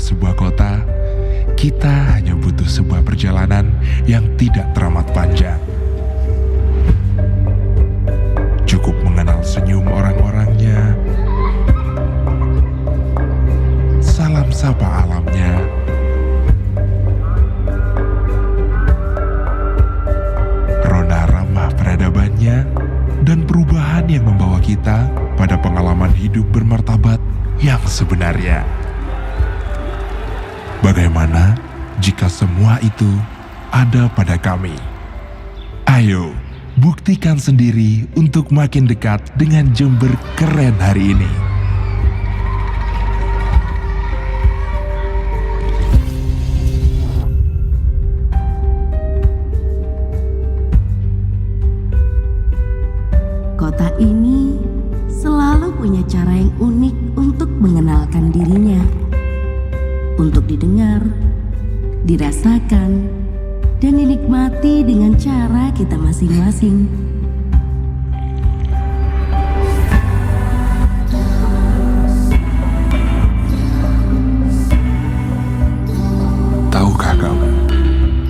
sebuah kota, kita hanya butuh sebuah perjalanan yang tidak teramat panjang. Cukup mengenal senyum orang-orangnya, salam sapa alamnya, rona ramah peradabannya, dan perubahan yang membawa kita pada pengalaman hidup bermartabat yang sebenarnya. Bagaimana jika semua itu ada pada kami? Ayo, buktikan sendiri untuk makin dekat dengan Jember keren hari ini. Kota ini selalu punya cara yang unik untuk mengenalkan dirinya. Untuk didengar, dirasakan, dan dinikmati dengan cara kita masing-masing. Tahukah kamu,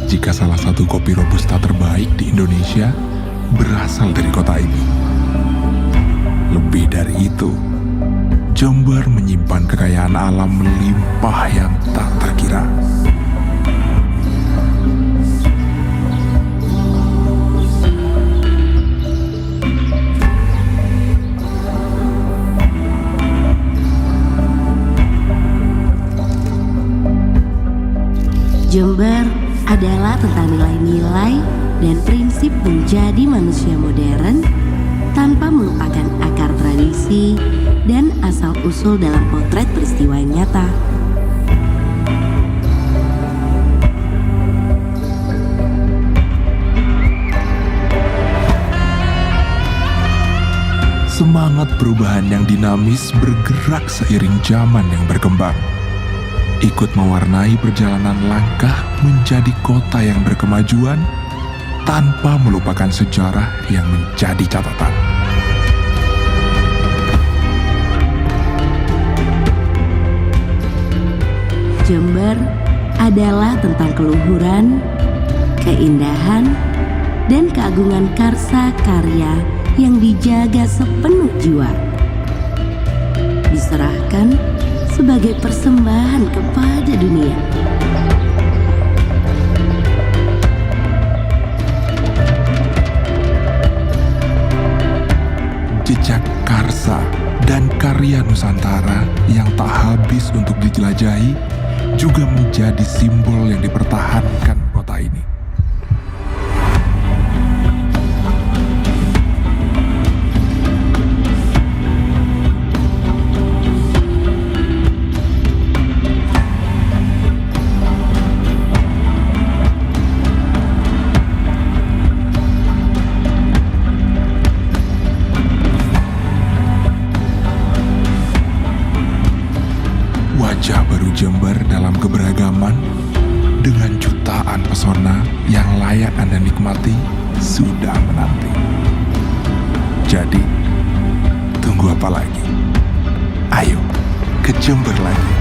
jika salah satu kopi robusta terbaik di Indonesia berasal dari kota ini? Lebih dari itu, Jember menyimpan kekayaan alam melimpah yang tak terkira. Jember adalah tentang nilai-nilai dan prinsip menjadi manusia modern tanpa melupakan akar tradisi dan asal-usul dalam potret peristiwa yang nyata. Semangat perubahan yang dinamis bergerak seiring zaman yang berkembang. Ikut mewarnai perjalanan langkah menjadi kota yang berkemajuan tanpa melupakan sejarah yang menjadi catatan. Jember adalah tentang keluhuran, keindahan, dan keagungan karsa karya yang dijaga sepenuh jiwa. Diserahkan sebagai persembahan kepada dunia. Jejak karsa dan karya Nusantara yang tak habis untuk dijelajahi juga menjadi simbol yang dipertahankan kota ini. Wajah baru Jember dalam keberagaman dengan jutaan pesona yang layak Anda nikmati sudah menanti. Jadi, tunggu apa lagi? Ayo, ke Jember lagi.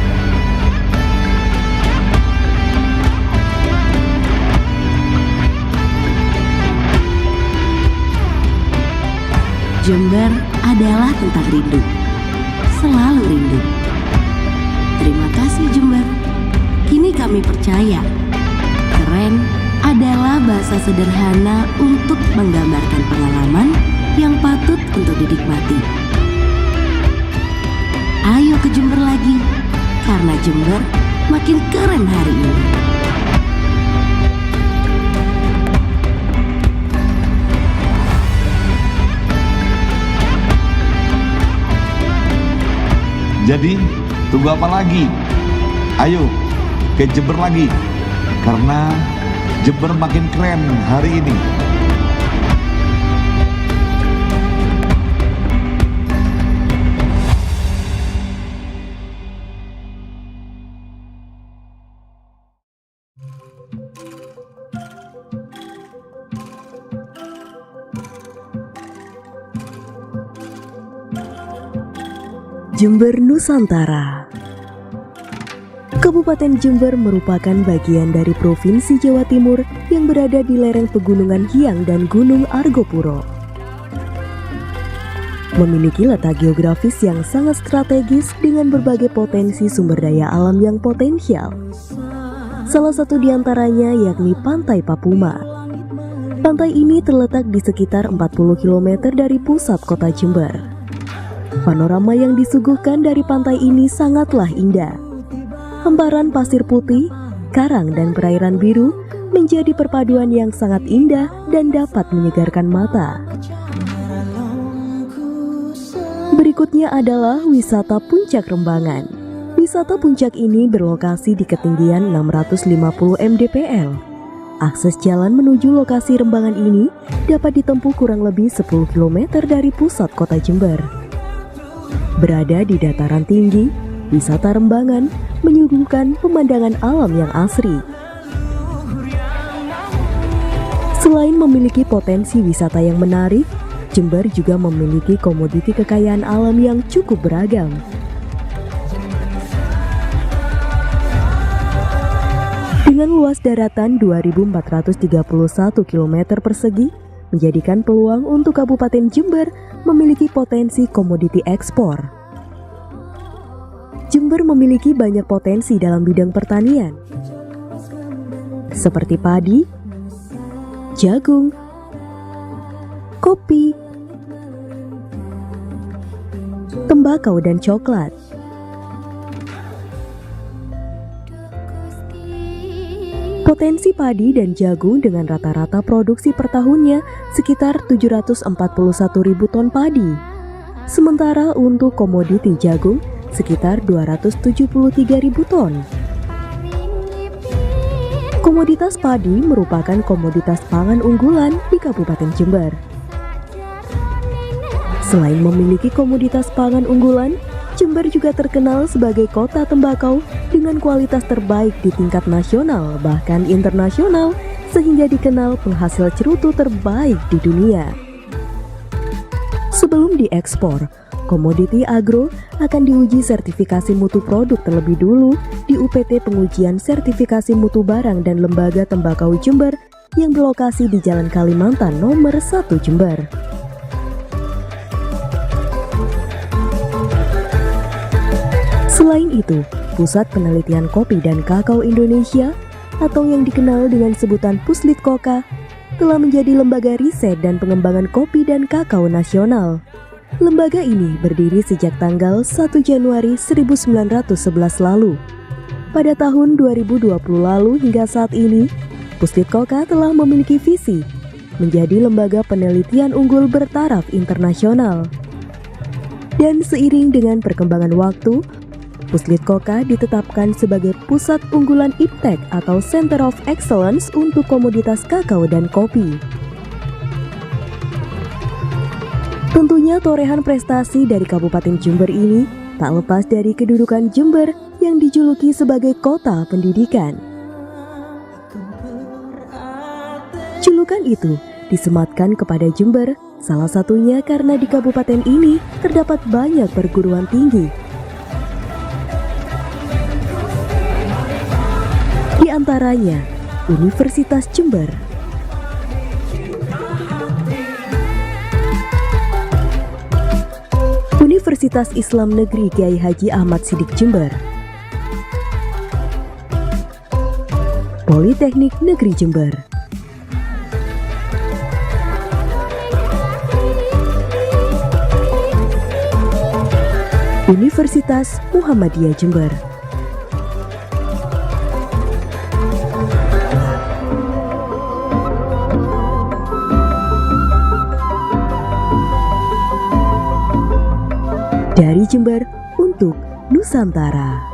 Jember adalah tentang rindu, selalu rindu. Terima kasih Jember, kini kami percaya keren adalah bahasa sederhana untuk menggambarkan pengalaman yang patut untuk dinikmati. Ayo ke Jember lagi, karena Jember makin keren hari ini. Jadi, tunggu apa lagi? Ayo ke Jember lagi, karena Jember makin keren hari ini. Jember Nusantara, Kabupaten Jember merupakan bagian dari Provinsi Jawa Timur yang berada di lereng Pegunungan Hyang dan Gunung Argopuro. Memiliki letak geografis yang sangat strategis dengan berbagai potensi sumber daya alam yang potensial. Salah satu di antaranya yakni Pantai Papuma. Pantai ini terletak di sekitar 40 km dari pusat kota Jember. Panorama yang disuguhkan dari pantai ini sangatlah indah. Hamparan pasir putih, karang, dan perairan biru menjadi perpaduan yang sangat indah dan dapat menyegarkan mata. Berikutnya adalah wisata Puncak Rembangan. Wisata puncak ini berlokasi di ketinggian 650 mdpl. Akses jalan menuju lokasi Rembangan ini dapat ditempuh kurang lebih 10 km dari pusat kota Jember. Berada di dataran tinggi, wisata Rembangan menyuguhkan pemandangan alam yang asri. Selain memiliki potensi wisata yang menarik, Jember juga memiliki komoditi kekayaan alam yang cukup beragam. Dengan luas daratan 2.431 km persegi, menjadikan peluang untuk Kabupaten Jember memiliki potensi komoditi ekspor. Jember memiliki banyak potensi dalam bidang pertanian, seperti padi, jagung, kopi, tembakau, dan coklat. Potensi padi dan jagung dengan rata-rata produksi per tahunnya sekitar 741.000 ton padi. Sementara untuk komoditi jagung sekitar 273.000 ton. Komoditas padi merupakan komoditas pangan unggulan di Kabupaten Jember. Selain memiliki komoditas pangan unggulan, Jember juga terkenal sebagai kota tembakau dengan kualitas terbaik di tingkat nasional bahkan internasional, sehingga dikenal penghasil cerutu terbaik di dunia. Sebelum diekspor, komoditi agro akan diuji sertifikasi mutu produk terlebih dulu di UPT Pengujian Sertifikasi Mutu Barang dan Lembaga Tembakau Jember yang berlokasi di Jalan Kalimantan nomor 1 Jember. Selain itu, Pusat Penelitian Kopi dan Kakao Indonesia atau yang dikenal dengan sebutan Puslitkoka telah menjadi lembaga riset dan pengembangan kopi dan kakao nasional. Lembaga ini berdiri sejak tanggal 1 Januari 1911 lalu. Pada tahun 2020 lalu hingga saat ini, Puslitkoka telah memiliki visi menjadi lembaga penelitian unggul bertaraf internasional. Dan seiring dengan perkembangan waktu, Puslitkoka ditetapkan sebagai pusat unggulan iptek atau Center of Excellence untuk komoditas kakao dan kopi. Tentunya torehan prestasi dari Kabupaten Jember ini tak lepas dari kedudukan Jember yang dijuluki sebagai kota pendidikan. Julukan itu disematkan kepada Jember, salah satunya karena di kabupaten ini terdapat banyak perguruan tinggi. Di antaranya, Universitas Jember, Universitas Islam Negeri Kiai Haji Ahmad Sidik Jember, Politeknik Negeri Jember, Universitas Muhammadiyah Jember, dari Jember untuk Nusantara.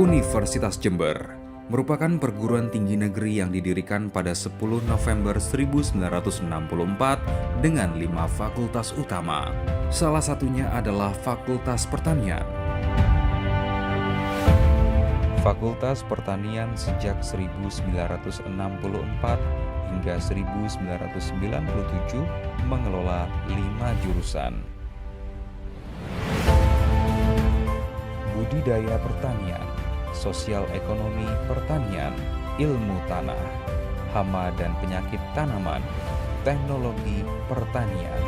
Universitas Jember merupakan perguruan tinggi negeri yang didirikan pada 10 November 1964 dengan 5 fakultas utama. Salah satunya adalah Fakultas Pertanian. Fakultas Pertanian sejak 1964 hingga 1997 mengelola 5 jurusan. Budidaya pertanian, sosial ekonomi pertanian, ilmu tanah, hama dan penyakit tanaman, teknologi pertanian.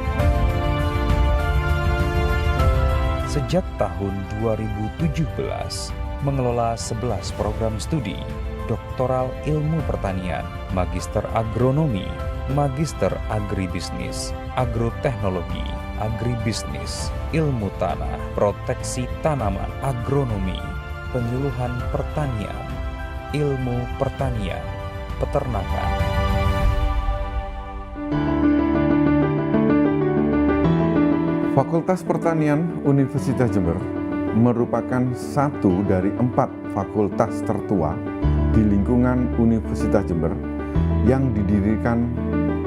Sejak tahun 2017, mengelola 11 program studi, doktoral ilmu pertanian, magister agronomi, magister agribisnis, agroteknologi, agribisnis, ilmu tanah, proteksi tanaman, agronomi, penyuluhan pertanian, ilmu pertanian, peternakan. Fakultas Pertanian Universitas Jember merupakan satu dari 4 fakultas tertua di lingkungan Universitas Jember yang didirikan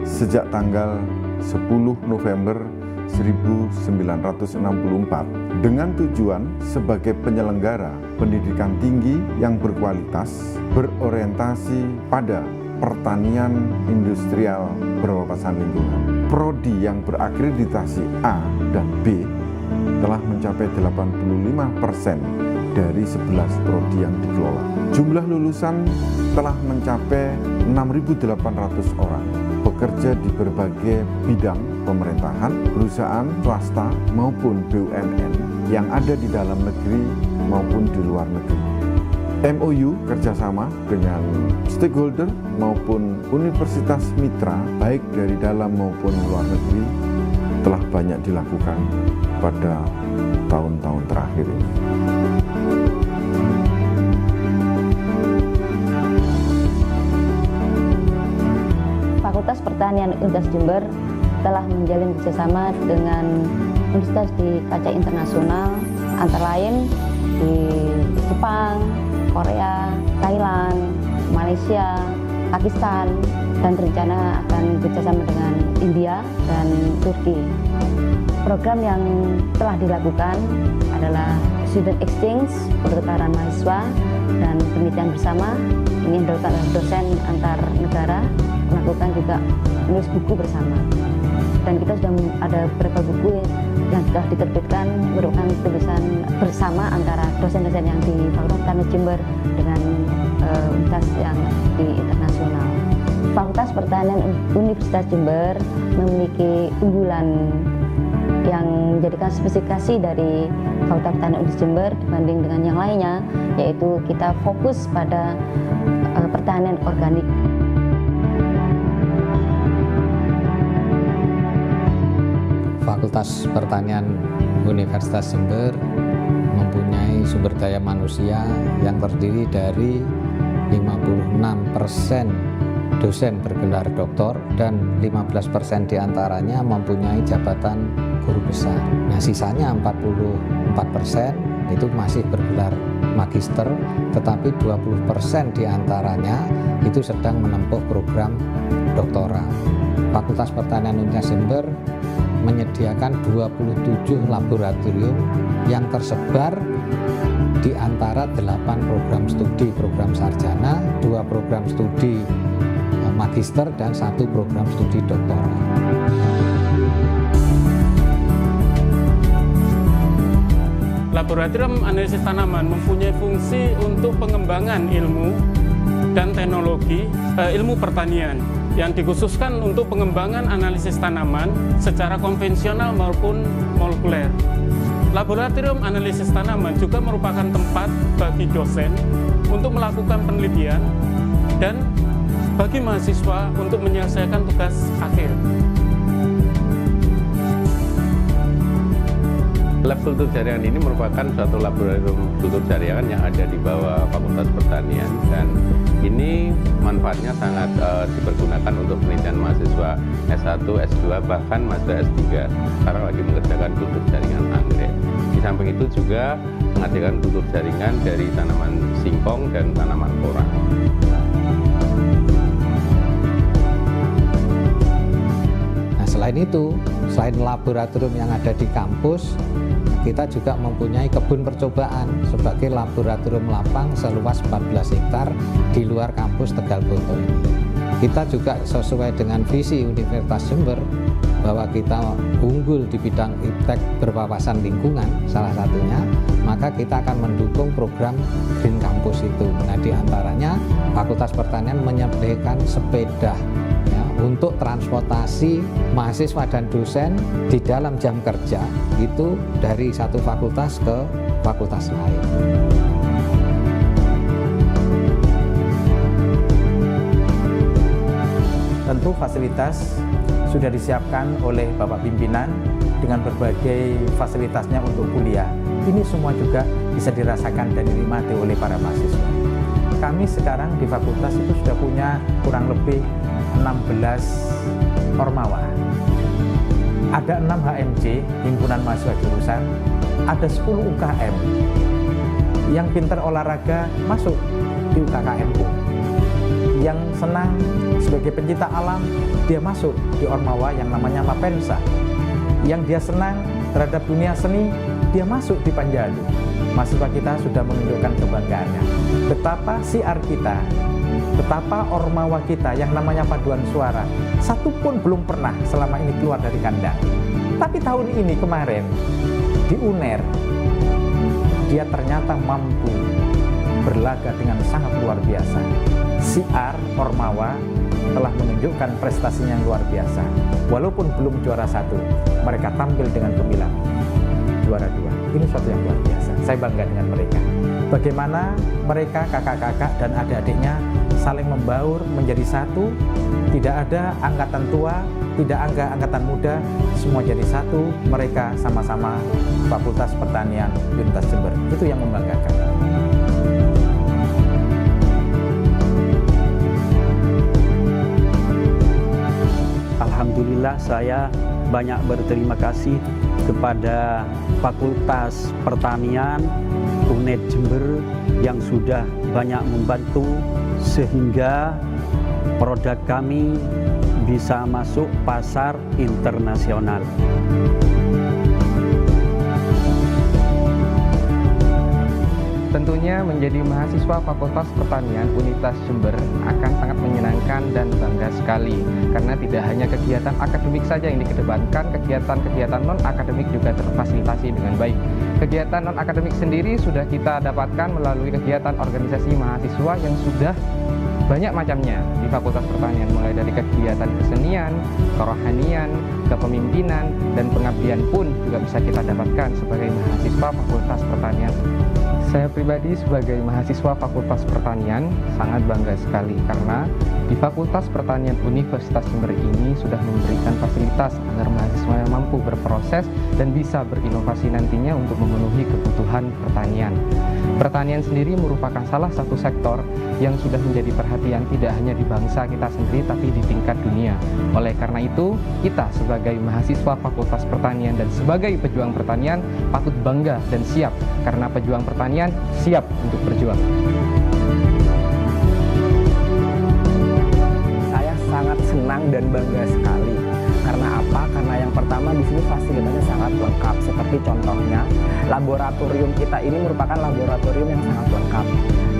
sejak tanggal 10 November 1964 dengan tujuan sebagai penyelenggara pendidikan tinggi yang berkualitas berorientasi pada pertanian industrial berwawasan lingkungan. Prodi yang berakreditasi A dan B telah mencapai 85% dari 11 prodi yang dikelola. Jumlah lulusan telah mencapai 6.800 orang, bekerja di berbagai bidang pemerintahan, perusahaan swasta maupun BUMN yang ada di dalam negeri maupun di luar negeri. MOU kerjasama dengan stakeholder maupun universitas mitra baik dari dalam maupun luar negeri telah banyak dilakukan pada tahun-tahun terakhir ini. Fakultas Pertanian Universitas Jember telah menjalin kerjasama dengan universitas di kancah internasional, antara lain di Jepang, Korea, Thailand, Malaysia, Pakistan, dan berencana akan bekerjasama dengan India dan Turki. Program yang telah dilakukan adalah student exchange, pertukaran mahasiswa, dan penelitian bersama. Ini dilakukan oleh dosen antar negara, melakukan juga menulis buku bersama. Dan kita sudah ada beberapa buku yang sudah diterbitkan merupakan tulisan bersama antara dosen-dosen yang di Fakultas Pertanian Jember dengan universitas yang di internasional. Fakultas Pertanian Universitas Jember memiliki unggulan yang menjadikan spesifikasi dari Fakultas Pertanian Universitas Jember dibanding dengan yang lainnya, yaitu kita fokus pada pertanian organik. Fakultas Pertanian Universitas Jember mempunyai sumber daya manusia yang terdiri dari 56% dosen bergelar doktor dan 15% diantaranya mempunyai jabatan guru besar. Nah, sisanya 44% itu masih bergelar magister, tetapi 20% diantaranya itu sedang menempuh program doktoral. Fakultas Pertanian Universitas Jember menyediakan 27 laboratorium yang tersebar di antara 8 program studi program sarjana, 2 program studi magister, dan 1 program studi doktoral. Laboratorium analisis tanaman mempunyai fungsi untuk pengembangan ilmu dan teknologi ilmu pertanian yang dikhususkan untuk pengembangan analisis tanaman secara konvensional maupun molekuler. Laboratorium analisis tanaman juga merupakan tempat bagi dosen untuk melakukan penelitian dan bagi mahasiswa untuk menyelesaikan tugas akhir. Lab kultur jaringan ini merupakan suatu laboratorium kultur jaringan yang ada di bawah Fakultas Pertanian, dan ini manfaatnya sangat dipergunakan untuk penelitian mahasiswa S1, S2, bahkan mahasiswa S3 sekarang lagi mengerjakan kultur jaringan anggrek. Di samping itu juga mengadakan kultur jaringan dari tanaman singkong dan tanaman porang. Nah, selain itu, selain laboratorium yang ada di kampus, kita juga mempunyai kebun percobaan sebagai laboratorium lapang seluas 14 hektar di luar kampus Tegal Boto ini. Kita juga sesuai dengan visi Universitas Jember bahwa kita unggul di bidang iptek berwawasan lingkungan salah satunya, maka kita akan mendukung program Green Campus itu. Nah, di antaranya Fakultas Pertanian menyediakan sepeda ya, untuk transportasi mahasiswa dan dosen di dalam jam kerja itu dari satu fakultas ke fakultas lain. Tentu fasilitas sudah disiapkan oleh Bapak Pimpinan dengan berbagai fasilitasnya untuk kuliah. Ini semua juga bisa dirasakan dan dinikmati oleh para mahasiswa. Kami sekarang di fakultas itu sudah punya kurang lebih 16 ormawa. Ada 6 HMJ, Himpunan Mahasiswa Jurusan, ada 10 UKM. Yang pintar olahraga masuk di UKKMU. Yang senang sebagai pencinta alam, dia masuk di ormawa yang namanya Mapensa. Yang dia senang terhadap dunia seni, dia masuk di Panjalu. Mahasiswa kita sudah menunjukkan kebanggaannya. Betapa siar kita, betapa ormawa kita yang namanya paduan suara, satu pun belum pernah selama ini keluar dari kandang. Tapi tahun ini kemarin di UNER, dia ternyata mampu berlaga dengan sangat luar biasa. Siar Ormawa telah menunjukkan prestasinya yang luar biasa. Walaupun belum juara 1, mereka tampil dengan gemilang juara 2. Ini suatu yang luar biasa. Saya bangga dengan mereka. Bagaimana mereka kakak-kakak dan adik-adiknya saling membaur menjadi satu. Tidak ada angkatan tua, tidak ada angkatan muda, semua jadi satu. Mereka sama-sama Fakultas Pertanian Universitas Jember. Itu yang membanggakan. Alhamdulillah saya banyak berterima kasih kepada Fakultas Pertanian UNEJ Jember yang sudah banyak membantu sehingga produk kami bisa masuk pasar internasional. Tentunya menjadi mahasiswa Fakultas Pertanian Universitas Jember akan sangat menyenangkan dan bangga sekali karena tidak hanya kegiatan akademik saja yang dikedepankan, kegiatan-kegiatan non-akademik juga terfasilitasi dengan baik. Kegiatan non-akademik sendiri sudah kita dapatkan melalui kegiatan organisasi mahasiswa yang sudah banyak macamnya di Fakultas Pertanian, mulai dari kegiatan kesenian, kerohanian, kepemimpinan, dan pengabdian pun juga bisa kita dapatkan sebagai mahasiswa Fakultas Pertanian. Saya pribadi sebagai mahasiswa Fakultas Pertanian sangat bangga sekali karena di Fakultas Pertanian Universitas Jember ini sudah memberikan fasilitas agar mahasiswa yang mampu berproses dan bisa berinovasi nantinya untuk memenuhi kebutuhan pertanian. Pertanian sendiri merupakan salah satu sektor yang sudah menjadi perhatian tidak hanya di bangsa kita sendiri tapi di tingkat dunia. Oleh karena itu, kita sebagai mahasiswa Fakultas Pertanian dan sebagai pejuang pertanian patut bangga dan siap karena pejuang pertanian siap untuk berjuang. Saya sangat senang dan bangga sekali. Karena apa? Karena yang pertama di sini fasilitasnya sangat lengkap. Seperti contohnya, laboratorium kita ini merupakan laboratorium yang sangat lengkap.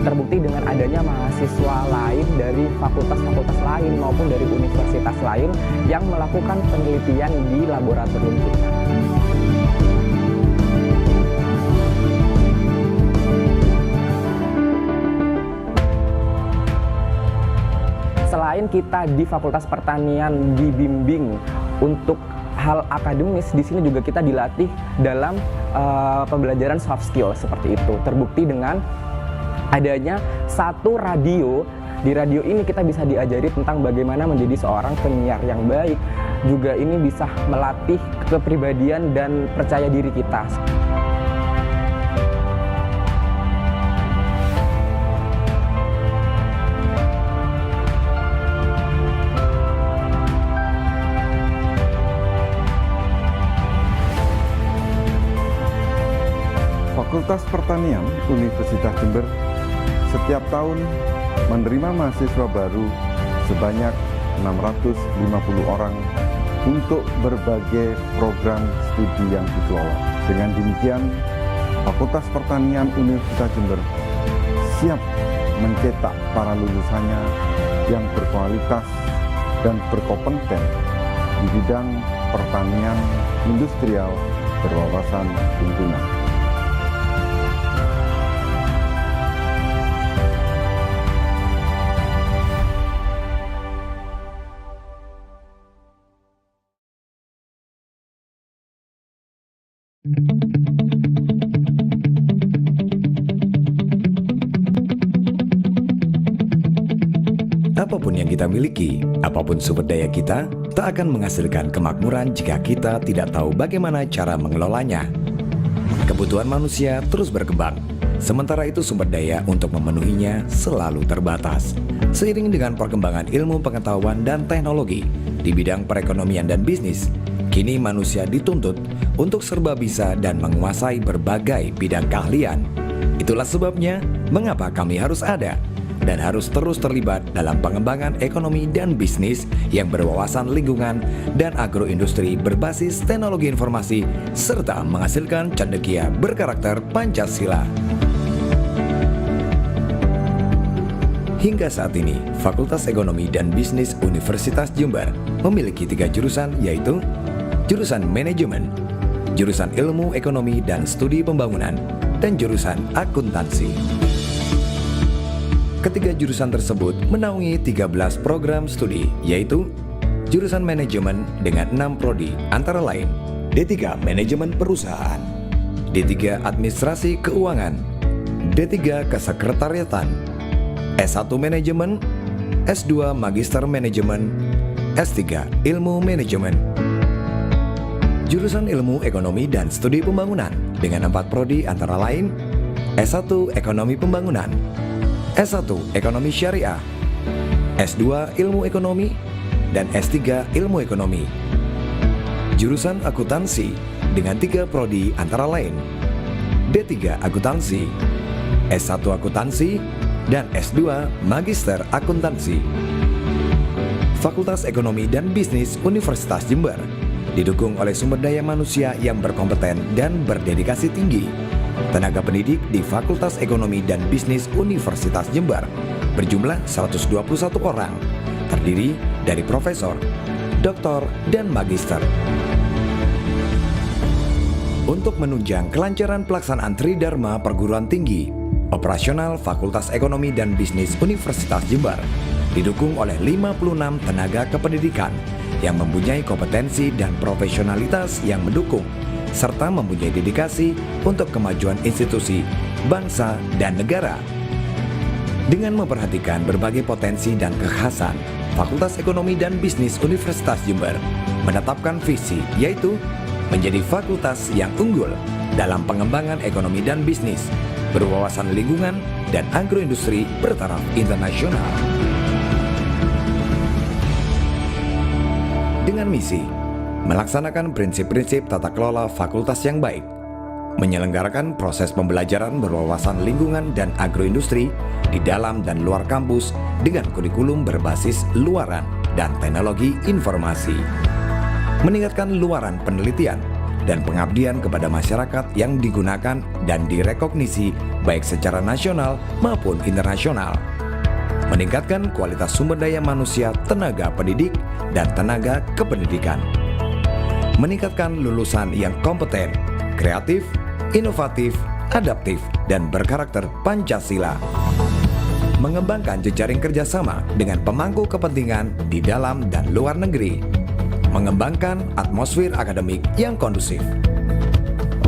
Terbukti dengan adanya mahasiswa lain dari fakultas-fakultas lain maupun dari universitas lain yang melakukan penelitian di laboratorium kita. Selain kita di Fakultas Pertanian dibimbing untuk hal akademis, di sini juga kita dilatih dalam pembelajaran soft skill seperti itu. Terbukti dengan adanya satu radio. Di radio ini kita bisa diajari tentang bagaimana menjadi seorang penyiar yang baik. Juga ini bisa melatih kepribadian dan percaya diri kita. Fakultas Pertanian Universitas Jember setiap tahun menerima mahasiswa baru sebanyak 650 orang untuk berbagai program studi yang dikelola. Dengan demikian, Fakultas Pertanian Universitas Jember siap mencetak para lulusannya yang berkualitas dan berkompeten di bidang pertanian industrial berwawasan lingkungan. Apapun yang kita miliki, apapun sumber daya kita, tak akan menghasilkan kemakmuran jika kita tidak tahu bagaimana cara mengelolanya. Kebutuhan manusia terus berkembang, sementara itu sumber daya untuk memenuhinya selalu terbatas. Seiring dengan perkembangan ilmu pengetahuan dan teknologi di bidang perekonomian dan bisnis, kini manusia dituntut untuk serba bisa dan menguasai berbagai bidang keahlian. Itulah sebabnya mengapa kami harus ada dan harus terus terlibat dalam pengembangan ekonomi dan bisnis yang berwawasan lingkungan dan agroindustri berbasis teknologi informasi serta menghasilkan cendekia berkarakter Pancasila. Hingga saat ini, Fakultas Ekonomi dan Bisnis Universitas Jember memiliki 3 jurusan, yaitu jurusan Manajemen, jurusan Ilmu Ekonomi dan Studi Pembangunan, dan jurusan Akuntansi. Ketiga jurusan tersebut menaungi 13 program studi, yaitu jurusan Manajemen dengan 6 prodi, antara lain D3 Manajemen Perusahaan, D3 Administrasi Keuangan, D3 Kesekretariatan, S1 Manajemen, S2 Magister Manajemen, S3 Ilmu Manajemen. Jurusan Ilmu Ekonomi dan Studi Pembangunan dengan 4 prodi, antara lain S1 Ekonomi Pembangunan, S1 Ekonomi Syariah, S2 Ilmu Ekonomi, dan S3 Ilmu Ekonomi. Jurusan Akuntansi dengan 3 prodi, antara lain D3 Akuntansi, S1 Akuntansi, dan S2 Magister Akuntansi. Fakultas Ekonomi dan Bisnis Universitas Jember didukung oleh sumber daya manusia yang berkompeten dan berdedikasi tinggi. Tenaga pendidik di Fakultas Ekonomi dan Bisnis Universitas Jember berjumlah 121 orang, terdiri dari profesor, doktor, dan magister. Untuk menunjang kelancaran pelaksanaan Tridharma Perguruan Tinggi, operasional Fakultas Ekonomi dan Bisnis Universitas Jember didukung oleh 56 tenaga kependidikan yang mempunyai kompetensi dan profesionalitas yang mendukung serta mempunyai dedikasi untuk kemajuan institusi, bangsa, dan negara. Dengan memperhatikan berbagai potensi dan kekhasan, Fakultas Ekonomi dan Bisnis Universitas Jember menetapkan visi, yaitu menjadi fakultas yang unggul dalam pengembangan ekonomi dan bisnis, berwawasan lingkungan, dan agroindustri bertaraf internasional. Dengan misi melaksanakan prinsip-prinsip tata kelola fakultas yang baik, menyelenggarakan proses pembelajaran berwawasan lingkungan dan agroindustri di dalam dan luar kampus dengan kurikulum berbasis luaran dan teknologi informasi, meningkatkan luaran penelitian dan pengabdian kepada masyarakat yang digunakan dan direkognisi baik secara nasional maupun internasional, meningkatkan kualitas sumber daya manusia tenaga pendidik dan tenaga kependidikan, meningkatkan lulusan yang kompeten, kreatif, inovatif, adaptif, dan berkarakter Pancasila, mengembangkan jejaring kerjasama dengan pemangku kepentingan di dalam dan luar negeri, mengembangkan atmosfer akademik yang kondusif.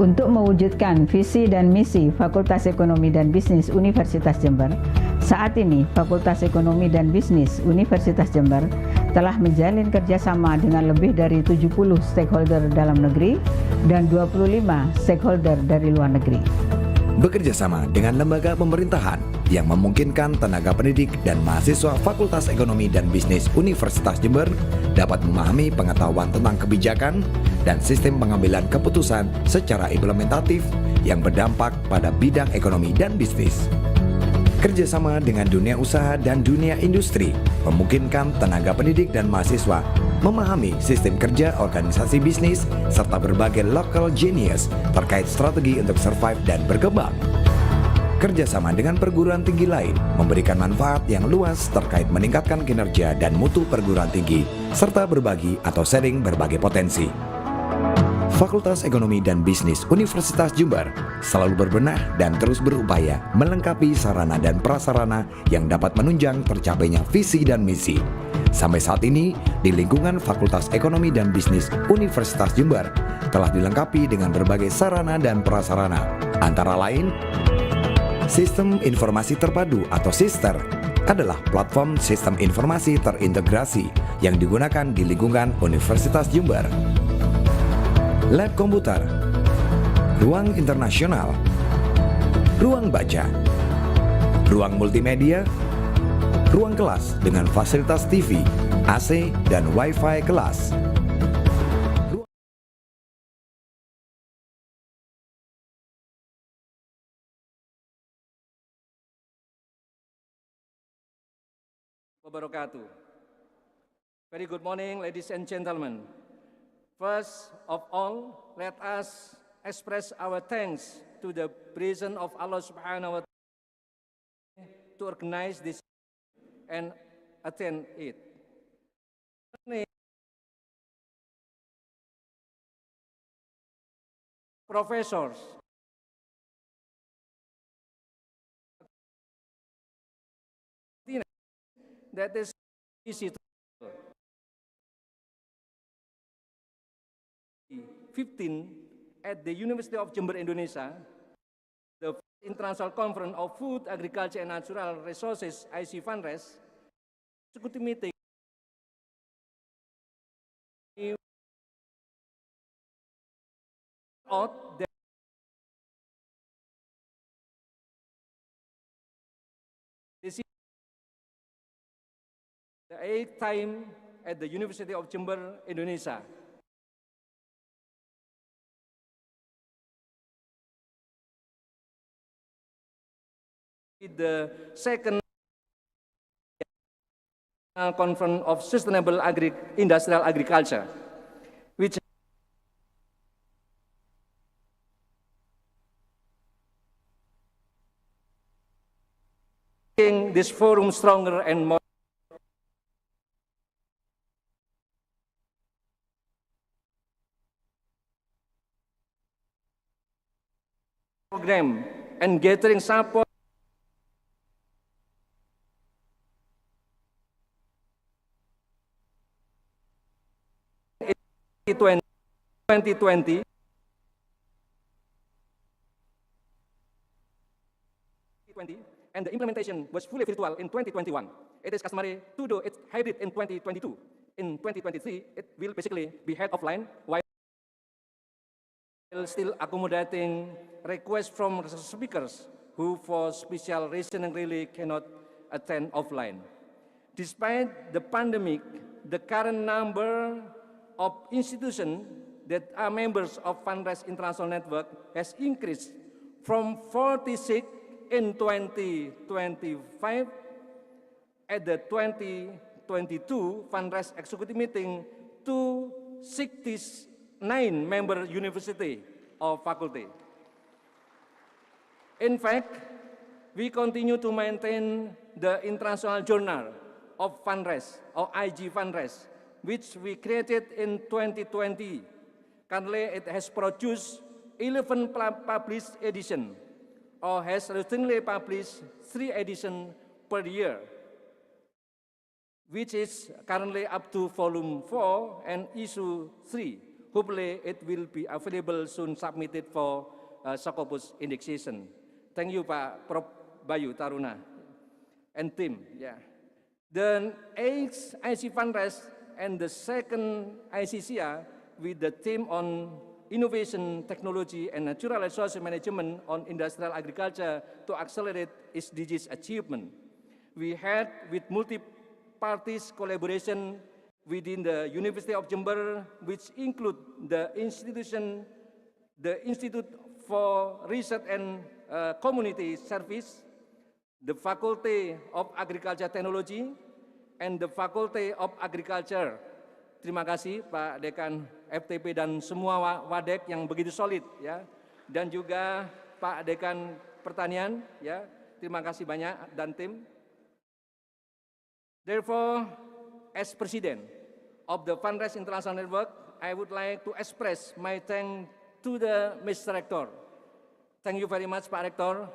Untuk mewujudkan visi dan misi Fakultas Ekonomi dan Bisnis Universitas Jember, saat ini Fakultas Ekonomi dan Bisnis Universitas Jember telah menjalin kerjasama dengan lebih dari 70 stakeholder dalam negeri dan 25 stakeholder dari luar negeri. Bekerja sama dengan lembaga pemerintahan yang memungkinkan tenaga pendidik dan mahasiswa Fakultas Ekonomi dan Bisnis Universitas Jember dapat memahami pengetahuan tentang kebijakan dan sistem pengambilan keputusan secara implementatif yang berdampak pada bidang ekonomi dan bisnis. Kerjasama dengan dunia usaha dan dunia industri memungkinkan tenaga pendidik dan mahasiswa memahami sistem kerja organisasi bisnis serta berbagai local genius terkait strategi untuk survive dan berkembang. Kerjasama dengan perguruan tinggi lain memberikan manfaat yang luas terkait meningkatkan kinerja dan mutu perguruan tinggi, serta berbagi atau sharing berbagai potensi. Fakultas Ekonomi dan Bisnis Universitas Jember selalu berbenah dan terus berupaya melengkapi sarana dan prasarana yang dapat menunjang tercapainya visi dan misi. Sampai saat ini, di lingkungan Fakultas Ekonomi dan Bisnis Universitas Jember telah dilengkapi dengan berbagai sarana dan prasarana, antara lain Sistem Informasi Terpadu atau SISTER adalah platform sistem informasi terintegrasi yang digunakan di lingkungan Universitas Jember. Lab komputer, ruang internasional, ruang baca, ruang multimedia, ruang kelas dengan fasilitas TV, AC, dan Wi-Fi kelas. Wabarakatuh. Very good morning, ladies and gentlemen. First of all, let us express our thanks to the presence of Allah Subhanahu wa Ta'ala to organize this and attend it. Professors, that is easy to 15 at the University of Jember, Indonesia, the International Conference of Food, Agriculture and Natural Resources, FANres, executive meeting out that this is the 8th time at the University of Jember, Indonesia. The second Conference of Sustainable Industrial Agriculture, which making this forum stronger and more program and gathering support in 2020 and the implementation was fully virtual in 2021. It is customary to do it hybrid in 2022. In 2023, it will basically be held offline while still accommodating requests from speakers who for special reason really cannot attend offline. Despite the pandemic, the current number of institutions that are members of FANres International Network has increased from 46 in 2025 at the 2022 FANres Executive Meeting to 69 member university or faculty. In fact, we continue to maintain the International Journal of FANres or IG FANres, which we created in 2020. Currently, it has produced 11 published editions, or has routinely published 3 editions per year, which is currently up to volume 4 and issue 3. Hopefully, it will be available soon, submitted for Scopus indexation. Thank you, Pak Prof. Bayu Taruna and team. Yeah. The 8th IC FANres and the second ICCR with the theme on innovation, technology, and natural resource management on industrial agriculture to accelerate SDGs achievement. We had with multi-parties collaboration within the University of Jember, which include the Institute for Research and Community Service, the Faculty of Agriculture Technology, and the Faculty of Agriculture. Terima kasih Pak Dekan FTP dan semua wadek yang begitu solid ya. Dan juga Pak Dekan Pertanian ya. Terima kasih banyak dan tim. Therefore, as President of the FANres International Network, I would like to express my thanks to the Mr. Rector. Thank you very much, Pak Rector.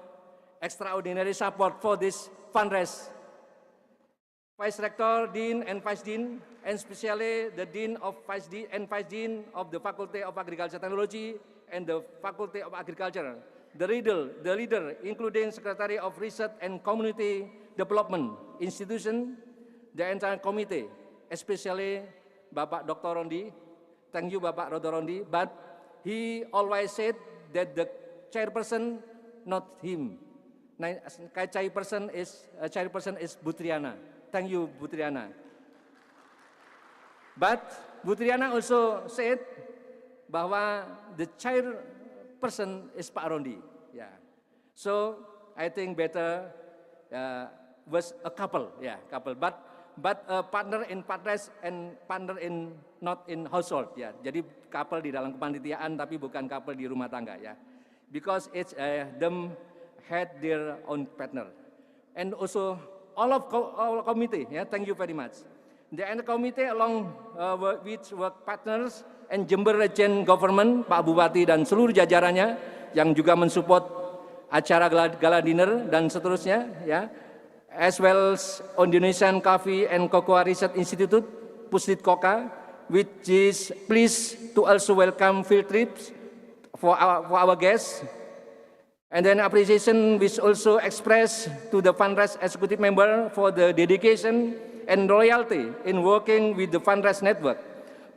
Extraordinary support for this FANres. Vice Rector, Dean, and Vice Dean, and especially the Dean of Vice Dean and Vice Dean of the Faculty of Agriculture Technology and the Faculty of Agriculture. The leader, including Secretary of Research and Community Development Institution, the entire committee, especially Bapak Dr. Rondi. Thank you, Bapak Dr. Rondi. But he always said that the chairperson, not him. Chairperson is Butriana. Thank you, Butriana. But Butriana also said bahwa the chairperson is Pak Rondi. Yeah. So I think better was a couple, couple. But a partner in FANres and partner in not in household, ya. Jadi couple di dalam kepanitiaan tapi bukan couple di rumah tangga, ya. Because it's them had their own partner. And also all committee, thank you very much. The entire committee along with work partners and Jember Region Government, Pak Bupati dan seluruh jajarannya yang juga mensupport acara gala dinner dan seterusnya, ya. As well as Indonesian Coffee and Cocoa Research Institute, Puslit Koka, which is pleased to also welcome field trips for our guests. And then appreciation which also expressed to the FANres executive member for the dedication and loyalty in working with the FANres network.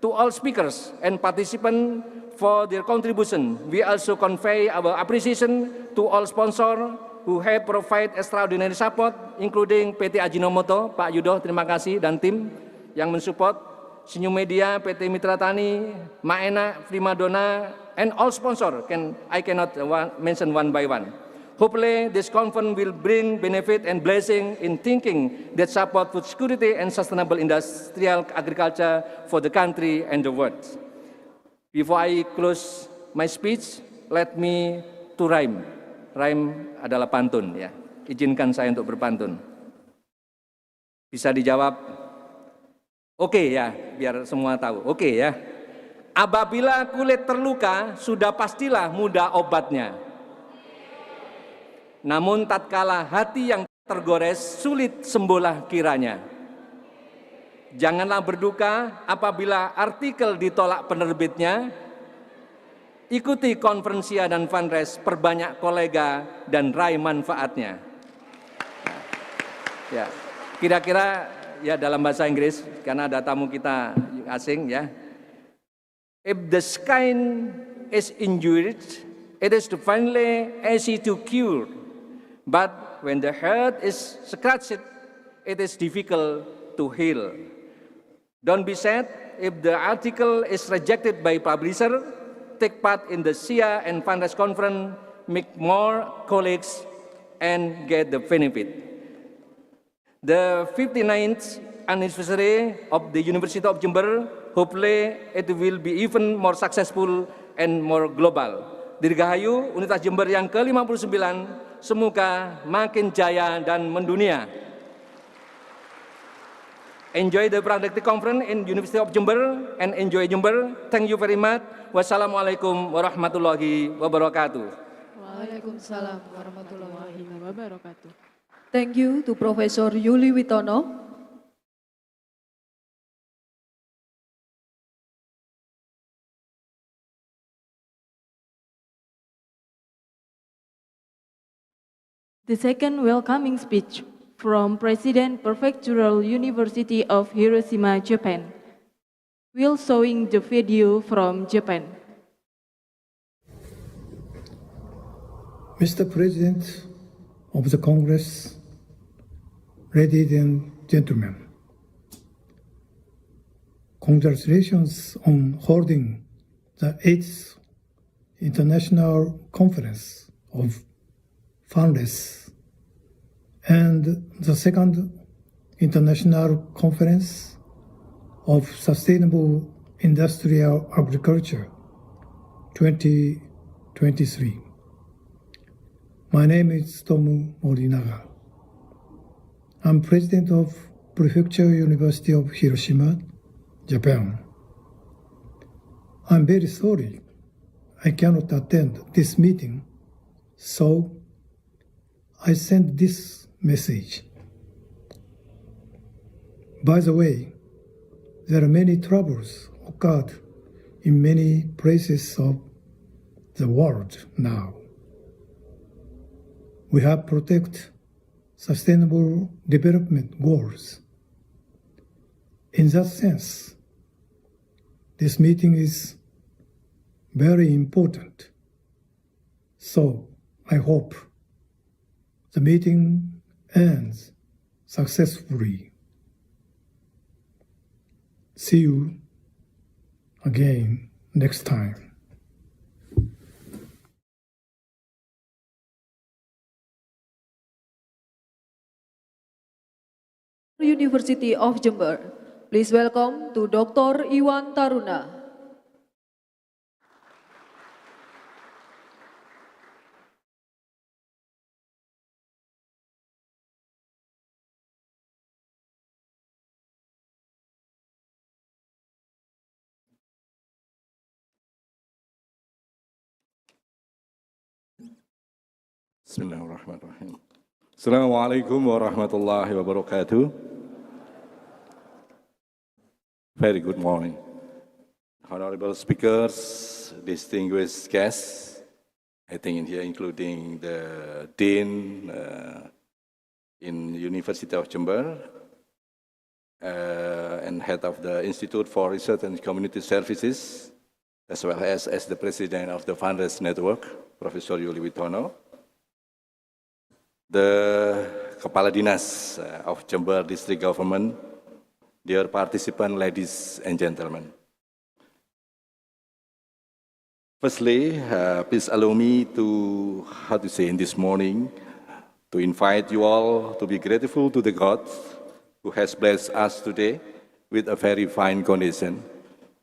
To all speakers and participants for their contribution, we also convey our appreciation to all sponsors who have provided extraordinary support, including PT Ajinomoto, Pak Yudo, terima kasih, dan tim yang mensupport, Senyum Media, PT Mitra Tani, Maena, Primadona, and all sponsors. I cannot mention one by one. Hopefully, this conference will bring benefit and blessing in thinking that support food security and sustainable industrial agriculture for the country and the world. Before I close my speech, let me to rhyme. Rhyme adalah pantun, ya. Izinkan saya untuk berpantun. Bisa dijawab, oke, ya, biar semua tahu. Oke, ya. Apabila kulit terluka, sudah pastilah mudah obatnya. Namun tatkala hati yang tergores, sulit sembuhlah kiranya. Janganlah berduka apabila artikel ditolak penerbitnya. Ikuti konferensi dan FANres, perbanyak kolega dan raih manfaatnya. Ya, kira-kira ya dalam bahasa Inggris karena ada tamu kita asing, ya. If the skin is injured, it is finally easy to cure. But when the heart is scratched, it is difficult to heal. Don't be sad if the article is rejected by publisher. Take part in the SIA and FANres conference, make more colleagues, and get the benefit. The 59th anniversary of the University of Jember, hopefully it will be even more successful and more global. Dirgahayu Universitas Jember yang ke-59, semoga makin jaya dan mendunia. Enjoy the productive conference in University of Jember and enjoy Jember. Thank you very much. Wassalamualaikum warahmatullahi wabarakatuh. Waalaikumsalam warahmatullahi wabarakatuh. Thank you to Professor Yuli Witono. The second welcoming speech from President Prefectural University of Hiroshima, Japan, will showing the video from Japan. Mr. President of the Congress, ladies and gentlemen, congratulations on holding the 8th International Conference of FANres and the second International Conference of Sustainable Industrial Agriculture 2023. My name is Tomu Morinaga. I'm president of Prefecture University of Hiroshima, Japan. I'm very sorry I cannot attend this meeting, so I sent this message. By the way, there are many troubles occurred in many places of the world now. We have protect sustainable development goals. In that sense, this meeting is very important. So I hope the meeting ends successfully. See you again next time. University of Jember. Please welcome to Dr. Iwan Taruna. Bismillahirrahmanirrahim. Assalamualaikum warahmatullahi wabarakatuh. Very good morning. Honorable speakers, distinguished guests, I think in here including the Dean in University of Jember and head of the Institute for Research and Community Services, as well as the president of the FANres network, Professor Yuli Witono, the Kepala Dinas of Jember District Government, dear participants, ladies and gentlemen. Firstly, please allow me to, in this morning, to invite you all to be grateful to the God who has blessed us today with a very fine condition,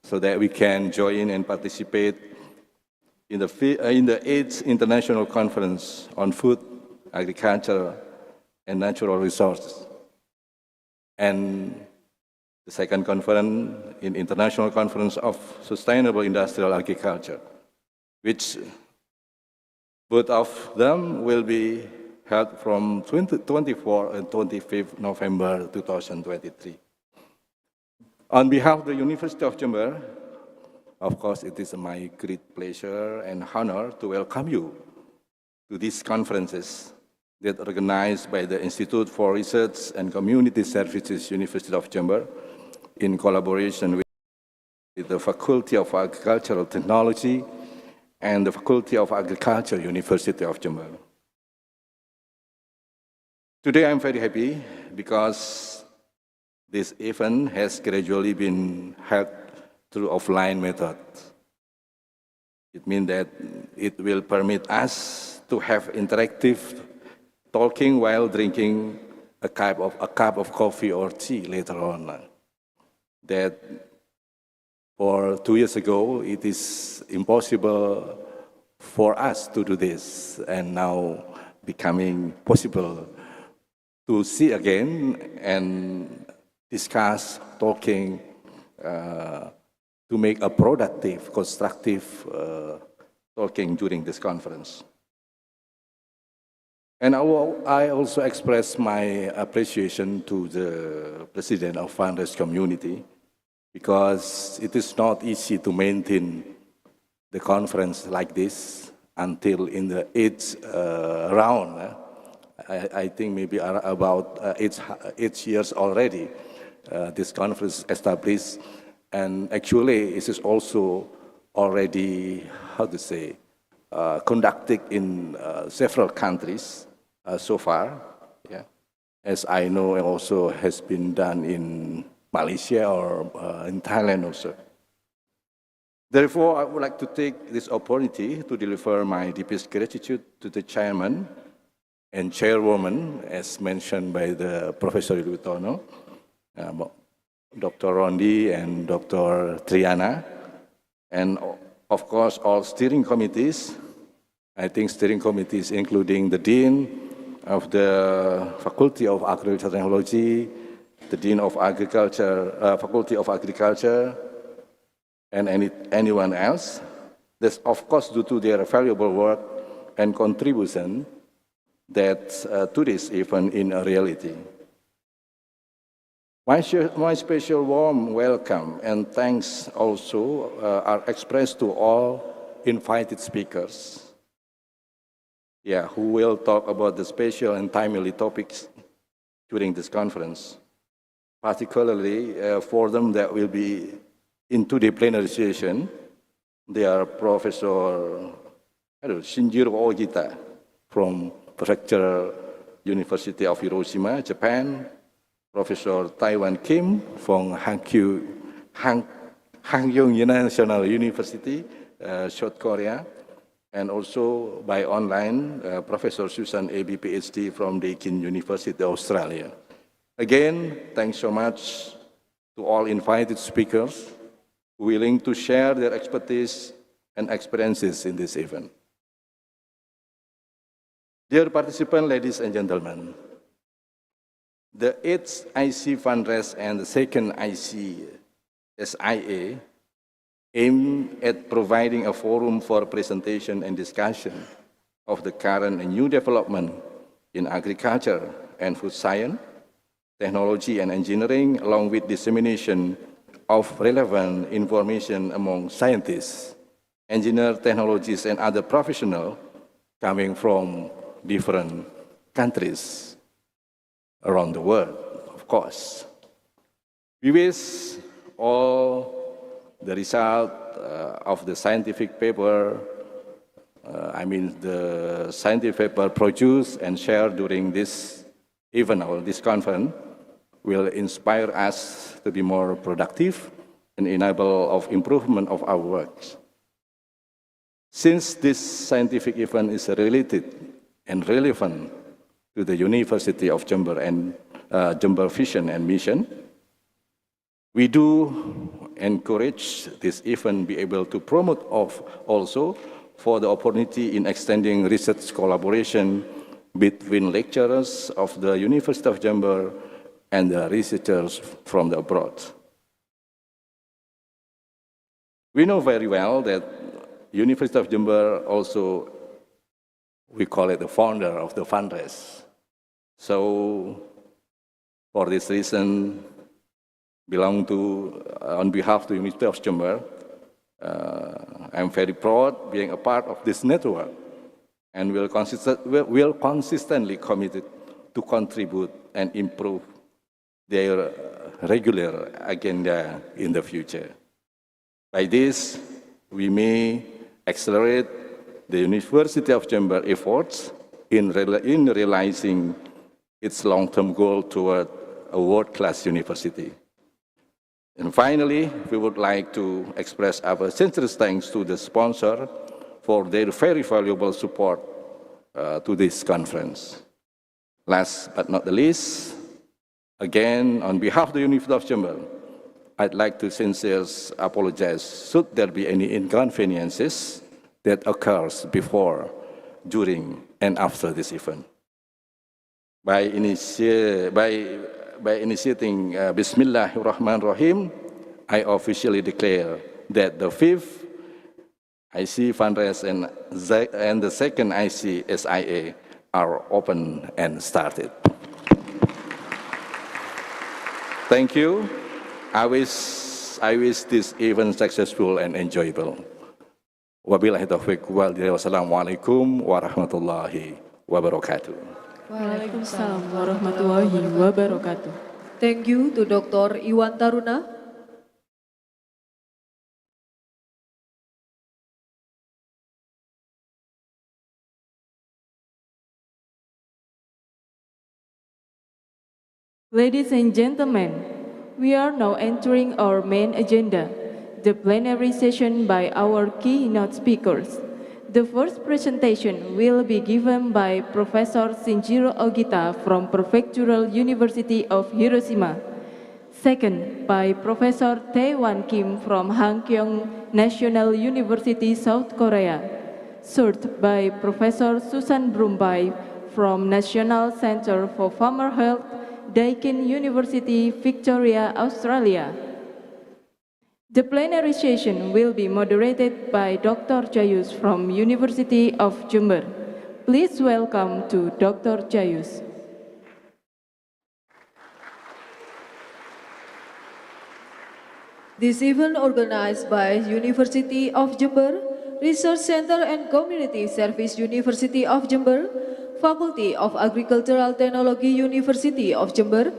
so that we can join and participate in the 8th International Conference on Food, Agriculture, and Natural Resources, and the second conference in International Conference of Sustainable Industrial Agriculture, which both of them will be held from 24 and 25th November 2023. On behalf of the University of Jember, of course, it is my great pleasure and honor to welcome you to these conferences that are organized by the Institute for Research and Community Services, University of Jember, in collaboration with the Faculty of Agricultural Technology and the Faculty of Agriculture, University of Jember. Today I'm very happy because this event has gradually been held through offline method. It means that it will permit us to have interactive talking while drinking a cup of coffee or tea later on. That for 2 years ago, it is impossible for us to do this, and now becoming possible to see again and discuss, talking, to make a productive, constructive talking during this conference. And I also express my appreciation to the president of FANres community, because it is not easy to maintain the conference like this until in the 8th round. I think maybe about 8 years already this conference established, and actually it is also already, conducted in several countries so far. Yeah. As I know, it also has been done in Malaysia or in Thailand also. Therefore, I would like to take this opportunity to deliver my deepest gratitude to the chairman and chairwoman, as mentioned by the Professor Lutono, Dr. Rondi and Dr. Triana, and of course all steering committees. I think steering committees including the Dean of the Faculty of Agricultural Technology, the Dean of Agriculture, Faculty of Agriculture, and anyone else. This, of course, due to their valuable work and contribution that to this event in a reality. My special warm welcome and thanks also are expressed to all invited speakers, who will talk about the special and timely topics during this conference, particularly for them that will be into the plenary session. They are Professor Shinjiro Ogita from Prefecture University of Hiroshima, Japan, Professor Taiwan Kim from Hanyang National University, South Korea, and also by online, Professor Susan A.B. PhD from Deakin University, Australia. Again, thanks so much to all invited speakers willing to share their expertise and experiences in this event. Dear participants, ladies and gentlemen, the 8th IC FANres and the 2nd IC SIA aim at providing a forum for presentation and discussion of the current and new development in agriculture and food science, technology and engineering, along with dissemination of relevant information among scientists, engineers, technologists, and other professionals coming from different countries around the world, of course. We wish all the result of the scientific paper, the scientific paper produced and shared during this event or this conference will inspire us to be more productive and enable of improvement of our works. Since this scientific event is related and relevant to the University of Jember and Jember Vision and Mission, we do encourage this event be able to promote also for the opportunity in extending research collaboration between lecturers of the University of Jember and the researchers from the abroad. We know very well that University of Jember also, we call it the founder of the FANres. So for this reason, on behalf of the University of Jember, I'm very proud being a part of this network and will consistently committed to contribute and improve their regular agenda in the future. By this, we may accelerate the University of Jember efforts in realizing its long-term goal toward a world-class university. And finally, we would like to express our sincerest thanks to the sponsor for their very valuable support to this conference. Last but not the least, again, on behalf of the University of Jember, I'd like to sincerely apologize should there be any inconveniences that occurs before, during, and after this event. By initiating Bismillahirrahmanirrahim, I officially declare that the 5th IC FANres and the 2nd IC SIA are open and started. Thank you. I wish this event successful and enjoyable. Wabillahi taufiq wal hidayah. Wassalamualaikum warahmatullahi wabarakatuh. Waalaikumsalam warahmatullahi wabarakatuh. Thank you to Dr. Iwan Taruna. Ladies and gentlemen, we are now entering our main agenda, the plenary session by our keynote speakers. The first presentation will be given by Professor Shinjiro Ogita from Prefectural University of Hiroshima. Second, by Professor Tae-Wan Kim from Hangkyong National University, South Korea. Third, by Professor Susan Brumbai from National Center for Farmer Health, Deakin University, Victoria, Australia. The plenary session will be moderated by Dr. Jayus from University of Jember. Please welcome to Dr. Jayus. This event organized by University of Jember, Research Center and Community Service University of Jember, Faculty of Agricultural Technology University of Jember,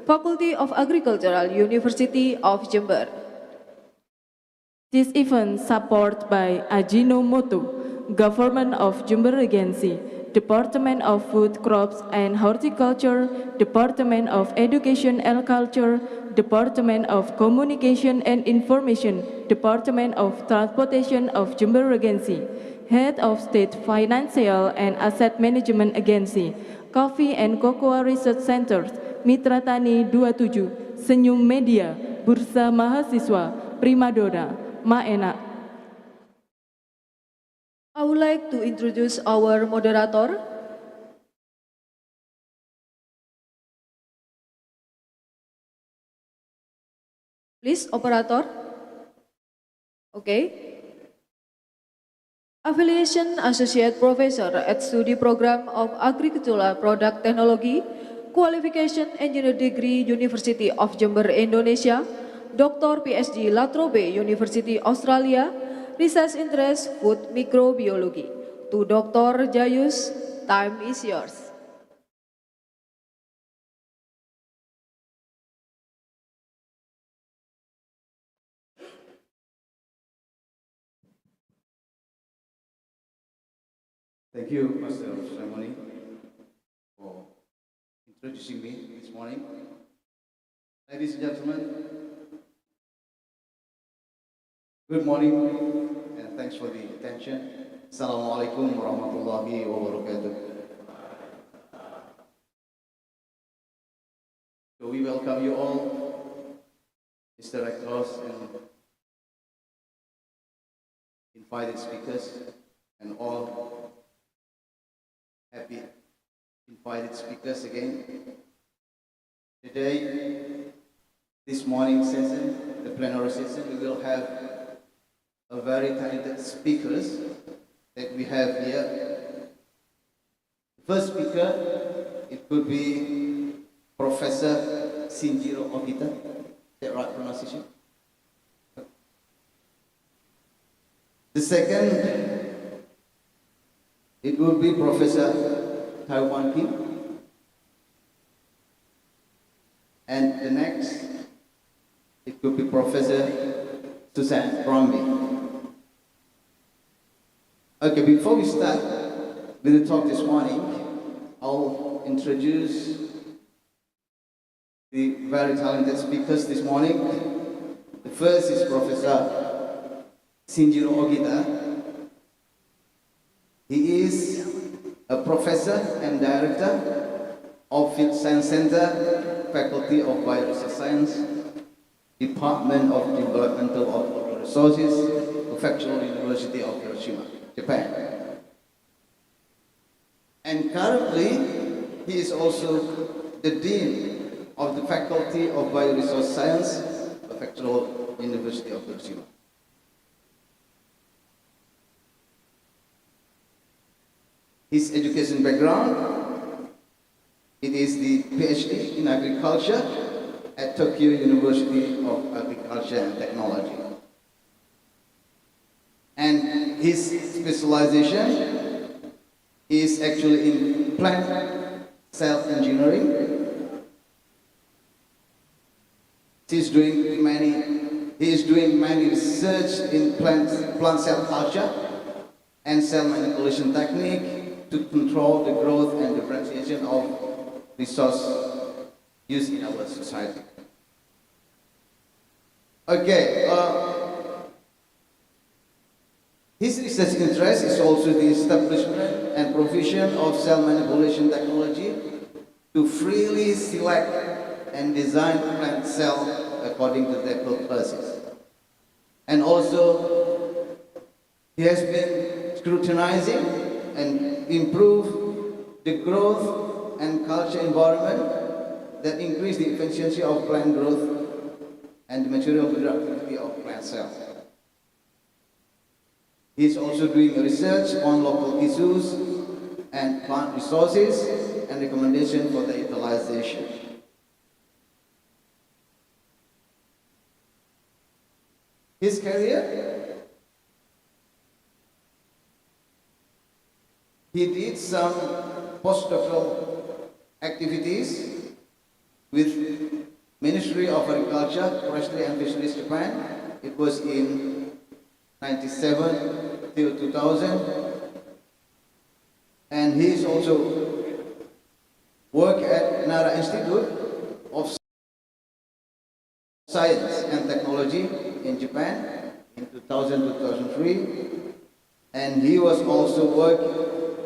Faculty of Agricultural University of Jember. This event supported by Ajinomoto, Government of Jember Agency, Department of Food Crops and Horticulture, Department of Education and Culture, Department of Communication and Information, Department of Transportation of Jember Agency, Head of State Financial and Asset Management Agency, Coffee and Cocoa Research Center, Mitra Tani 27, Senyum Media, Bursa Mahasiswa, Primadona, Maenak. I would like to introduce our moderator. Please, operator. Okay. Affiliation Associate Professor at Study Program of Agricultural Product Technology, Qualification Engineer Degree, University of Jember, Indonesia, Dr. PhD Latrobe, University Australia, Research Interest Food Microbiology. To Dr. Jayus, time is yours. Thank you, Master of Ceremony, for introducing me this morning. Ladies and gentlemen, good morning and thanks for the attention. Assalamualaikum warahmatullahi wabarakatuh. So we welcome you all, Mr. Rectors and invited speakers and all happy invited speakers again. Today, this morning session, the plenary session, we will have a very talented speakers that we have here. The first speaker, it could be Professor Shinjiro Ogita. Is that right pronunciation? The second, it would be Professor Tae-Wan Kim. And the next, it could be Professor Susan Brumby. Okay, before we start with the talk this morning, I'll introduce the very talented speakers this morning. The first is Professor Shinjiro Ogita. He is a professor and director of Field Science Center, Faculty of Biological Science, Department of Developmental of Water Resources, Prefectural University of Hiroshima, Japan. And currently, he is also the Dean of the Faculty of Bioresource Science, Prefectural University of Hiroshima. His education background, it is the PhD in Agriculture at Tokyo University of Agriculture and Technology. And his specialization is actually in plant cell engineering. He is doing many research in plant cell culture and cell manipulation technique to control the growth and differentiation of resource used in our society. Okay, his Research interest is also the establishment and provision of cell manipulation technology to freely select and design plant cell according to their purposes. And also, he has been scrutinizing and improve the growth and culture environment that increase the efficiency of plant growth and the material productivity of plant cells. He is also doing research on local issues and plant resources and recommendation for their utilization. His career, he did some postdoctoral activities with Ministry of Agriculture, Forestry and Fisheries Japan. It was in 1997 till 2000. And he is also worked at Nara Institute of Science and Technology in Japan in 2000-2003, and he was also worked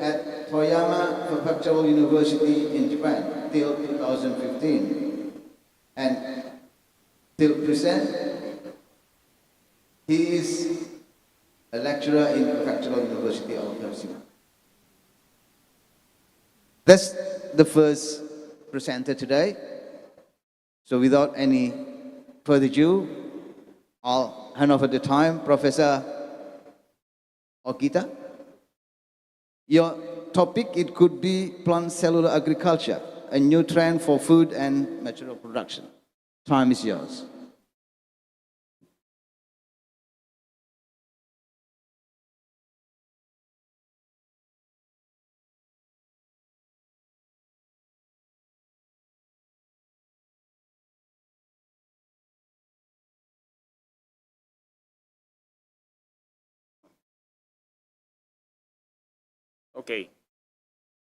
at Toyama Prefectural University in Japan till 2015, and till present he is a lecturer in Prefectural University of Hiroshima. That's the first presenter today. So without any further ado, I'll hand over the time, Professor Okita. Your topic, it could be plant cellular agriculture, a new trend for food and material production. Time is yours. Okay,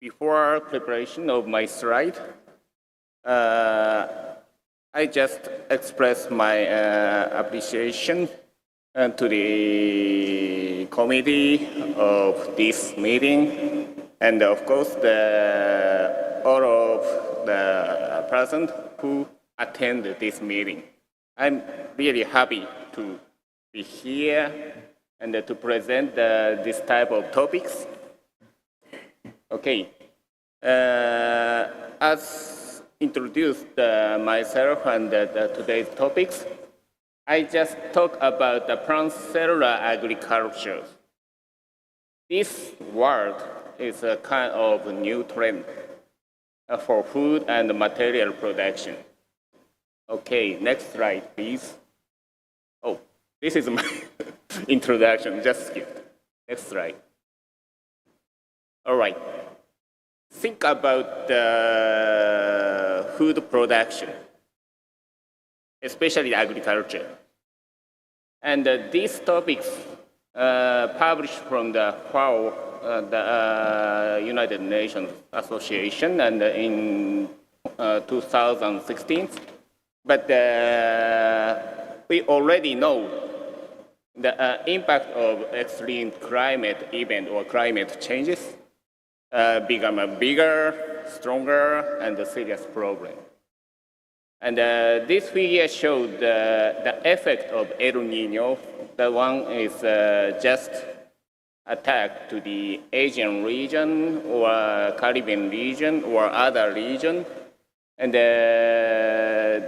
before preparation of my slide, I just express my appreciation to the committee of this meeting, and of course all of the present who attend this meeting. I'm really happy to be here and to present this type of topics. Okay, as introduced myself and today's topics, I just talk about the plant cellular agriculture. This word is a kind of new trend for food and material production. Okay, next slide, please. Oh, this is my introduction, just skip. Next slide. All right. Think about the food production, especially agriculture. And these topics published from the FAO, the United Nations Association, and in 2016. But we already know the impact of extreme climate event or climate changes become a bigger, stronger, and a serious problem. And this figure showed the effect of El Nino. The one is just attack to the Asian region or Caribbean region or other region. And the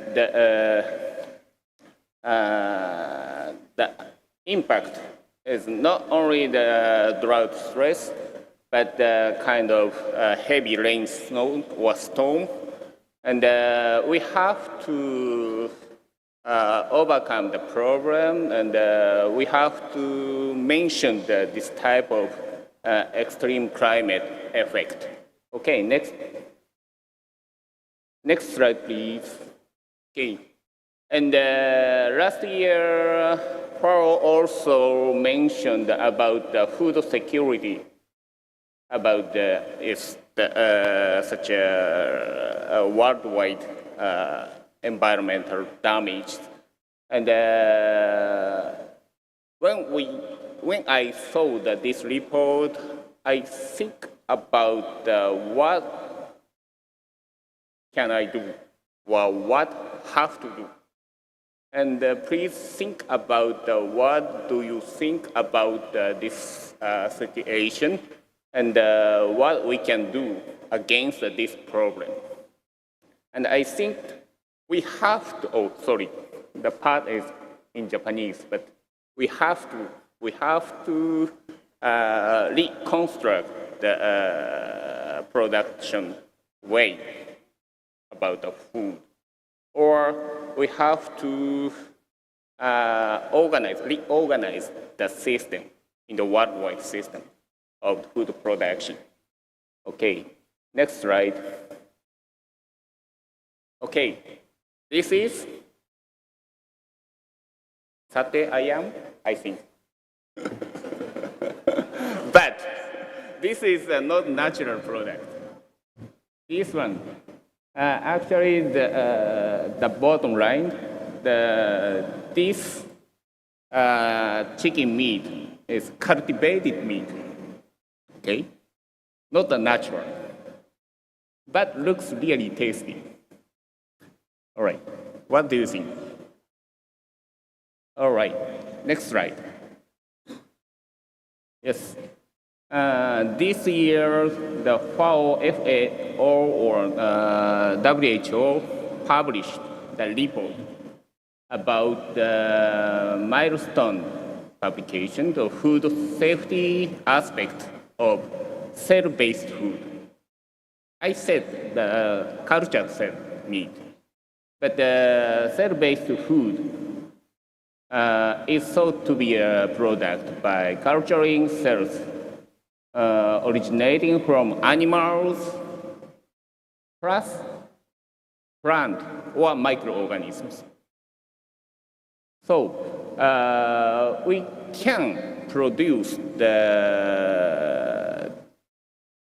impact is not only the drought stress, but the kind of heavy rain, snow, or storm. And we have to overcome the problem, and we have to mention this type of extreme climate effect. Okay, next slide, please. Okay, and last year, FAO also mentioned about the food security, about such a worldwide environmental damage. And when I saw this report, I think about what can I do, or what have to do. And please think about what do you think about this situation, and what we can do against this problem. And I think we have to, oh, sorry, the part is in Japanese, but we have to reconstruct the production way about the food. Or we have to reorganize the system in the worldwide system of food production. Okay, next slide. Okay, this is sate ayam, I think. But this is not natural product. This one, actually the bottom line, this chicken meat is cultivated meat, okay? Not the natural, but looks really tasty. All right, what do you think? All right, next slide. Yes, this year the FAO, or WHO published the report about the milestone publication, the food safety aspect of cell-based food. I said the cultured cell meat, but the cell-based food is thought to be a product by culturing cells originating from animals plus plant or microorganisms. So we can produce the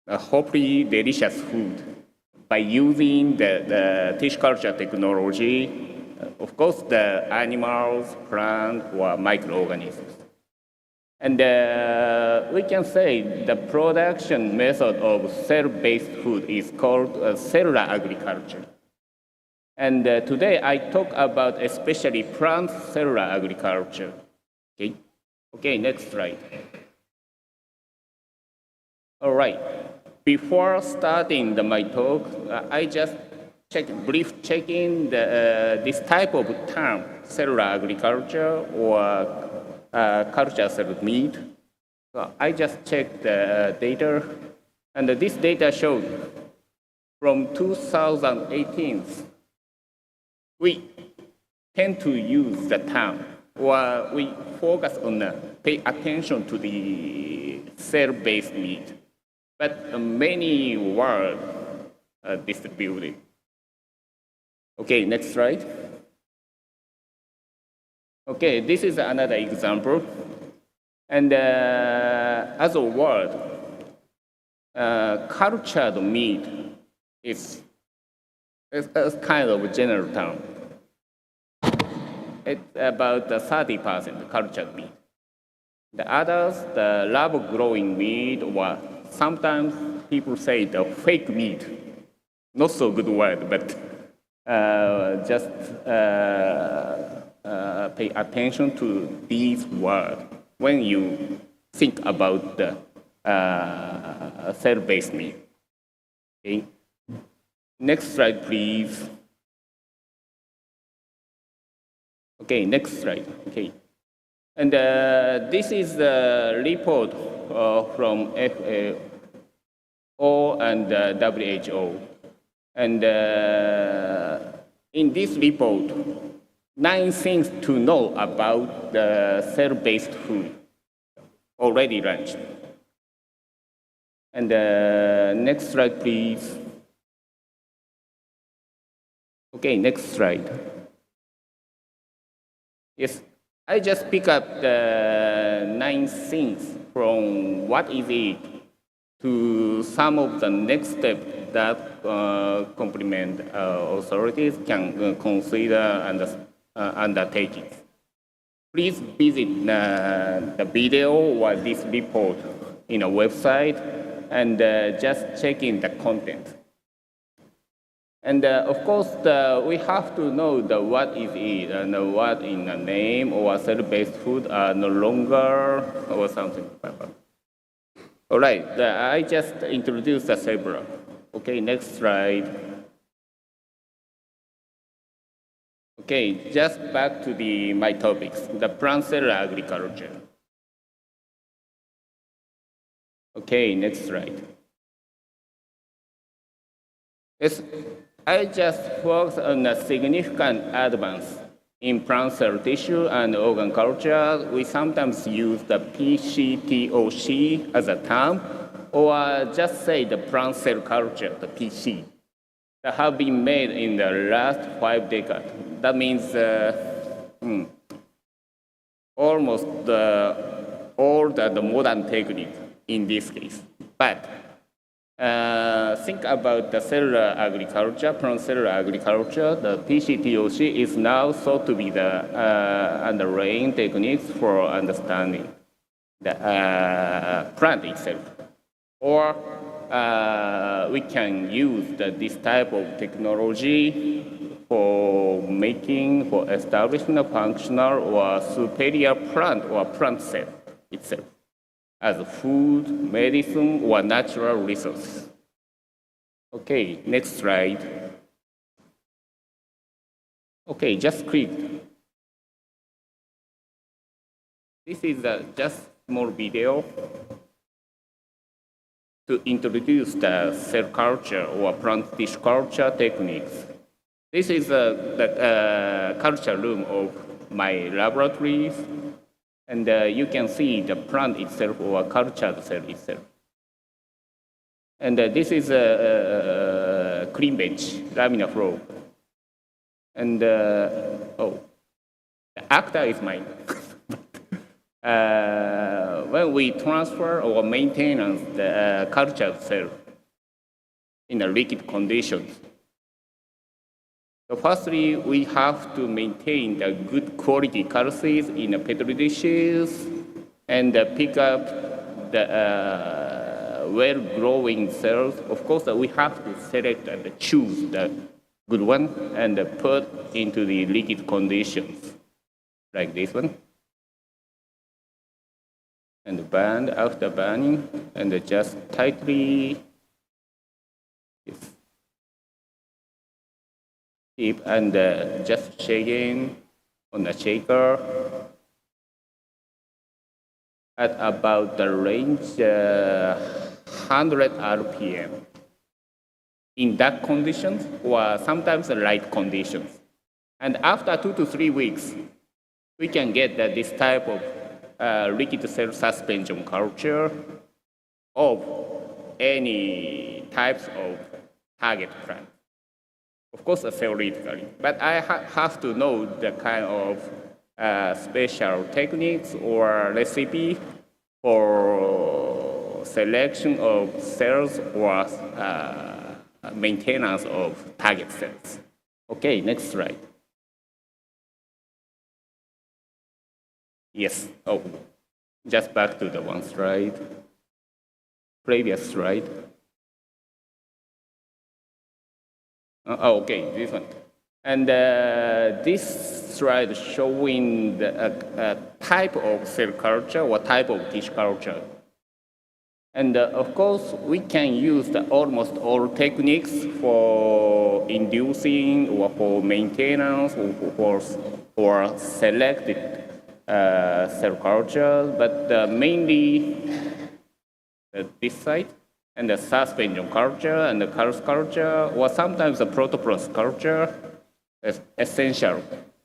hopefully delicious food by using the tissue culture technology. Of course, the animals, plant, or microorganisms. And we can say the production method of cell-based food is called cellular agriculture. And today I talk about especially plant cellular agriculture. Okay, okay, next slide. All right, before starting my talk, I just brief checking this type of term, cellular agriculture or culture cell meat. So I just checked the data, and this data showed from 2018, we tend to use the term, or we focus on pay attention to the cell-based meat, but many were distributed. Okay, next slide. Okay, this is another example. And as a word, cultured meat is kind of a general term. It's about 30% cultured meat. The others, the lab-growing meat, or sometimes people say the fake meat. Not so good word, but just pay attention to these words when you think about the cell-based meat. Okay. Next slide, please. Okay, next slide. Okay. And this is the report from FAO and WHO. And in this report, 9 things to know about the cell-based food already launched. And next slide, please. Okay, next slide. Yes, I just pick up the 9 things from what is it to some of the next steps that complement authorities can consider and undertaking. please visit the video or this report in a website and just check in the content. And of course, we have to know what is it and what in the name or cell-based food are no longer or something like that. All right, I just introduced the several. Okay, next slide. Okay, just back to my topics, the plant cell agriculture. Okay, next slide. Yes, I just focus on a significant advance in plant cell tissue and organ culture. We sometimes use the PCTOC as a term, or just say the plant cell culture, the PC, that have been made in the last 5 decades. That means almost all the modern technique in this case. But think about the cellular agriculture, plant cellular agriculture. The PCTOC is now thought to be the underlying techniques for understanding the plant itself. Or we can use this type of technology for establishing a functional or superior plant or plant cell itself as food, medicine, or natural resources. Okay, next slide. Okay, just click. This is just small video to introduce the cell culture or plant tissue culture techniques. This is the culture room of my laboratories. And you can see the plant itself or cultured cell itself. And this is a clean bench, laminar flow. And the actor is mine. When we transfer or maintain the cultured cell in a liquid conditions, so firstly, we have to maintain the good quality calces in the petri dishes and pick up the well-growing cells. Of course, we have to select and choose the good one and put into the liquid conditions, like this one. And burn after burning, and just tightly keep and just shaking on the shaker at about the range 100 RPM. In dark conditions or sometimes light conditions. And after 2 to 3 weeks, we can get this type of liquid cell suspension culture of any types of target plant. Of course, theoretically, but I have to know the kind of special techniques or recipe for selection of cells or maintenance of target cells. Okay, next slide. Yes, just back to the one slide, previous slide. Okay, this one. And this slide showing the type of cell culture or type of tissue culture. And of course, we can use almost all techniques for inducing or for maintenance or for selected cell culture, but mainly this side. And the suspension culture and the Karl's culture, or sometimes the protoplast culture, is essential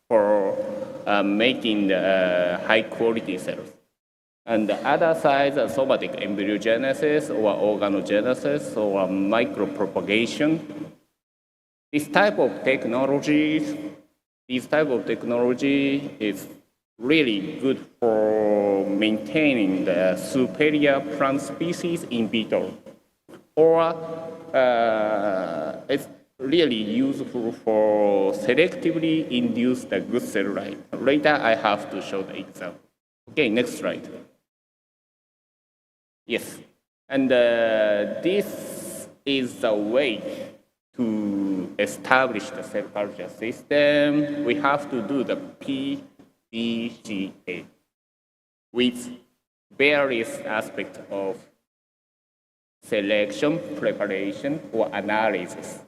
for making the high-quality cells. And the other side, the somatic embryogenesis or organogenesis or micropropagation. This type of technology is really good for maintaining the superior plant species in vitro. Or it's really useful for selectively induce the good cell line. Later, I have to show the example. Okay, next slide. Yes, and this is the way to establish the cell culture system. We have to do the PDCA with various aspects of selection, preparation, or analysis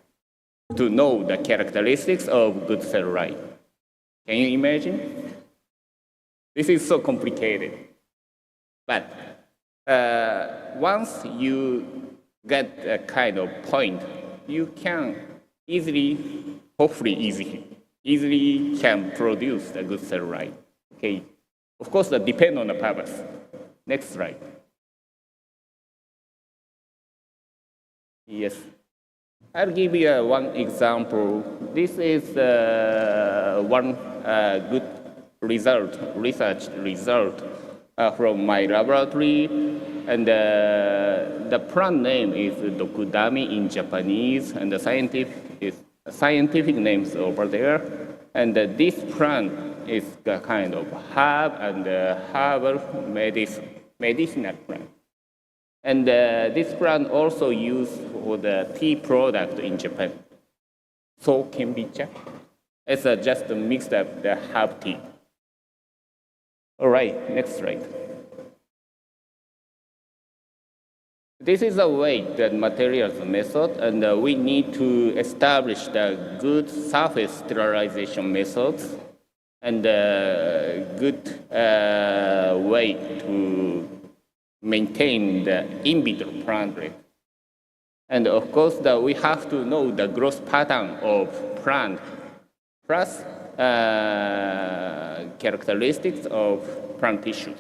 to know the characteristics of good cell line. Can you imagine? This is so complicated. But once you get a kind of point, you can easily, hopefully easily can produce the good cell line. Okay. Of course, that depends on the purpose. Next slide. Yes. I'll give you one example. This is one good research result from my laboratory, and the plant name is dokudami in Japanese, and the scientific names over there. And this plant is a kind of herb and herbal medicinal plant. And this plant also used for the tea product in Japan. So kombucha. It's just a mixed up the herb tea. All right, next slide. This is a way, the materials method, and we need to establish the good surface sterilization methods and good way to maintain the in vitro plant rate. And of course, we have to know the growth pattern of plant plus characteristics of plant tissues.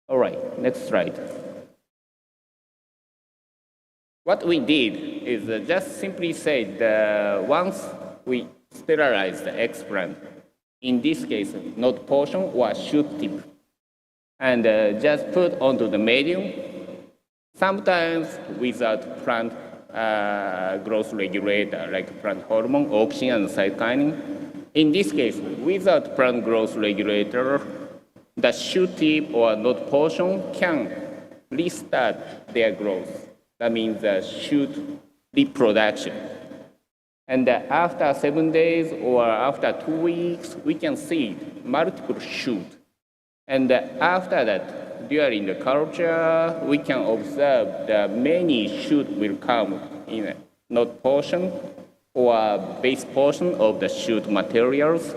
All right, next slide. What we did is just simply say that once we sterilize the egg plant, in this case, node portion or shoot tip, and just put onto the medium, sometimes without plant growth regulator like plant hormone, auxin, and cytokinin. In this case, without plant growth regulator, the shoot tip or node portion can restart their growth. That means the shoot reproduction. And after 7 days or after 2 weeks, we can see multiple shoots. And after that, during the culture, we can observe that many shoots will come in a node portion or base portion of the shoot materials.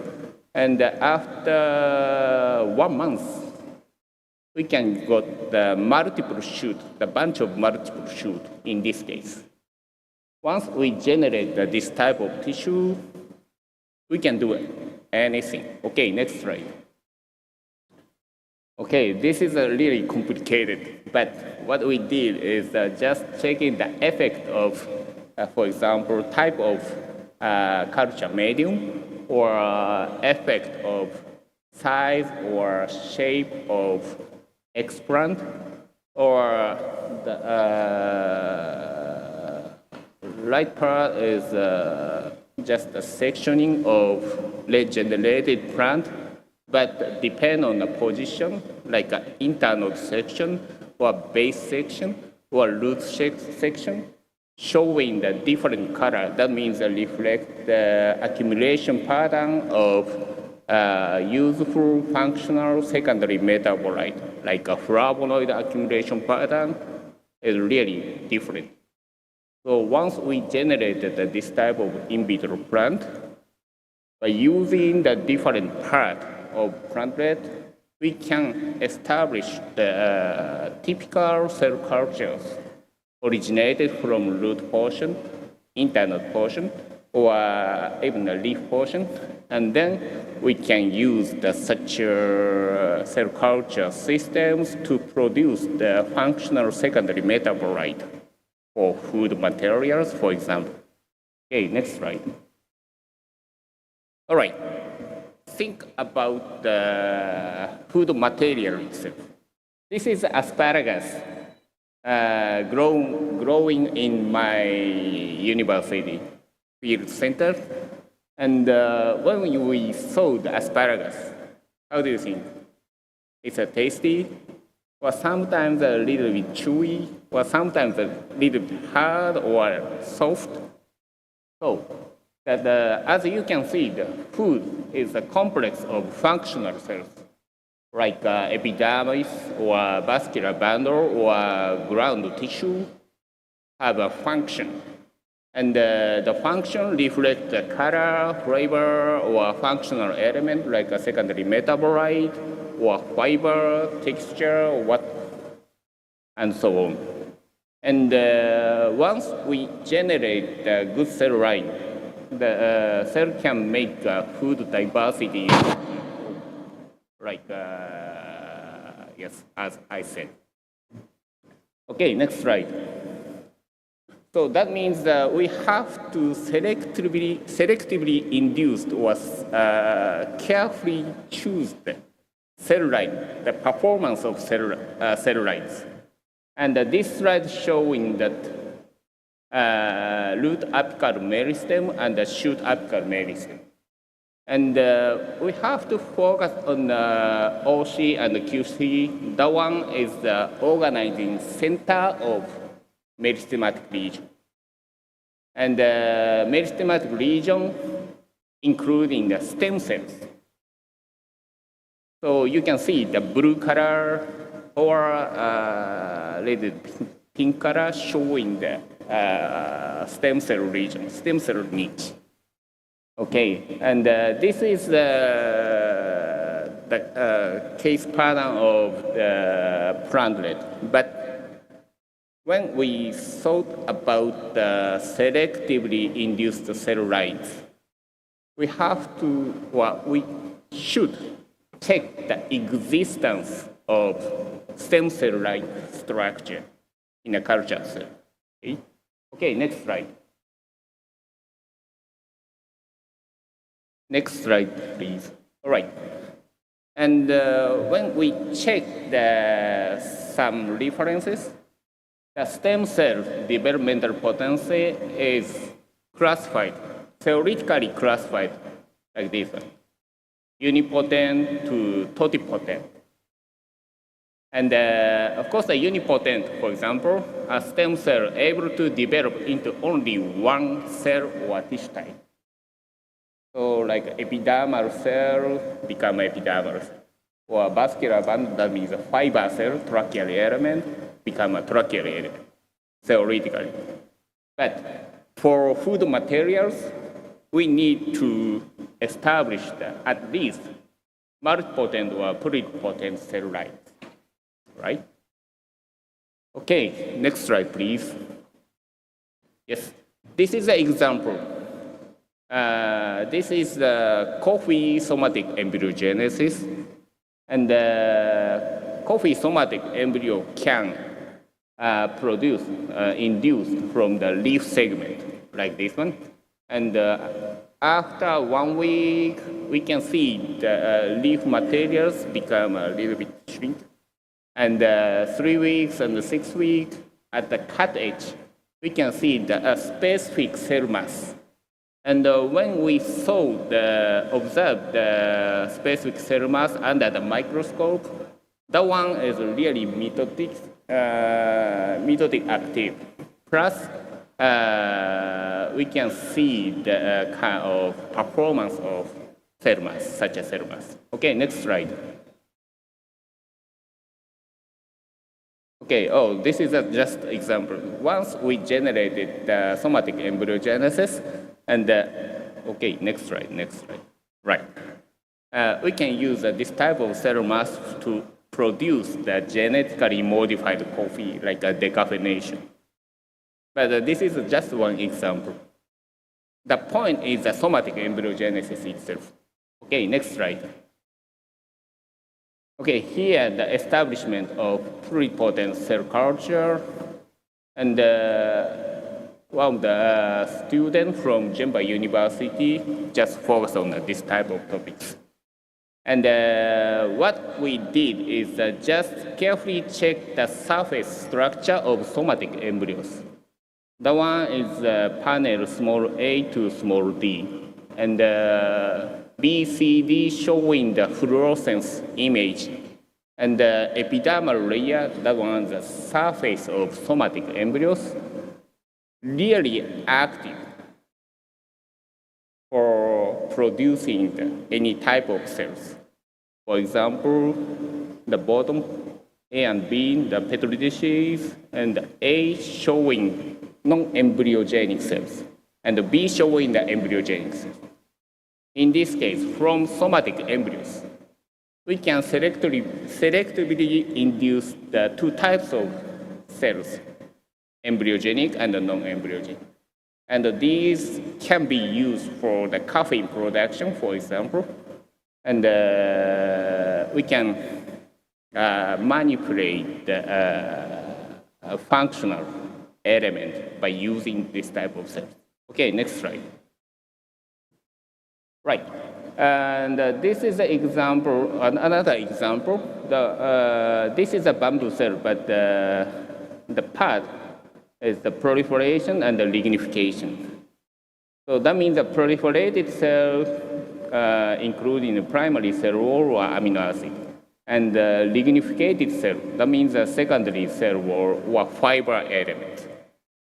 And after 1 month, we can get the multiple shoot, the bunch of multiple shoot in this case. Once we generate this type of tissue, we can do anything. Okay, next slide. Okay, this is really complicated, but what we did is just checking the effect of, for example, type of culture medium or effect of size or shape of explant, or the right part is just a sectioning of regenerated plant, but depend on the position, like an internode section or base section or root section, showing the different color. That means reflect the accumulation pattern of useful functional secondary metabolite, like a flavonoid accumulation pattern is really different. So once we generated this type of in vitro plant, by using the different part of plant rate, we can establish the typical cell cultures originated from root portion, internode portion, or even a leaf portion, and then we can use such cell culture systems to produce the functional secondary metabolite for food materials, for example. Okay, next slide. All right, think about the food material itself. This is asparagus growing in my university. field center. And when we saw the asparagus, how do you think? It's a tasty, or sometimes a little bit chewy, or sometimes a little bit hard or soft. So, that as you can see, the food is a complex of functional cells, like epidermis or vascular bundle or ground tissue have a function. And the function reflects the color, flavor, or functional element like a secondary metabolite, or fiber, texture, and so on. And once we generate the good cell line, the cell can make food diversity, like, yes, as I said. Okay, next slide. So that means that we have to selectively induce or carefully choose the cell line, the performance of cell lines. And this slide showing that root apical meristem and the shoot apical meristem. And we have to focus on OC and QC. That one is the organizing center of meristematic region. And the meristematic region, including the stem cells. So you can see the blue color or little pink color showing the stem cell region, stem cell niche. Okay, and this is the case pattern of the plantlet. But when we thought about the selectively induced cell lines, we have to, well, we should check the existence of stem cell-like structure in a culture cell. Okay? Okay, next slide. Next slide, please. All right. And when we check some references, the stem cell developmental potential is classified, theoretically classified like this one. Unipotent to totipotent. And of course, the unipotent, for example, a stem cell able to develop into only one cell or tissue type. So like epidermal cell become epidermal cell. Or vascular bundle, that means a fiber cell, tracheal element, become a tracheal element, theoretically. But for food materials, we need to establish at least multipotent or pluripotent cell lines, right? Okay, next slide, please. Yes, this is an example. This is the coffee somatic embryogenesis, and the coffee somatic embryo can produce, induced from the leaf segment, like this one. And after 1 week, we can see the leaf materials become a little bit shrink. And 3 weeks and 6 weeks, at the cut edge, we can see the specific cell mass. And when we observe the specific cell mass under the microscope, that one is really mitotic active. Plus, we can see the kind of performance of cell mass, such as cell mass. Okay, next slide. Okay, this is just example. Once we generated the somatic embryogenesis, and okay, next slide. Right. We can use this type of cell mass to produce the genetically modified coffee, like a decaffeination. But this is just one example. The point is the somatic embryogenesis itself. Okay, next slide. Okay, here the establishment of pluripotent cell culture, and one of the students from Jember University just focused on this type of topics. And what we did is just carefully check the surface structure of somatic embryos. That one is panel small a to small d. And B, C, D showing the fluorescence image. And the epidermal layer, that one is the surface of somatic embryos, really active for producing any type of cells. For example, the bottom, A and B, the petri dishes, and A showing non-embryogenic cells, and the B showing the embryogenic cells. In this case, from somatic embryos, we can selectively induce the two types of cells, embryogenic and non-embryogenic. And these can be used for the caffeine production, for example, and we can manipulate the functional element by using this type of cells. Okay, next slide. Right, and this is an example, another example. This is a bamboo cell, but the part is the proliferation and the lignification. So that means the proliferated cell, including the primary cell wall or amino acid, and the lignificated cell, that means the secondary cell wall or fiber element.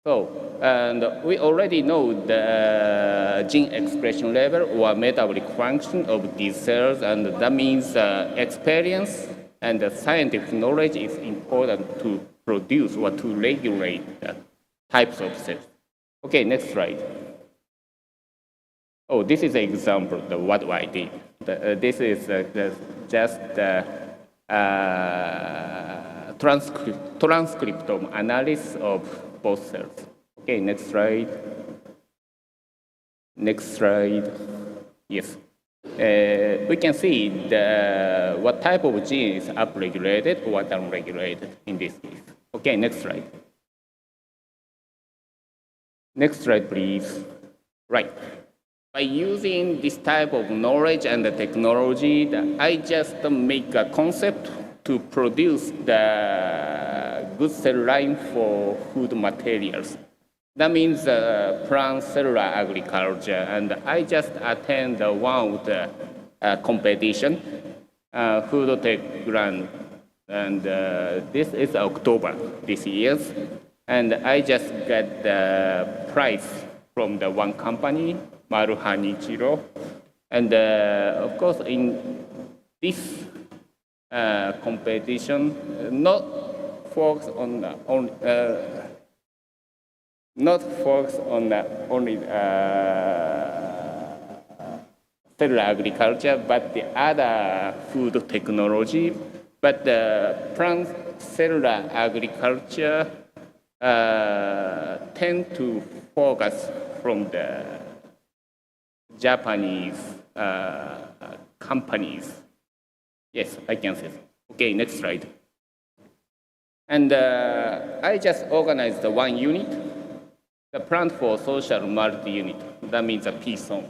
So, and we already know the gene expression level or metabolic function of these cells, and that means experience and the scientific knowledge is important to produce or to regulate the types of cells. Okay, next slide. Oh, this is an example of what I did. This is just the transcriptome analysis of both cells. Okay, next slide. Next slide. Yes. We can see what type of gene is upregulated or downregulated in this case. Okay, next slide. Next slide, please. Right. By using this type of knowledge and the technology, I just make a concept to produce the good cell line for food materials. That means plant cellular agriculture, and I just attend one of the competition, Food Tech Grand, and this is October this year, and I just got the prize from the one company, Maruhanichiro, and of course in this competition, not focus on only cellular agriculture, but the other food technology. But the plant cellular agriculture tend to focus from the Japanese companies. Yes, I can say so. Okay, next slide. And I just organized the one unit, the Plant for Social Multi-Unit. That means a PSOM.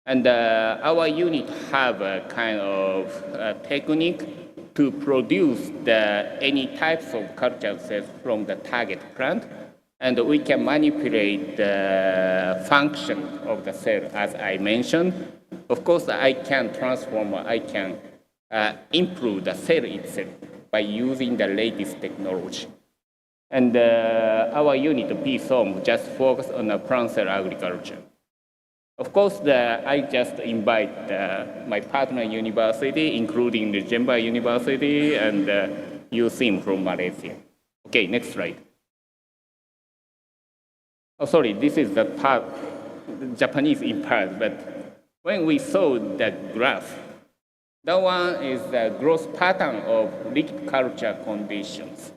And our unit have a kind of technique to produce any types of culture cells from the target plant. And we can manipulate the function of the cell, as I mentioned. Of course, I can transform, I can improve the cell itself by using the latest technology. And our unit, PSOM, just focus on the plant cell agriculture. Of course, I just invite my partner university, including the Jember University and USIM from Malaysia. Okay, next slide. Oh, sorry, this is the part, Japanese in part, but when we saw the graph, that one is the growth pattern of liquid culture conditions.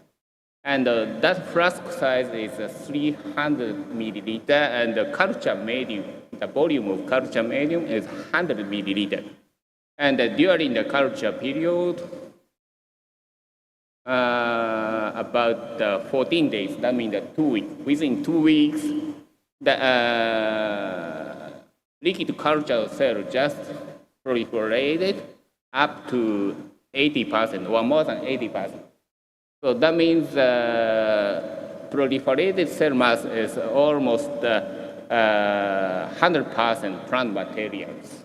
And that flask size is 300 milliliter, and the culture medium, the volume of culture medium is 100 milliliter. And during the culture period, about 14 days, that means 2 weeks. Within 2 weeks, the liquid culture cell just proliferated up to 80% or more than 80%. So that means proliferated cell mass is almost 100% plant materials.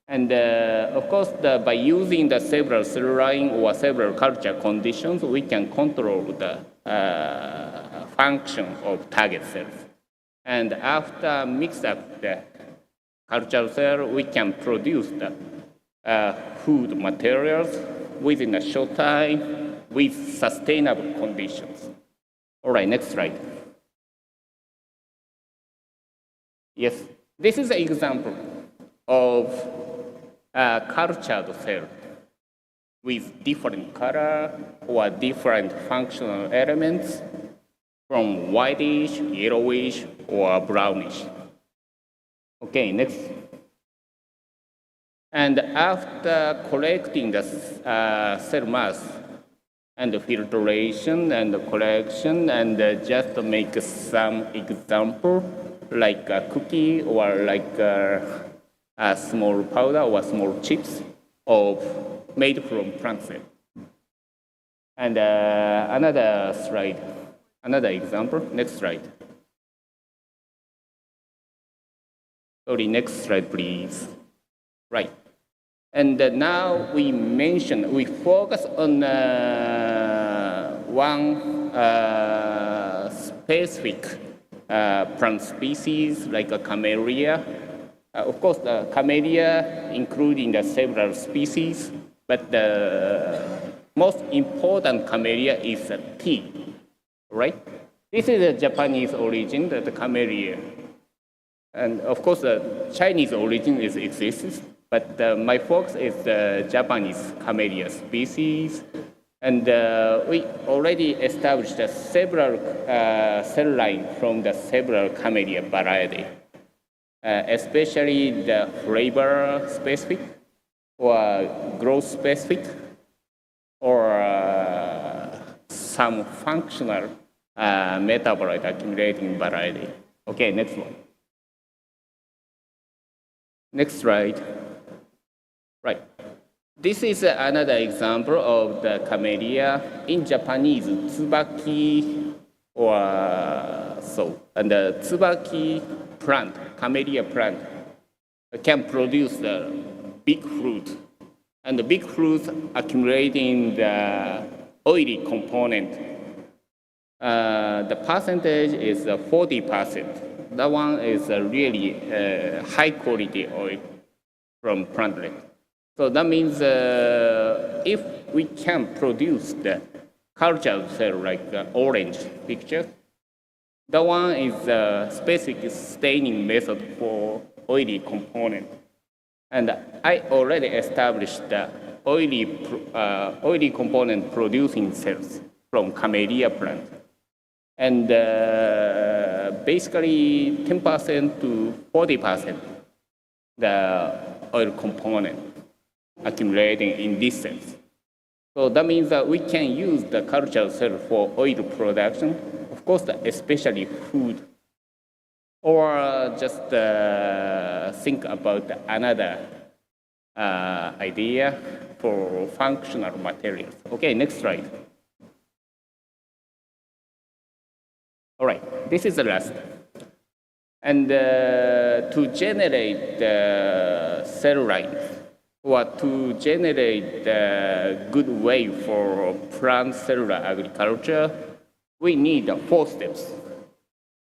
And of course, by using the several cell line or several culture conditions, we can control the function of target cells. And after mix up the culture cell, we can produce the food materials within a short time with sustainable conditions. All right, next slide. Yes, this is an example of a cultured cell with different color or different functional elements from whitish, yellowish, or brownish. Okay, next. And after collecting the cell mass and the filtration and the collection, and just to make some example, like a cookie or like a small powder or small chips made from plant cell. And another slide, another example, next slide. Sorry, next slide, please. Right. And now we focus on one specific plant species like a camellia. Of course, the camellia, including the several species, but the most important camellia is a tea, right? This is a Japanese origin, the camellia. And of course, the Chinese origin exists, but my focus is the Japanese camellia species. And we already established several cell lines from the several camellia variety, especially the flavor specific or growth specific or some functional metabolite accumulating variety. Okay, next one. Next slide. Right. This is another example of the camellia. In Japanese, tsubaki or so. And the tsubaki plant, camellia plant, can produce the big fruit. And the big fruit accumulating the oily component. The percentage is 40%. That one is a really high quality oil from plantlet. So that means if we can produce the cultured cell like the orange picture, that one is a specific staining method for oily component. And I already established the oily component producing cells from camellia plant. And basically 10% to 40% the oil component accumulating in this cells. So that means that we can use the cultured cell for oil production, of course, especially food, or just think about another idea for functional materials. Okay, next slide. All right, this is the last. And to generate the cell lines, or to generate a good way for plant cellular agriculture, we need 4 steps.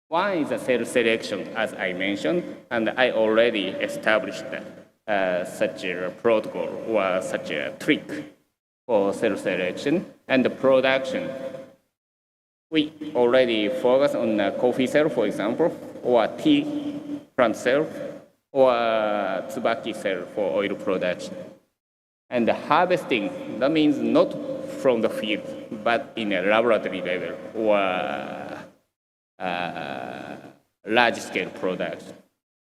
One is the cell selection, as I mentioned, and I already established such a protocol or such a trick for cell selection. And the production, we already focus on coffee cell, for example, or tea plant cell, or tsubaki cell for oil production. And the harvesting, that means not from the field, but in a laboratory level or large-scale production.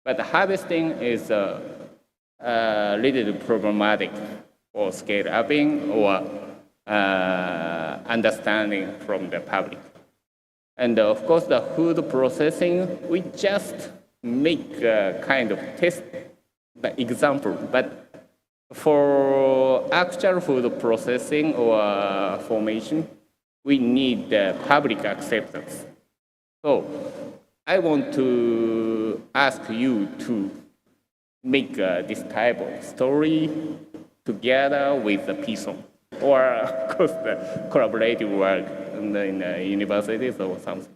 But the harvesting is a little problematic for scale-upping or understanding from the public. And of course, the food processing, we just make a kind of test example, but for actual food processing or formation, we need public acceptance. So I want to ask you to make this type of story together with the people, or of course the collaborative work in the universities or something.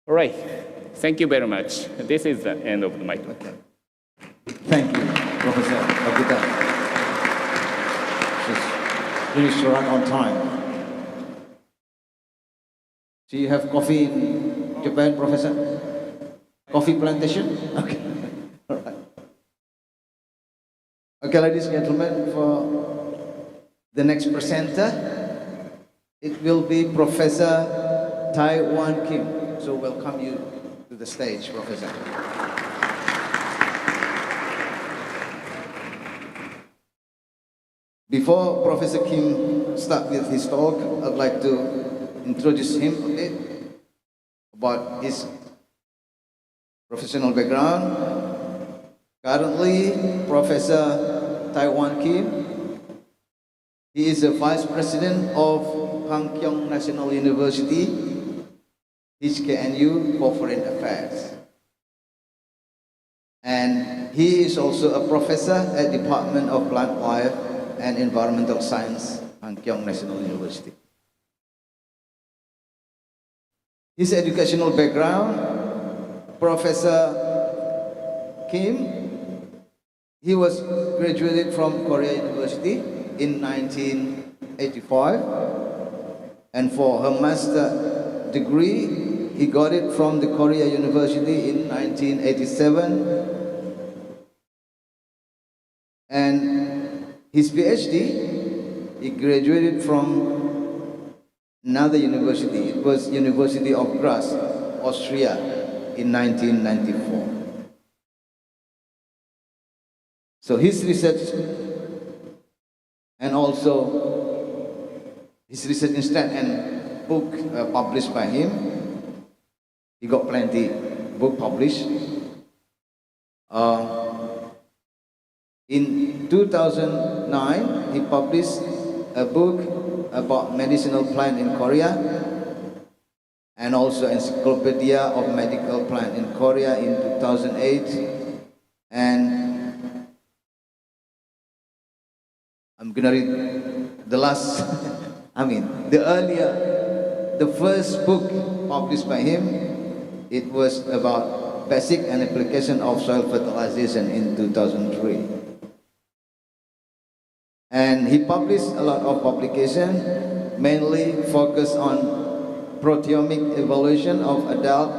All right, thank you very much. This is the end of my talk. Thank you, Professor Agita. Please run on time. Do you have coffee in Japan, Professor? Coffee plantation? Okay. All right. Okay, ladies and gentlemen, for the next presenter, it will be Professor Tai-Wan Kim. So welcome you to the stage, Professor. Before Professor Kim starts with his talk, I'd like to introduce him a bit about his professional background. Currently, Professor Tai-Wan Kim, he is a Vice President of Hangkyong National University, HKNU for Foreign Affairs. And he is also a professor at Department of Plant Life and Environmental Science, Hangkyong National University. His educational background, Professor Kim, he was graduated from Korea University in 1985, and for her master degree, he got it from the Korea University in 1987, and his PhD, he graduated from another university. It was University of Graz, Austria, in 1994. So his research, and also his research instead and book published by him, he got plenty book published. In 2009, he published a book about medicinal plant in Korea, and also Encyclopedia of Medical Plant in Korea in 2008. And I'm gonna read the last, the first book published by him, it was about basic and application of soil fertilization in 2003. And he published a lot of publications, mainly focused on proteomic evaluation of adult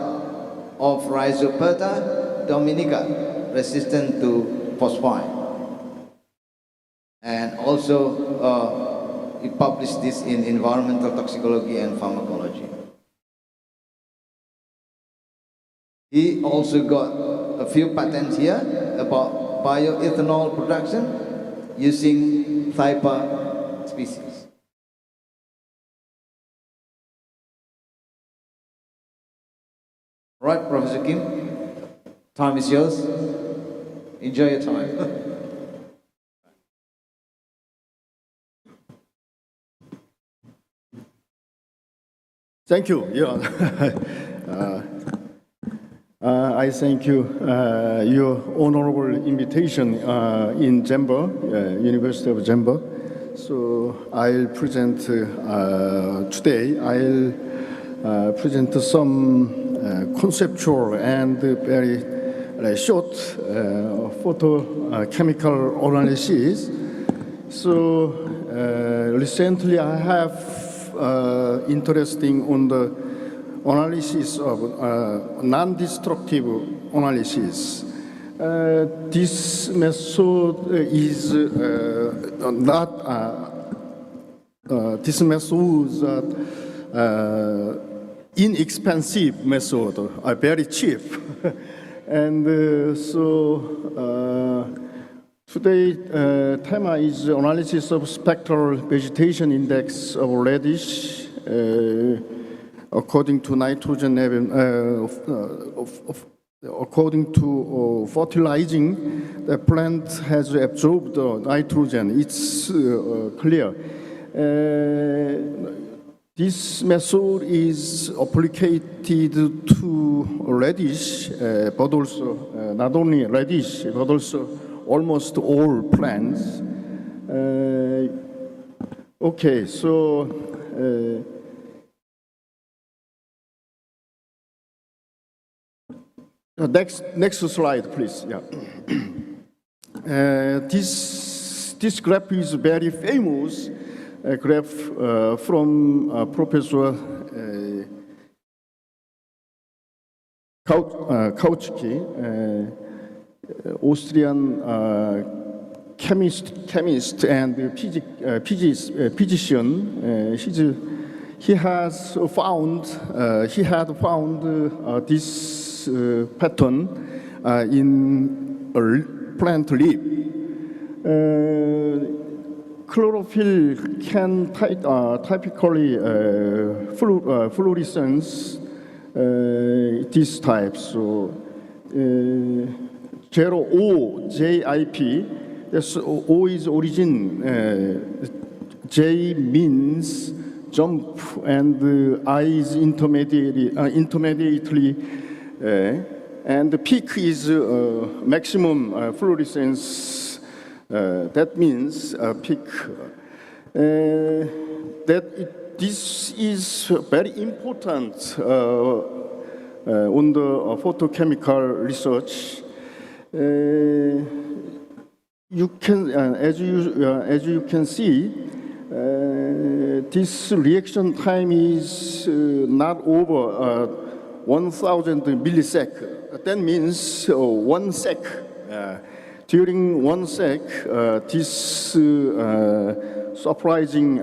of Rhizoperta dominica resistant to phosphine. And also he published this in environmental toxicology and pharmacology. He also got a few patents here about bioethanol production using Thypa species. Right, Professor Kim, time is yours. Enjoy your time. Thank you. I thank you your honorable invitation in Jember, University of Jember. So I'll present today. I'll present some conceptual and very short photochemical analysis. So recently I have interesting on the analysis of non-destructive analysis. This method is this method is inexpensive method, very cheap, and so today tema is analysis of spectral vegetation index of radish. According to nitrogen, according to fertilizing, the plant has absorbed nitrogen. It's clear. This method is applied to radish, but also not only radish, but also almost all plants. Okay, so next slide, please. Yeah. This graph is very famous graph from Professor Kautsky, Austrian chemist and physician. He had found this pattern in a plant leaf. Chlorophyll can typically fluorescence this type. So 0OJIP, that's O is origin, J means jump, and I is intermediately, and the peak is maximum fluorescence. That means peak. This is very important on the photochemical research. You can, as you can see, this reaction time is not over 1,000 millisecond. That means 1 sec. During 1 sec, this surprising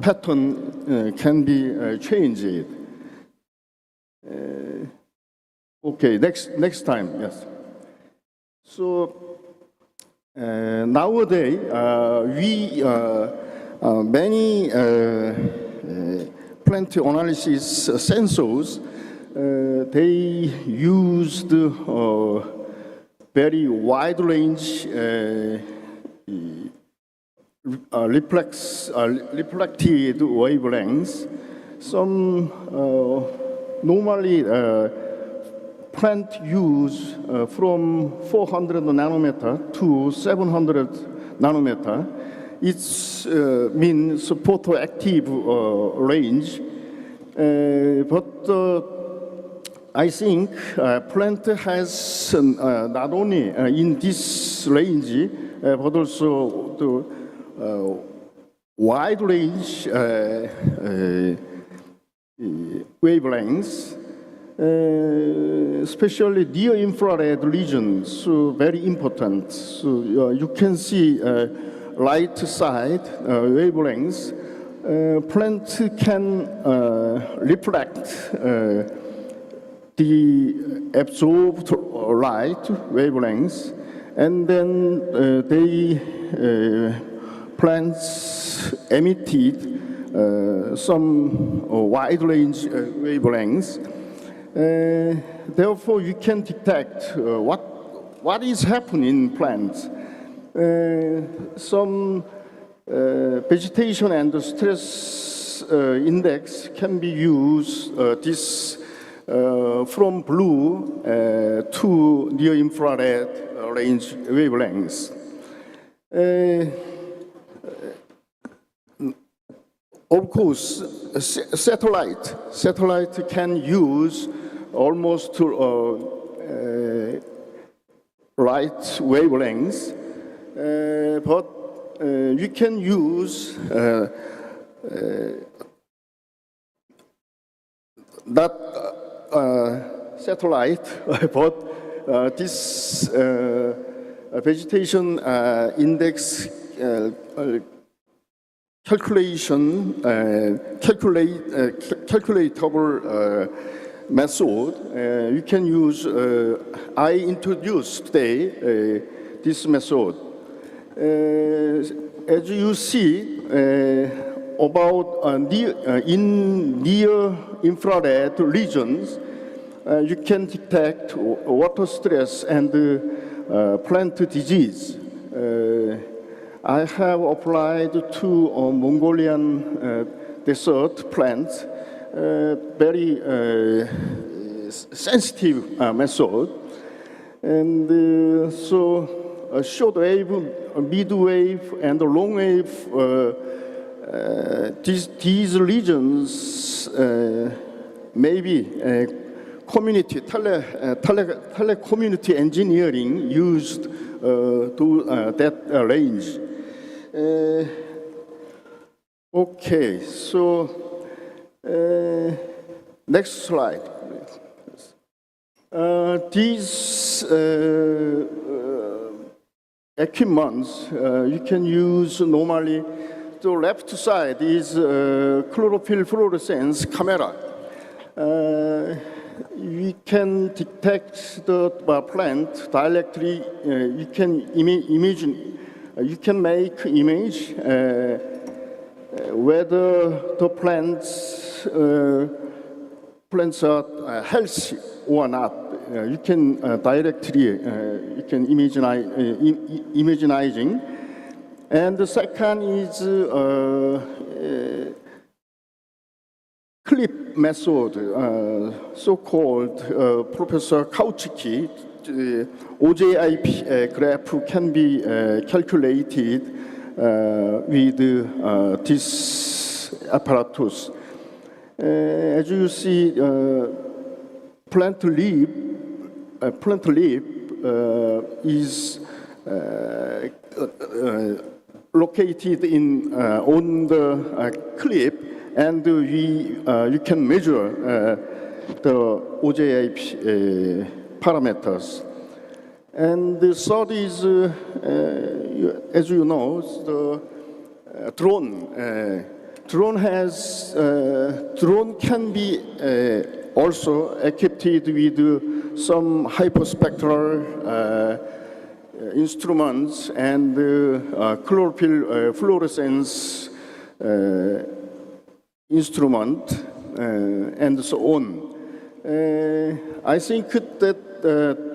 pattern can be changed. Okay, next time, yes. So nowadays, many plant analysis sensors, they used very wide range reflected wavelengths. Some normally plant use from 400 nanometer to 700 nanometer. It means photoactive range, but I think plant has not only in this range, but also the wide range wavelengths, especially near infrared regions, so very important. So you can see right side wavelengths. Plant can reflect the absorbed light wavelengths, and then plants emitted some wide range wavelengths. Therefore, you can detect what is happening in plants. Some vegetation and stress index can be used. This from blue to near infrared range wavelengths. Of course, satellite can use almost light wavelengths, but you can use that satellite, but this vegetation index calculatable method. You can use. I introduced today this method. As you see, about in near infrared regions, you can detect water stress and plant disease. I have applied to Mongolian desert plants, very sensitive method. And so short wave, mid wave, and long wave, these regions maybe community, telecommunity engineering used to that range. Okay, so next slide, please. These equipments you can use normally. The left side is chlorophyll fluorescence camera. We can detect the plant directly. You can imagine. You can make image whether the plants are healthy or not. You can directly you can imagining. And the second is clip method, so-called Professor Kauchiki. OJIP graph can be calculated with this apparatus. As you see, plant leaf is located on the clip, and you can measure the OJIP parameters. And the third is, as you know, the drone. Drone can be also equipped with some hyperspectral instruments and chlorophyll fluorescence instrument and so on. I think that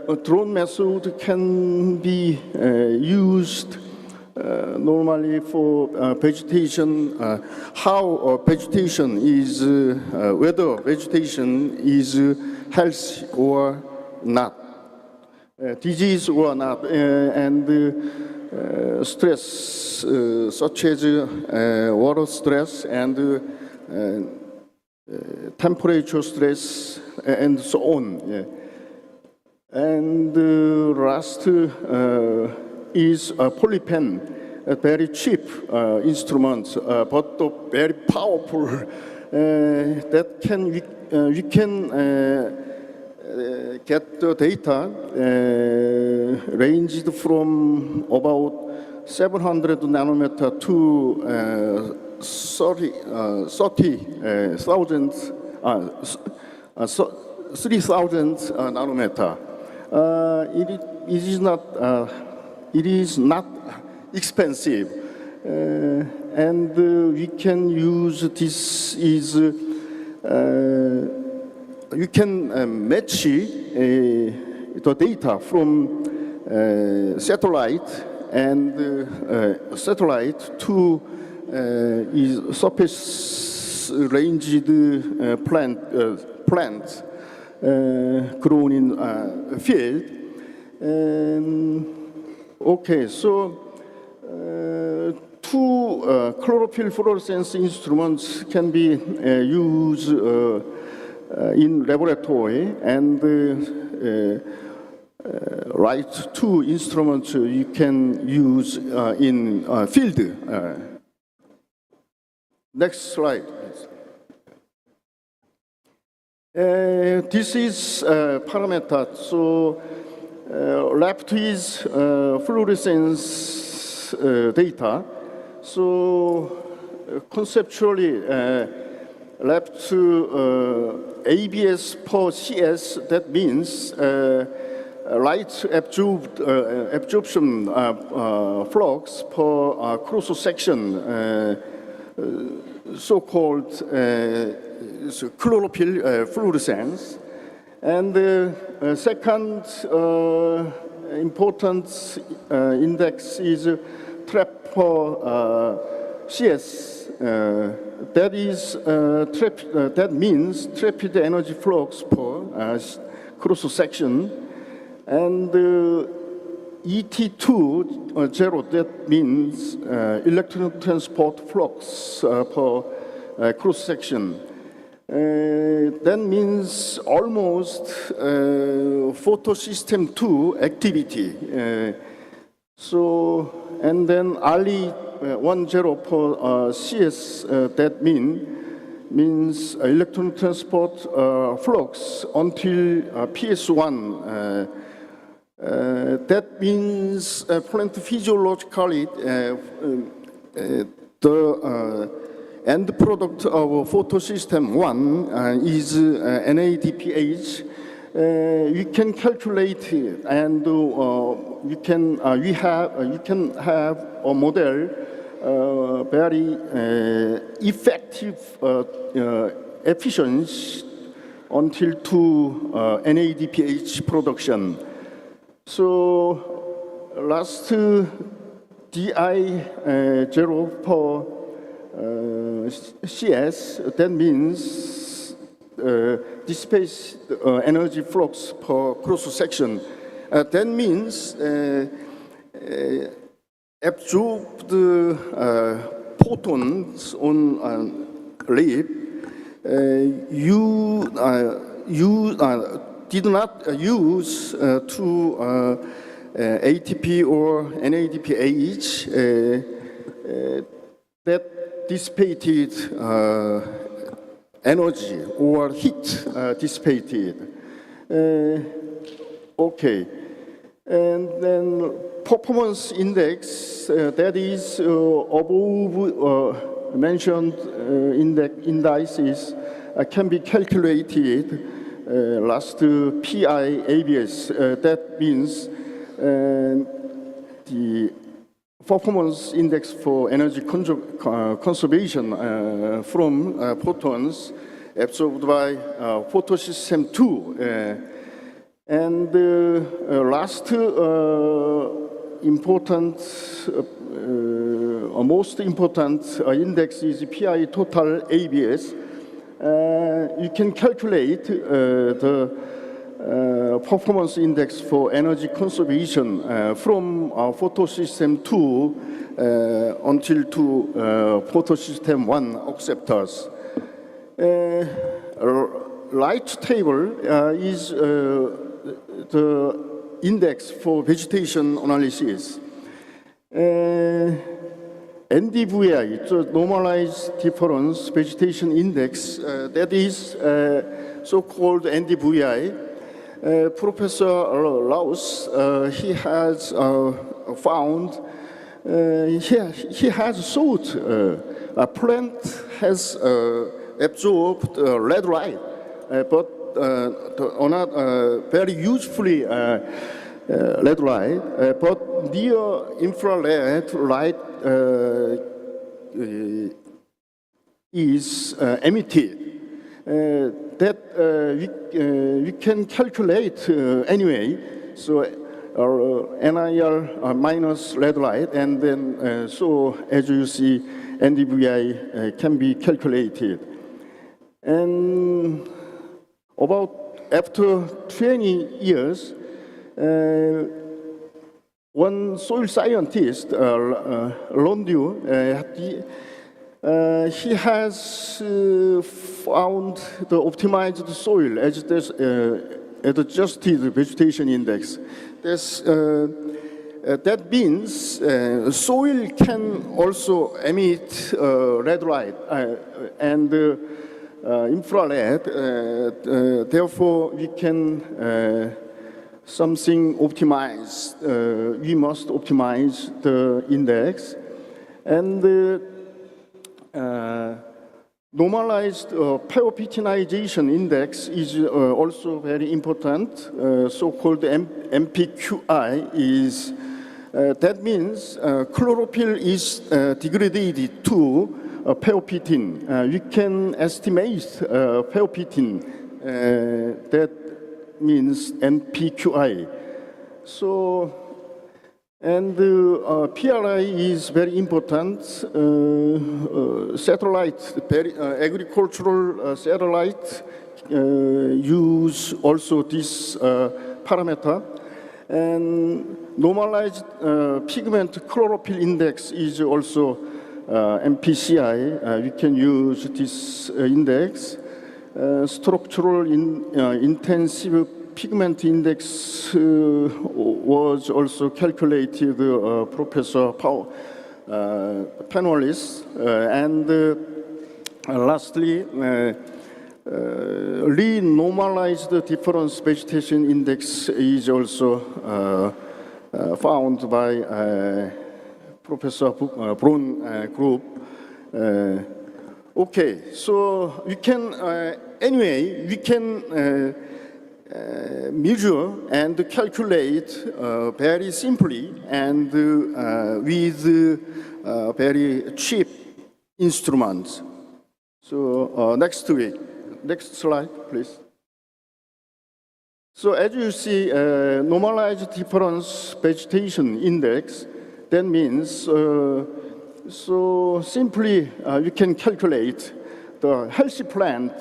a drone method can be used normally for vegetation, how vegetation is, whether vegetation is healthy or not, disease or not, and stress such as water stress and temperature stress and so on. Yeah. And last is a polypen, a very cheap instrument, but very powerful. That can we can get the data ranged from about 700 nanometer to 3,000 nanometer. It is not expensive, and we can use this. You can match the data from satellite and satellite to surface ranged plants grown in field. Okay, so two chlorophyll fluorescence instruments can be used in laboratory, and right two instruments you can use in field. Next slide, please. This is parameter. So left is fluorescence data. So conceptually, left ABS per CS, that means light absorption flux per cross section, so-called chlorophyll fluorescence. And second important index is trap per CS, that means traffic energy flux per cross section, and ET2 zero, that means electron transport flux per cross section. That means almost photosystem 2 activity. And then Ali 10 per CS, that means electron transport flux until PS1. That means plant physiologically the end product of photosystem 1 is NADPH. You can calculate and you can have a model very effective efficiency until to NADPH production. So last DI 0 per CS, that means displace energy flux per cross section. That means absorbed photons on leaf. You did not use to ATP or NADPH that dissipated energy or heat dissipated. Okay, and then performance index, that is above mentioned indices can be calculated last PI ABS. That means the performance index for energy conservation from photons absorbed by photosystem 2. And last important, most important index is PI total ABS. You can calculate the performance index for energy conservation from photosystem 2 until to photosystem 1 acceptors. Light table is the index for vegetation analysis. NDVI, the normalized difference vegetation index, that is so-called NDVI. Professor Laus, he has found, he has thought a plant has absorbed red light, but not very usefully red light, but near infrared light is emitted. That we can calculate anyway. So NIR minus red light, and then so as you see, NDVI can be calculated. And about after 20 years, one soil scientist, Londu, he has found the optimized soil as this adjusted vegetation index. That means soil can also emit red light and infrared. Therefore, we can something optimize. We must optimize the index, and normalized pyrophytinization index is also very important. So-called MPQI is that means chlorophyll is degraded to pyrophytin. We can estimate pyrophytin. That means MPQI. So And PRI is very important. Satellite, agricultural satellite use also this parameter. And normalized pigment chlorophyll index is also MPCI. We can use this index. Structural intensive pigment index was also calculated, Professor Peneliti, and lastly, renormalized difference vegetation index is also found by Professor Braun group. Okay, so we can anyway we can measure and calculate very simply and with very cheap instruments. So next slide, please. So as you see, normalized difference vegetation index, that means, so simply you can calculate the healthy plant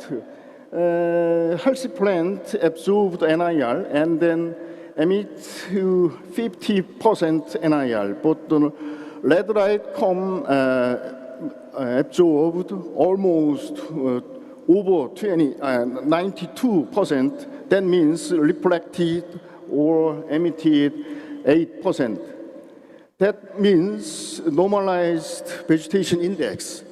absorbed NIR and then emit 50% NIR, but the red-light come absorbed almost over 92%. That means reflected or emitted 8%. That means normalized vegetation index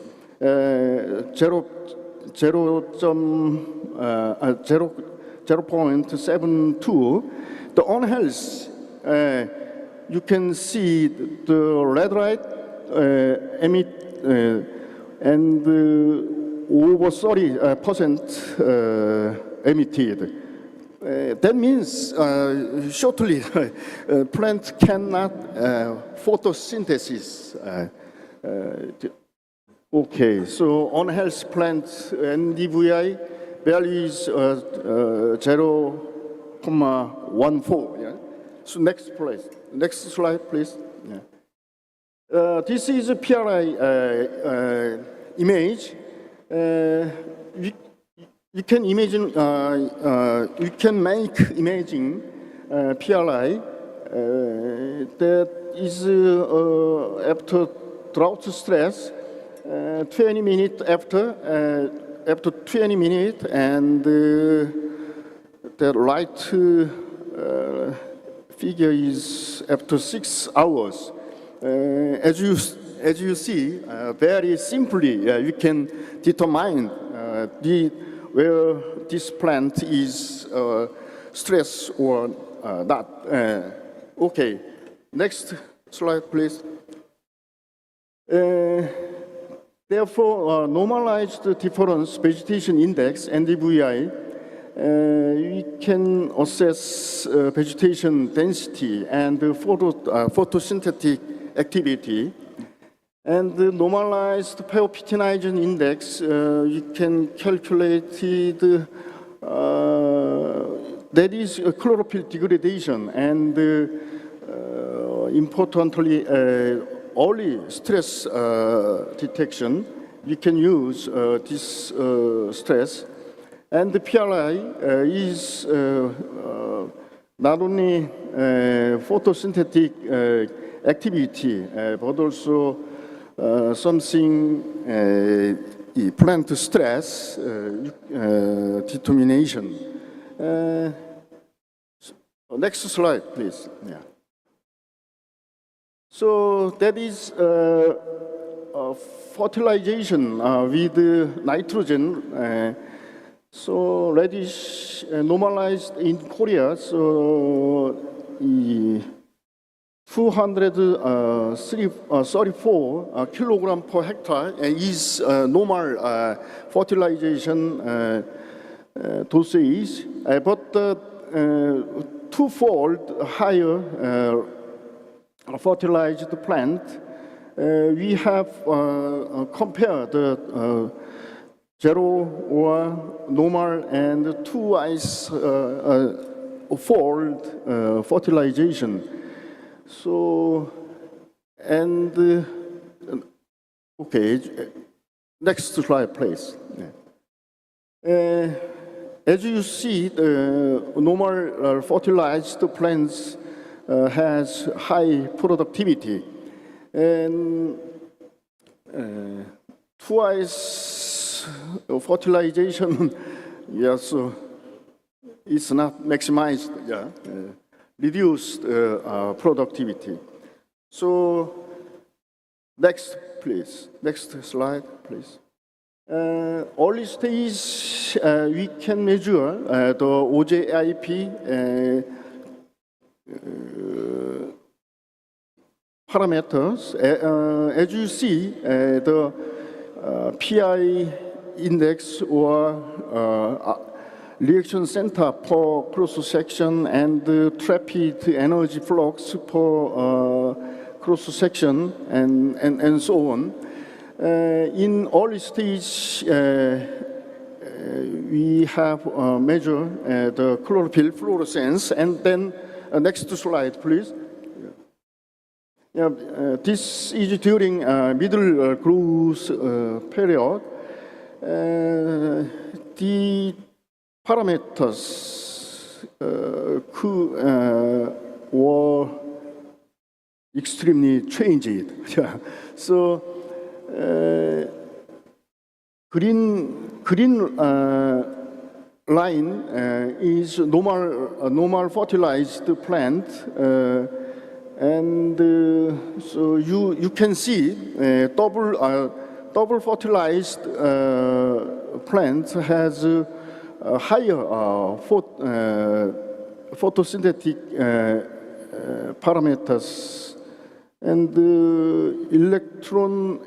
0.72. The unhealthy, you can see the red light emit and over 30% emitted. That means shortly, plant cannot photosynthesis. Okay, so unhealthy plant NDVI value is 0.14. Yeah? So next slide, please. Yeah. This is a PRI image. You can imagine, you can make imaging PRI that is after drought stress, 20 minutes after 20 minutes, and the right figure is after 6 hours. As you see, very simply, you can determine where this plant is stressed or not. Okay, next slide, please. Therefore, normalized difference vegetation index, NDVI, we can assess vegetation density and photosynthetic activity. And the normalized phytoplankton index, you can calculate it, that is chlorophyll degradation, and importantly, early stress detection. We can use this stress. And the PRI is not only photosynthetic activity, but also something plant stress determination. Next slide, please. Yeah. So that is fertilization with nitrogen. So radish normalized in Korea. So 234 kilogram per hectare is normal fertilization dosage, but twofold higher fertilized plant. We have compared zero or normal and twice fold fertilization. So, and okay, next slide, please. As you see, the normal fertilized plants has high productivity, and twice fertilization, yes, it's not maximized, reduced productivity. So, next, please. Next slide, please. Early stage, we can measure the OJIP parameters. As you see, the PI index or reaction center per cross-section and the rapid energy flux per cross-section and so on. In early stage, we have measured the chlorophyll fluorescence, and then next slide, please. This is during middle growth period. The parameters were extremely changed. So green line is normal fertilized plant, and so you can see double fertilized plant has higher photosynthetic parameters. And electron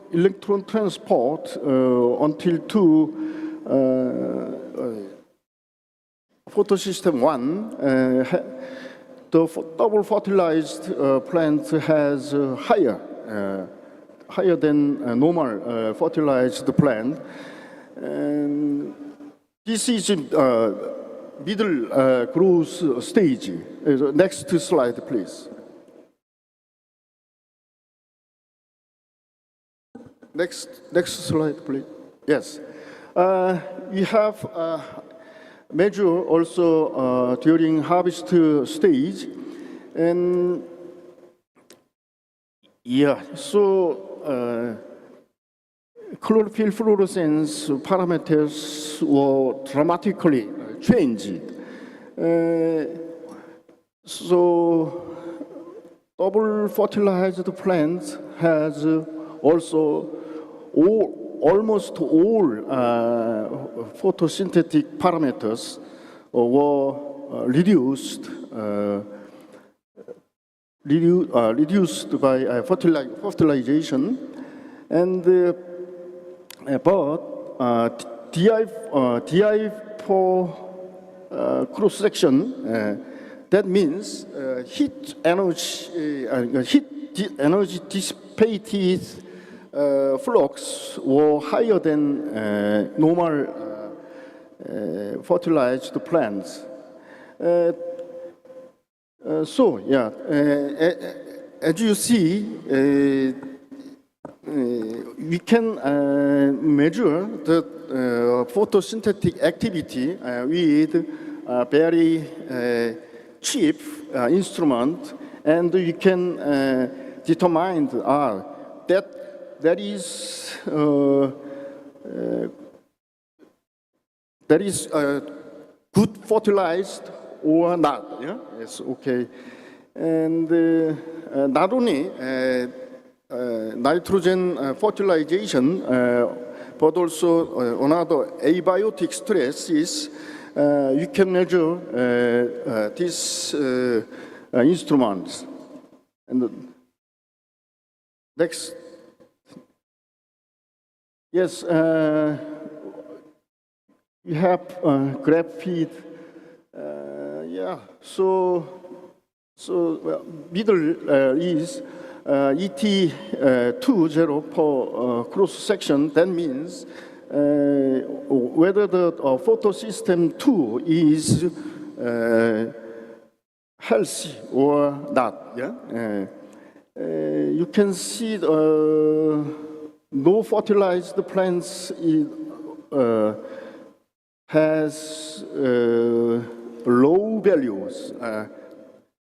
transport until to photosystem 1, the double fertilized plant has higher than normal fertilized plant. And this is middle growth stage. Next slide, please. Next slide, please. Yes. We have measure also during harvest stage, and so chlorophyll fluorescence parameters were dramatically changed. So double fertilized plant has also almost all photosynthetic parameters were reduced by fertilization, and but DI for cross section, that means heat energy dissipated flux were higher than normal fertilized plants. So, as you see, we can measure the photosynthetic activity with a very cheap instrument, and you can determine that there is good fertilized or not. Yeah? Yes, okay. And not only nitrogen fertilization, but also another abiotic stress is you can measure these instruments. And next. Yes, you have graph feed. So middle is ET20 per cross section. That means whether the photosystem 2 is healthy or not. Yeah? You can see no fertilized plants has low values,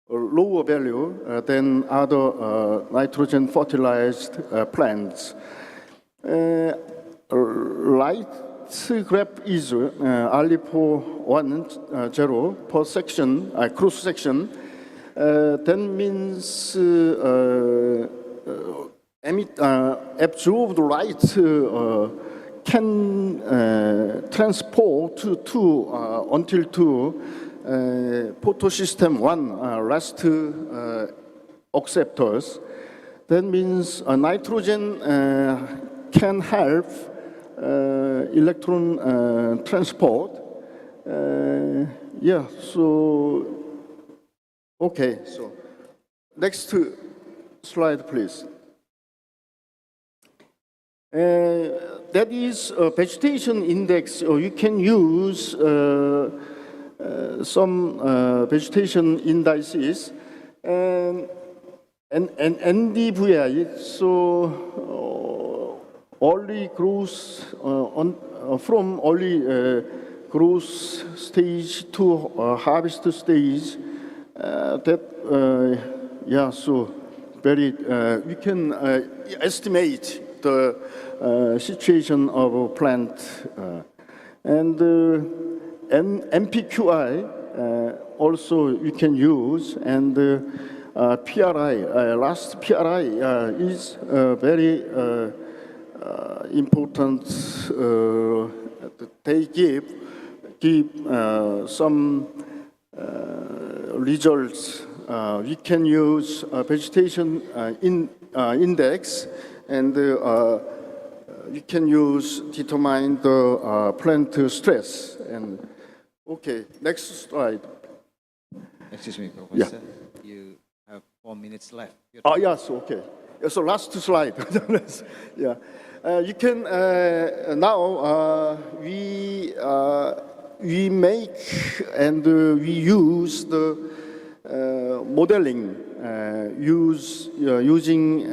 lower value than other nitrogen fertilized plants. Light graph is alipo 10 per section, cross section. That means absorbed light can transport until photosystem 1 last acceptors. That means nitrogen can help electron transport. Yeah, so, okay, so next slide, please. That is a vegetation index, or you can use some vegetation indices, and NDVI, so early growth from early growth stage to harvest stage. That yeah, so very we can estimate the situation of a plant, and MPQI also you can use, and PRI, last PRI is very important. They give some results. We can use vegetation index, and you can use determine the plant stress. And okay, next slide. Excuse me, Professor. Yeah. You have 4 minutes left. Oh yes, okay. So last slide. Yeah, you can now we make and we use the modeling using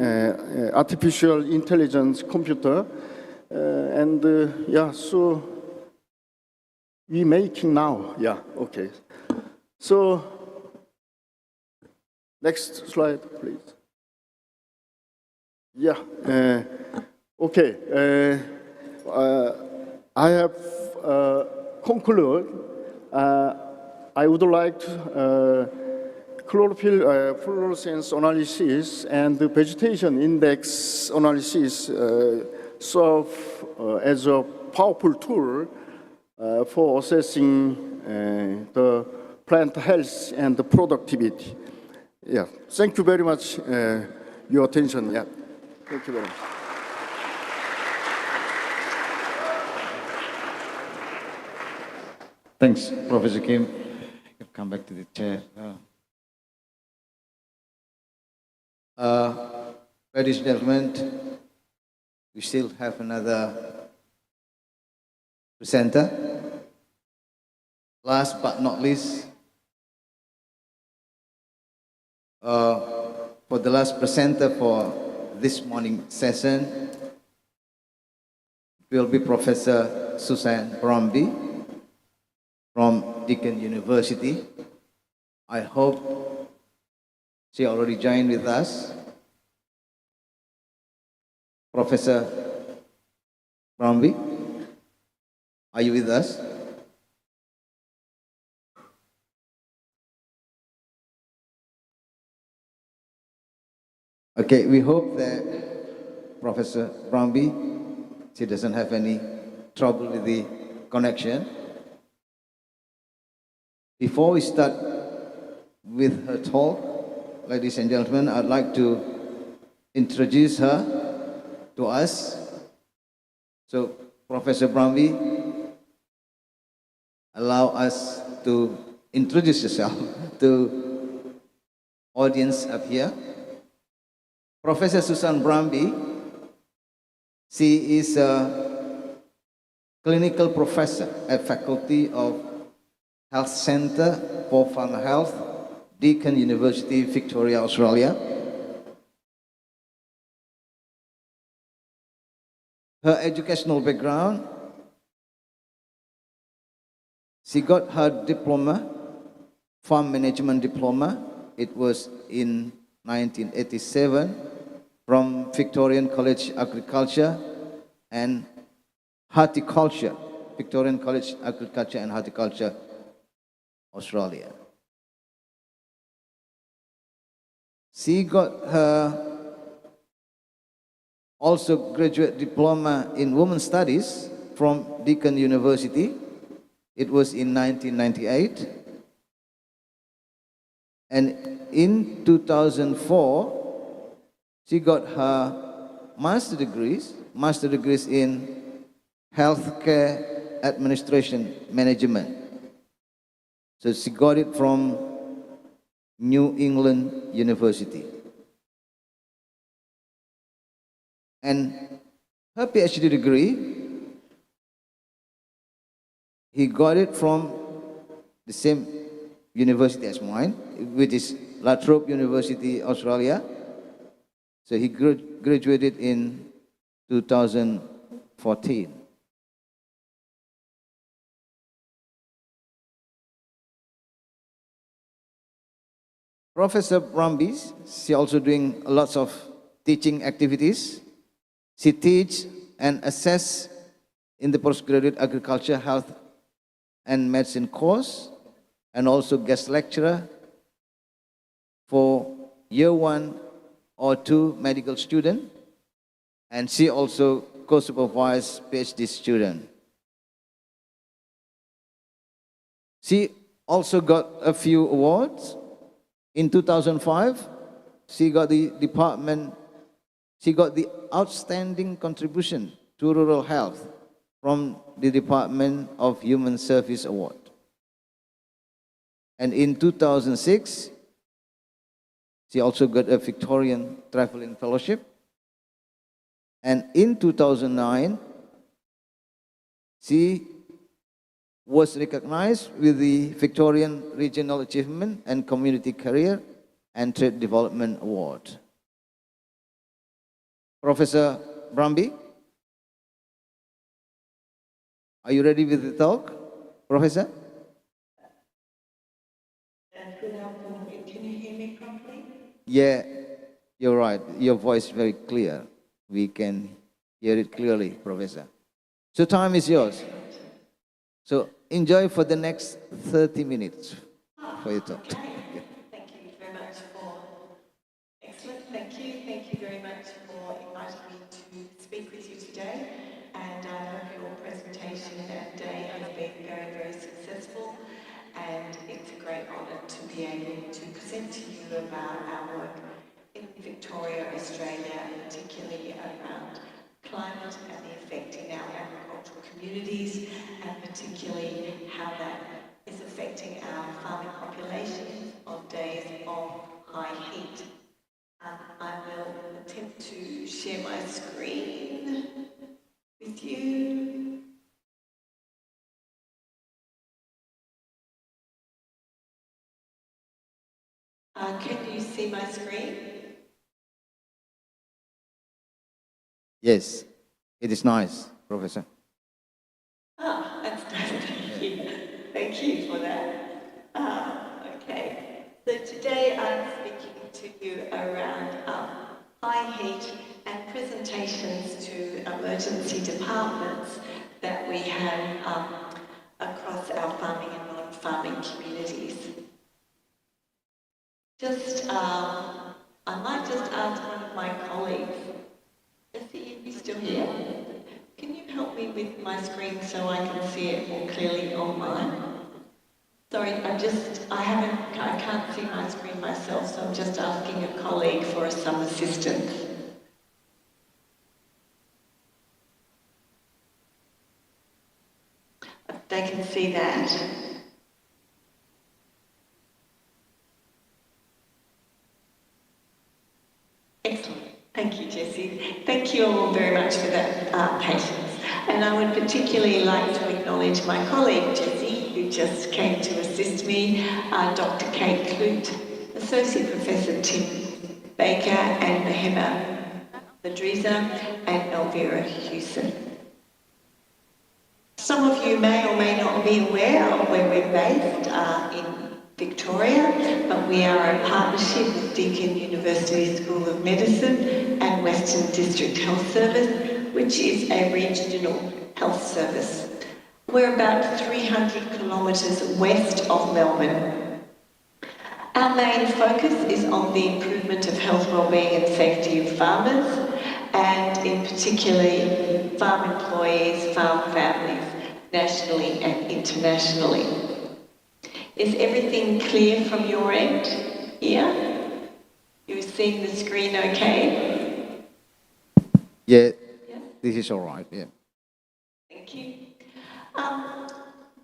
artificial intelligence computer, and yeah, so we making now. Yeah, okay. So next slide, please. Yeah. Okay. I have concluded. I would like to chlorophyll fluorescence analysis and the vegetation index analysis serve as a powerful tool for assessing the plant health and the productivity. Yeah. Thank you very much. Your attention. Yeah. Thank you very much. Thanks, Professor Kim. You can come back to the chair. Ladies and gentlemen, we still have another presenter. Last but not least, for the last presenter for this morning session will be Professor Susan Bromby from Deakin University. I hope she already joined with us. Professor Bromby, are you with us? Okay, we hope that Professor Bromby, she doesn't have any trouble with the connection. Before we start with her talk, ladies and gentlemen, I'd like to introduce her to us. So, Professor Bromby, allow us to introduce yourself to audience up here. Professor Susan Bromby, she is a clinical professor at Faculty of Health Center for Farm Health, Deakin University, Victoria, Australia. Her educational background: she got her diploma, farm management diploma. It was in 1987 from Victorian College Agriculture and Horticulture, Victorian College Agriculture and Horticulture, Australia. She got her also graduate diploma in Women's Studies from Deakin University. It was in 1998. And in 2004, she got her master's degrees in healthcare administration management. So she got it from New England University. And her PhD degree, he got it from the same university as mine, which is La Trobe University, Australia. So he graduated in 2014. Professor Brumbies, she also doing lots of teaching activities. She teach and assess in the postgraduate agriculture, health and medicine course, and also guest lecturer for year 1 or 2 medical student. And she also co-supervised PhD student. She also got a few awards. In 2005, she got the outstanding contribution to rural health from the Department of Human Service Award. And in 2006, she also got a Victorian Travelling Fellowship. And in 2009, she was recognized with the Victorian Regional Achievement and Community Career and Trade Development Award. Professor Brumby, are you ready with the talk, Professor? Good afternoon. Can you hear me properly? Yeah, you're right. Your voice is very clear. We can hear it clearly, Professor. So time is yours. So enjoy for the next 30 minutes for your talk. Okay. Thank you very much for excellent. Thank you very much for inviting me to speak with you today. And I hope your presentation that day has been very, very successful. And it's a great honour to be able to present to you about our work in Victoria, Australia, and particularly around climate and the effect in our agricultural communities, and particularly how that is affecting our farming populations on days of high heat. I will attempt to share my screen with you. Can you see my screen? Yes, it is nice, Professor. That's nice. Thank you for that. Okay. So today I'm speaking to you around high heat and presentations to emergency departments that we have across our farming and non-farming communities. I might just ask one of my colleagues, Jesse, are you still here? Can you help me with my screen so I can see it more clearly on mine? Sorry, I can't see my screen myself, so I'm just asking a colleague for some assistance. They can see that. Excellent. Thank you, Jessie. Thank you all very much for that patience. And I would particularly like to acknowledge my colleague, Jessie, who just came to assist me, Dr. Kate Clute Associate Professor Tim Baker and Mahema Ladriza and Elvira Hewson. Some of you may or may not be aware of where we're based in Victoria, but we are a partnership with Deakin University School of Medicine and Western District Health Service, which is a regional health service. We're about 300 kilometres west of Melbourne. Our main focus is on the improvement of health, wellbeing and safety of farmers, and in particularly farm employees, farm families, nationally and internationally. Is everything clear from your end here? You're seeing the screen okay? Yeah, this is all right, yeah. Thank you.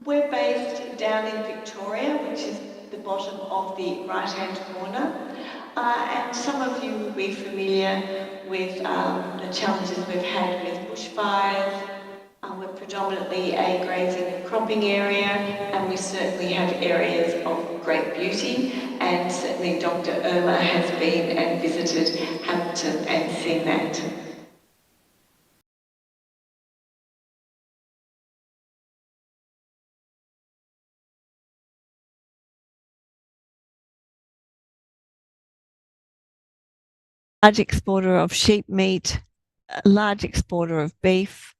We're based down in Victoria, which is the bottom of the right-hand corner. And some of you will be familiar with the challenges we've had with bushfires. We're predominantly a grazing and cropping area, and we certainly have areas of great beauty, and certainly Dr. Irma has been and visited Hamilton and seen that. Large exporter of sheep meat, a large exporter of beef,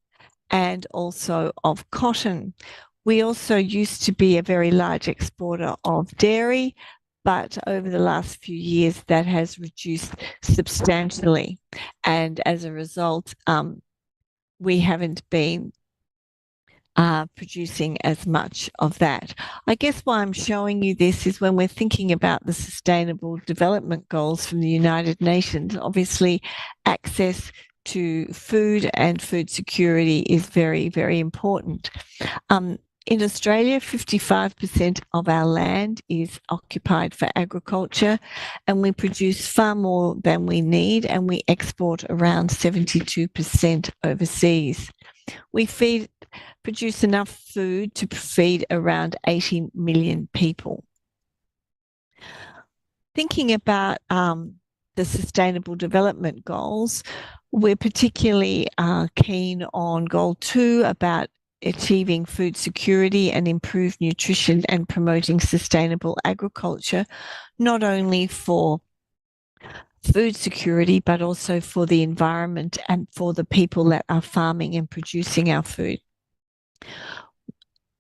and also of cotton. We also used to be a very large exporter of dairy, but over the last few years that has reduced substantially. And as a result, we haven't been producing as much of that. I guess why I'm showing you this is when we're thinking about the Sustainable Development Goals from the United Nations, obviously access to food and food security is very, very important. In Australia, 55% of our land is occupied for agriculture, and we produce far more than we need, and we export around 72% overseas. We produce enough food to feed around 80 million people. Thinking about the Sustainable Development Goals, we're particularly keen on Goal 2 about achieving food security and improved nutrition and promoting sustainable agriculture, not only for food security, but also for the environment and for the people that are farming and producing our food.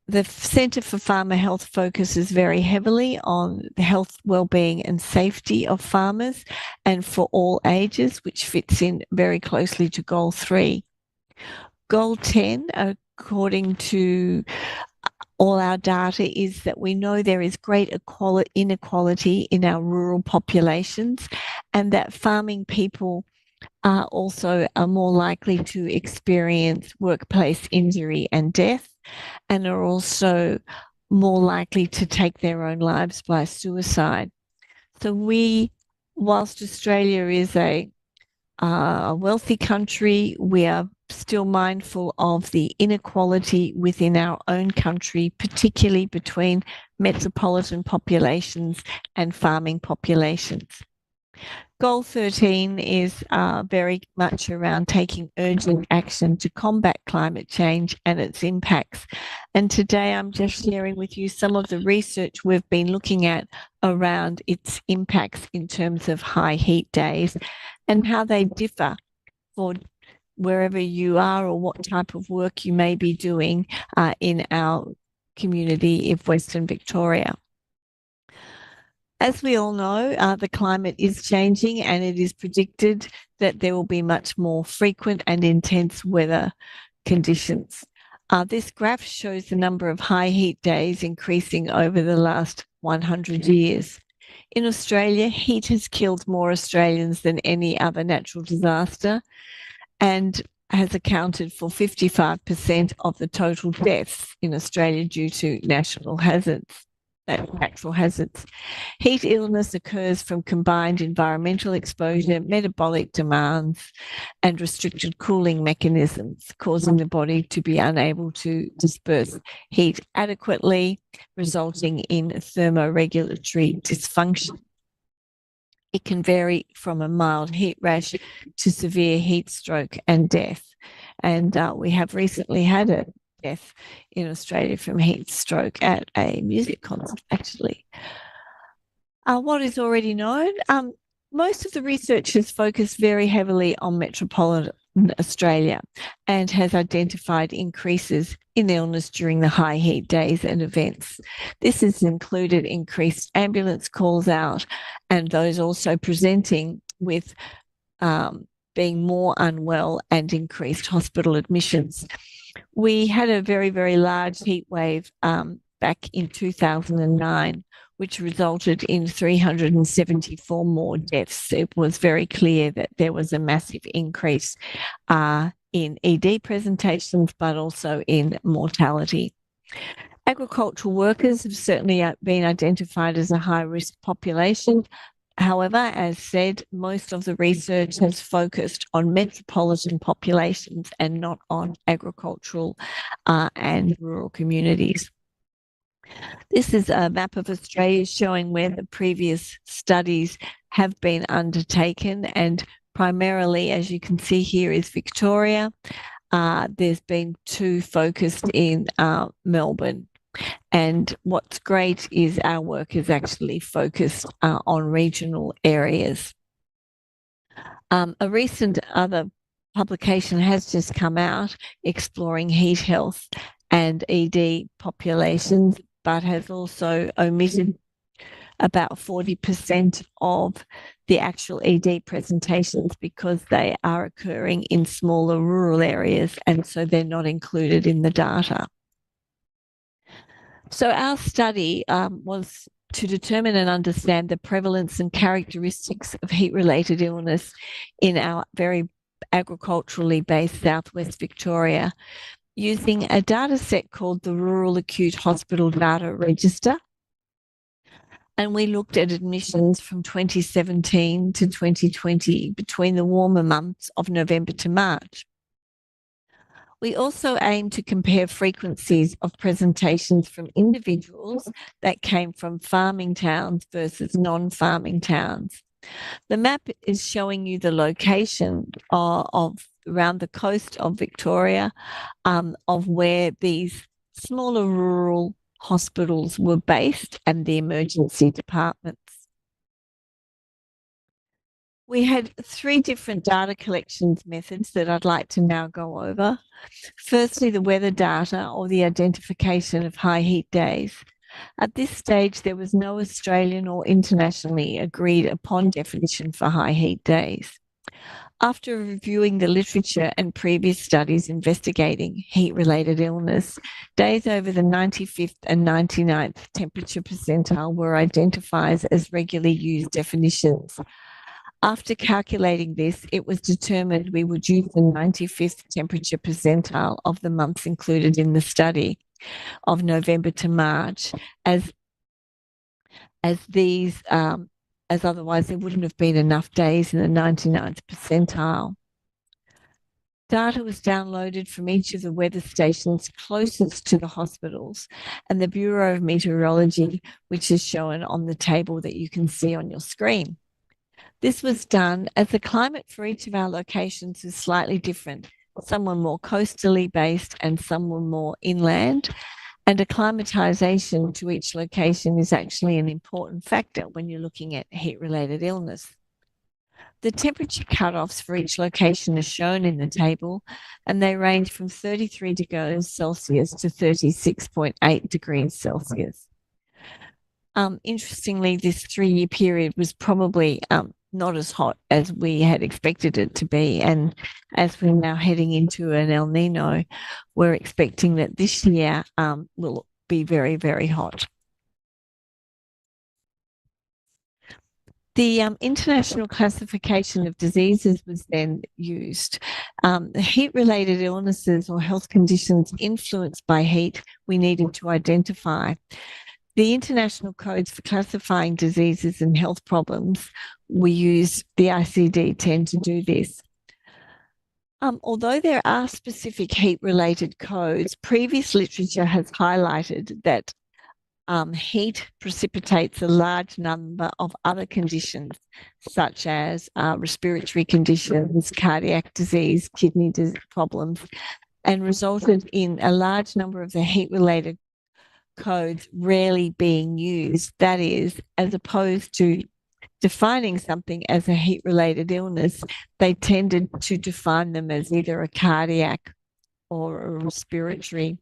The Centre for Farmer Health focuses very heavily on the health, wellbeing and safety of farmers and for all ages, which fits in very closely to Goal 3. Goal 10, according to all our data, is that we know there is great inequality in our rural populations, and that farming people are also more likely to experience workplace injury and death, and are also more likely to take their own lives by suicide. So whilst Australia is a wealthy country, we are still mindful of the inequality within our own country, particularly between metropolitan populations and farming populations. Goal 13 is very much around taking urgent action to combat climate change and its impacts. And today I'm just sharing with you some of the research we've been looking at around its impacts in terms of high heat days and how they differ for wherever you are or what type of work you may be doing in our community of Western Victoria. As we all know, the climate is changing, and it is predicted that there will be much more frequent and intense weather conditions. This graph shows the number of high heat days increasing over the last 100 years. In Australia, heat has killed more Australians than any other natural disaster and has accounted for 55% of the total deaths in Australia due to natural hazards. Heat illness occurs from combined environmental exposure, metabolic demands, and restricted cooling mechanisms, causing the body to be unable to disperse heat adequately, resulting in thermoregulatory dysfunction. It can vary from a mild heat rash to severe heat stroke and death. And we have recently had a death in Australia from heat stroke at a music concert, actually. What is already known? Most of the research has focused very heavily on metropolitan Australia and has identified increases in illness during the high heat days and events. This has included increased ambulance calls out and those also presenting with being more unwell and increased hospital admissions. We had a very, very large heat wave back in 2009, which resulted in 374 more deaths. It was very clear that there was a massive increase in ED presentations, but also in mortality. Agricultural workers have certainly been identified as a high-risk population. However, as said, most of the research has focused on metropolitan populations and not on agricultural and rural communities. This is a map of Australia showing where the previous studies have been undertaken, and primarily, as you can see here, is Victoria. There's been 2 focused in Melbourne. And what's great is our work is actually focused on regional areas. A recent other publication has just come out exploring heat health and ED populations, but has also omitted about 40% of the actual ED presentations because they are occurring in smaller rural areas, and so they're not included in the data. So our study was to determine and understand the prevalence and characteristics of heat-related illness in our very agriculturally based southwest Victoria, using a data set called the Rural Acute Hospital Data Register. And we looked at admissions from 2017 to 2020 between the warmer months of November to March. We also aim to compare frequencies of presentations from individuals that came from farming towns versus non-farming towns. The map is showing you the location of around the coast of Victoria of where these smaller rural hospitals were based and the emergency departments. We had 3 different data collections methods that I'd like to now go over. Firstly, the weather data, or the identification of high heat days. At this stage, there was no Australian or internationally agreed upon definition for high heat days. After reviewing the literature and previous studies investigating heat-related illness, days over the 95th and 99th temperature percentile were identified as regularly used definitions. After calculating this, it was determined we would use the 95th temperature percentile of the months included in the study of November to March, as otherwise there wouldn't have been enough days in the 99th percentile. Data was downloaded from each of the weather stations closest to the hospitals and the Bureau of Meteorology, which is shown on the table that you can see on your screen. This was done as the climate for each of our locations is slightly different. Some were more coastally based and some were more inland. And acclimatization to each location is actually an important factor when you're looking at heat-related illness. The temperature cutoffs for each location are shown in the table, and they range from 33 degrees Celsius to 36.8 degrees Celsius. Interestingly, this 3-year period was probably not as hot as we had expected it to be. And as we're now heading into an El Nino, we're expecting that this year will be very, very hot. The International Classification of Diseases was then used. The heat-related illnesses or health conditions influenced by heat we needed to identify. The international codes for classifying diseases and health problems, we use the ICD-10 to do this. Although there are specific heat-related codes, previous literature has highlighted that heat precipitates a large number of other conditions, such as respiratory conditions, cardiac disease, kidney problems, and resulted in a large number of the heat-related codes rarely being used. That is, as opposed to defining something as a heat-related illness, they tended to define them as either a cardiac or a respiratory.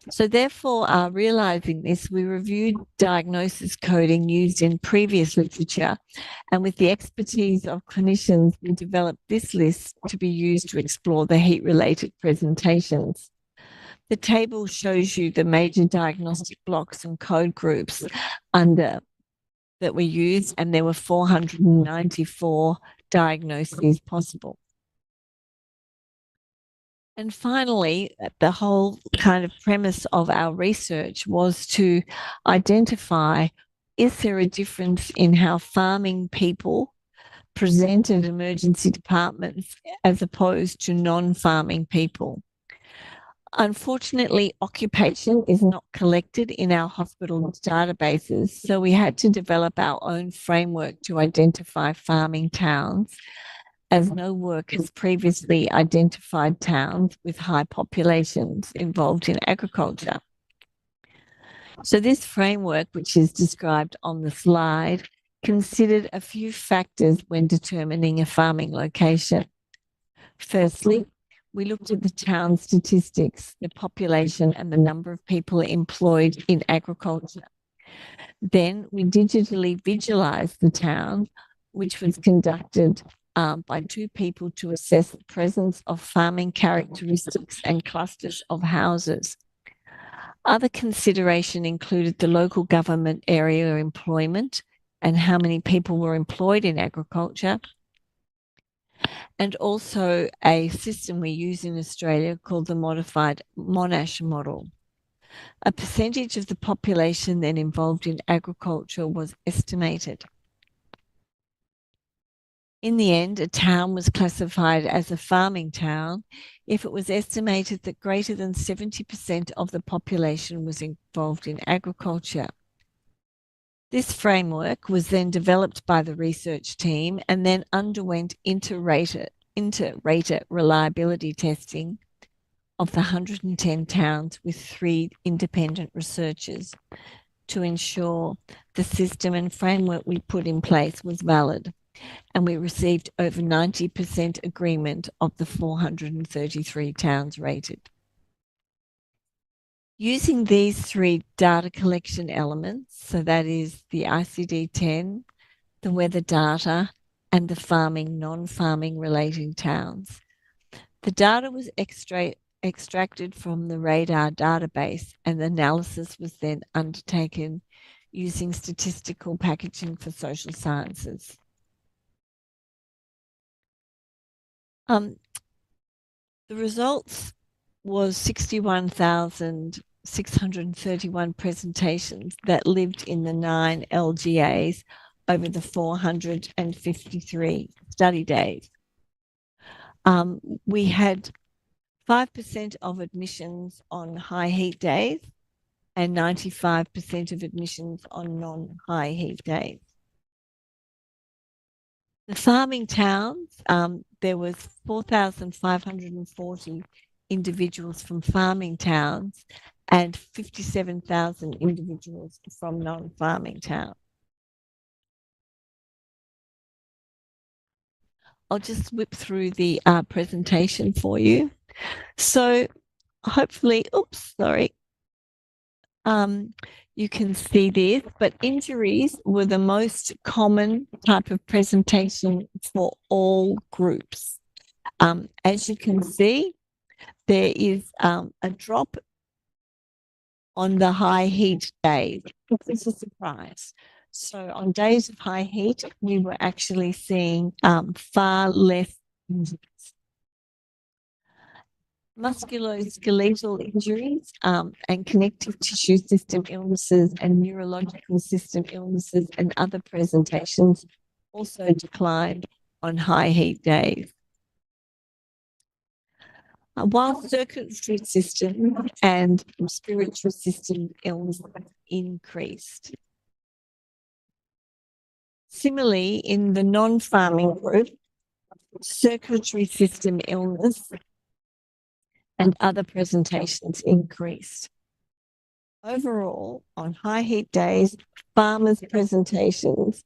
So therefore, realizing this, we reviewed diagnosis coding used in previous literature, and with the expertise of clinicians, we developed this list to be used to explore the heat-related presentations. The table shows you the major diagnostic blocks and code groups that were used, and there were 494 diagnoses possible. And finally, the whole kind of premise of our research was to identify, is there a difference in how farming people present at emergency departments as opposed to non-farming people? Unfortunately, occupation is not collected in our hospital databases, so we had to develop our own framework to identify farming towns, as no work has previously identified towns with high populations involved in agriculture. So this framework, which is described on the slide, considered a few factors when determining a farming location. Firstly, we looked at the town statistics, the population, and the number of people employed in agriculture. Then we digitally visualized the town, which was conducted by two people to assess the presence of farming characteristics and clusters of houses. Other consideration included the local government area employment and how many people were employed in agriculture, and also a system we use in Australia called the modified Monash model. A percentage of the population then involved in agriculture was estimated. In the end, a town was classified as a farming town if it was estimated that greater than 70% of the population was involved in agriculture. This framework was then developed by the research team and then underwent inter-rater reliability testing of the 110 towns with 3 independent researchers to ensure the system and framework we put in place was valid. And we received over 90% agreement of the 433 towns rated. Using these 3 data collection elements, so that is the ICD-10, the weather data, and the farming, non-farming relating towns, the data was extracted from the radar database, and the analysis was then undertaken using statistical packaging for social sciences. The results was 61,631 presentations that lived in the 9 LGAs over the 453 study days. We had 5% of admissions on high heat days and 95% of admissions on non-high heat days. The farming towns, there was 4,540 individuals from farming towns and 57,000 individuals from non-farming towns. I'll just whip through the presentation for you. So hopefully, you can see this, but injuries were the most common type of presentation for all groups. As you can see, there is a drop on the high heat days. This is a surprise. So on days of high heat, we were actually seeing far less injuries. Musculoskeletal injuries and connective tissue system illnesses and neurological system illnesses and other presentations also declined on high heat days. while circulatory system and respiratory system illness increased. Similarly, in the non-farming group, circulatory system illness and other presentations increased. Overall, on high heat days, farmers' presentations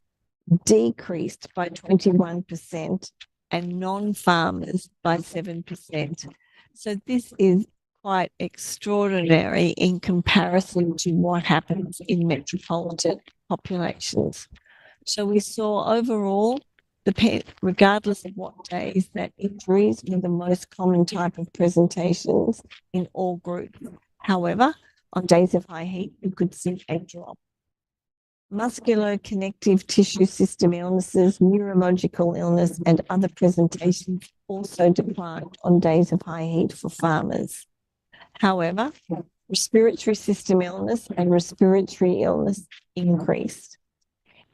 decreased by 21% and non-farmers by 7%. So this is quite extraordinary in comparison to what happens in metropolitan populations. So we saw overall, regardless of what days, that injuries were the most common type of presentations in all groups. However, on days of high heat, you could see a drop. Muscular-connective tissue system illnesses, neurological illness, and other presentations also declined on days of high heat for farmers. However, respiratory system illness and respiratory illness increased.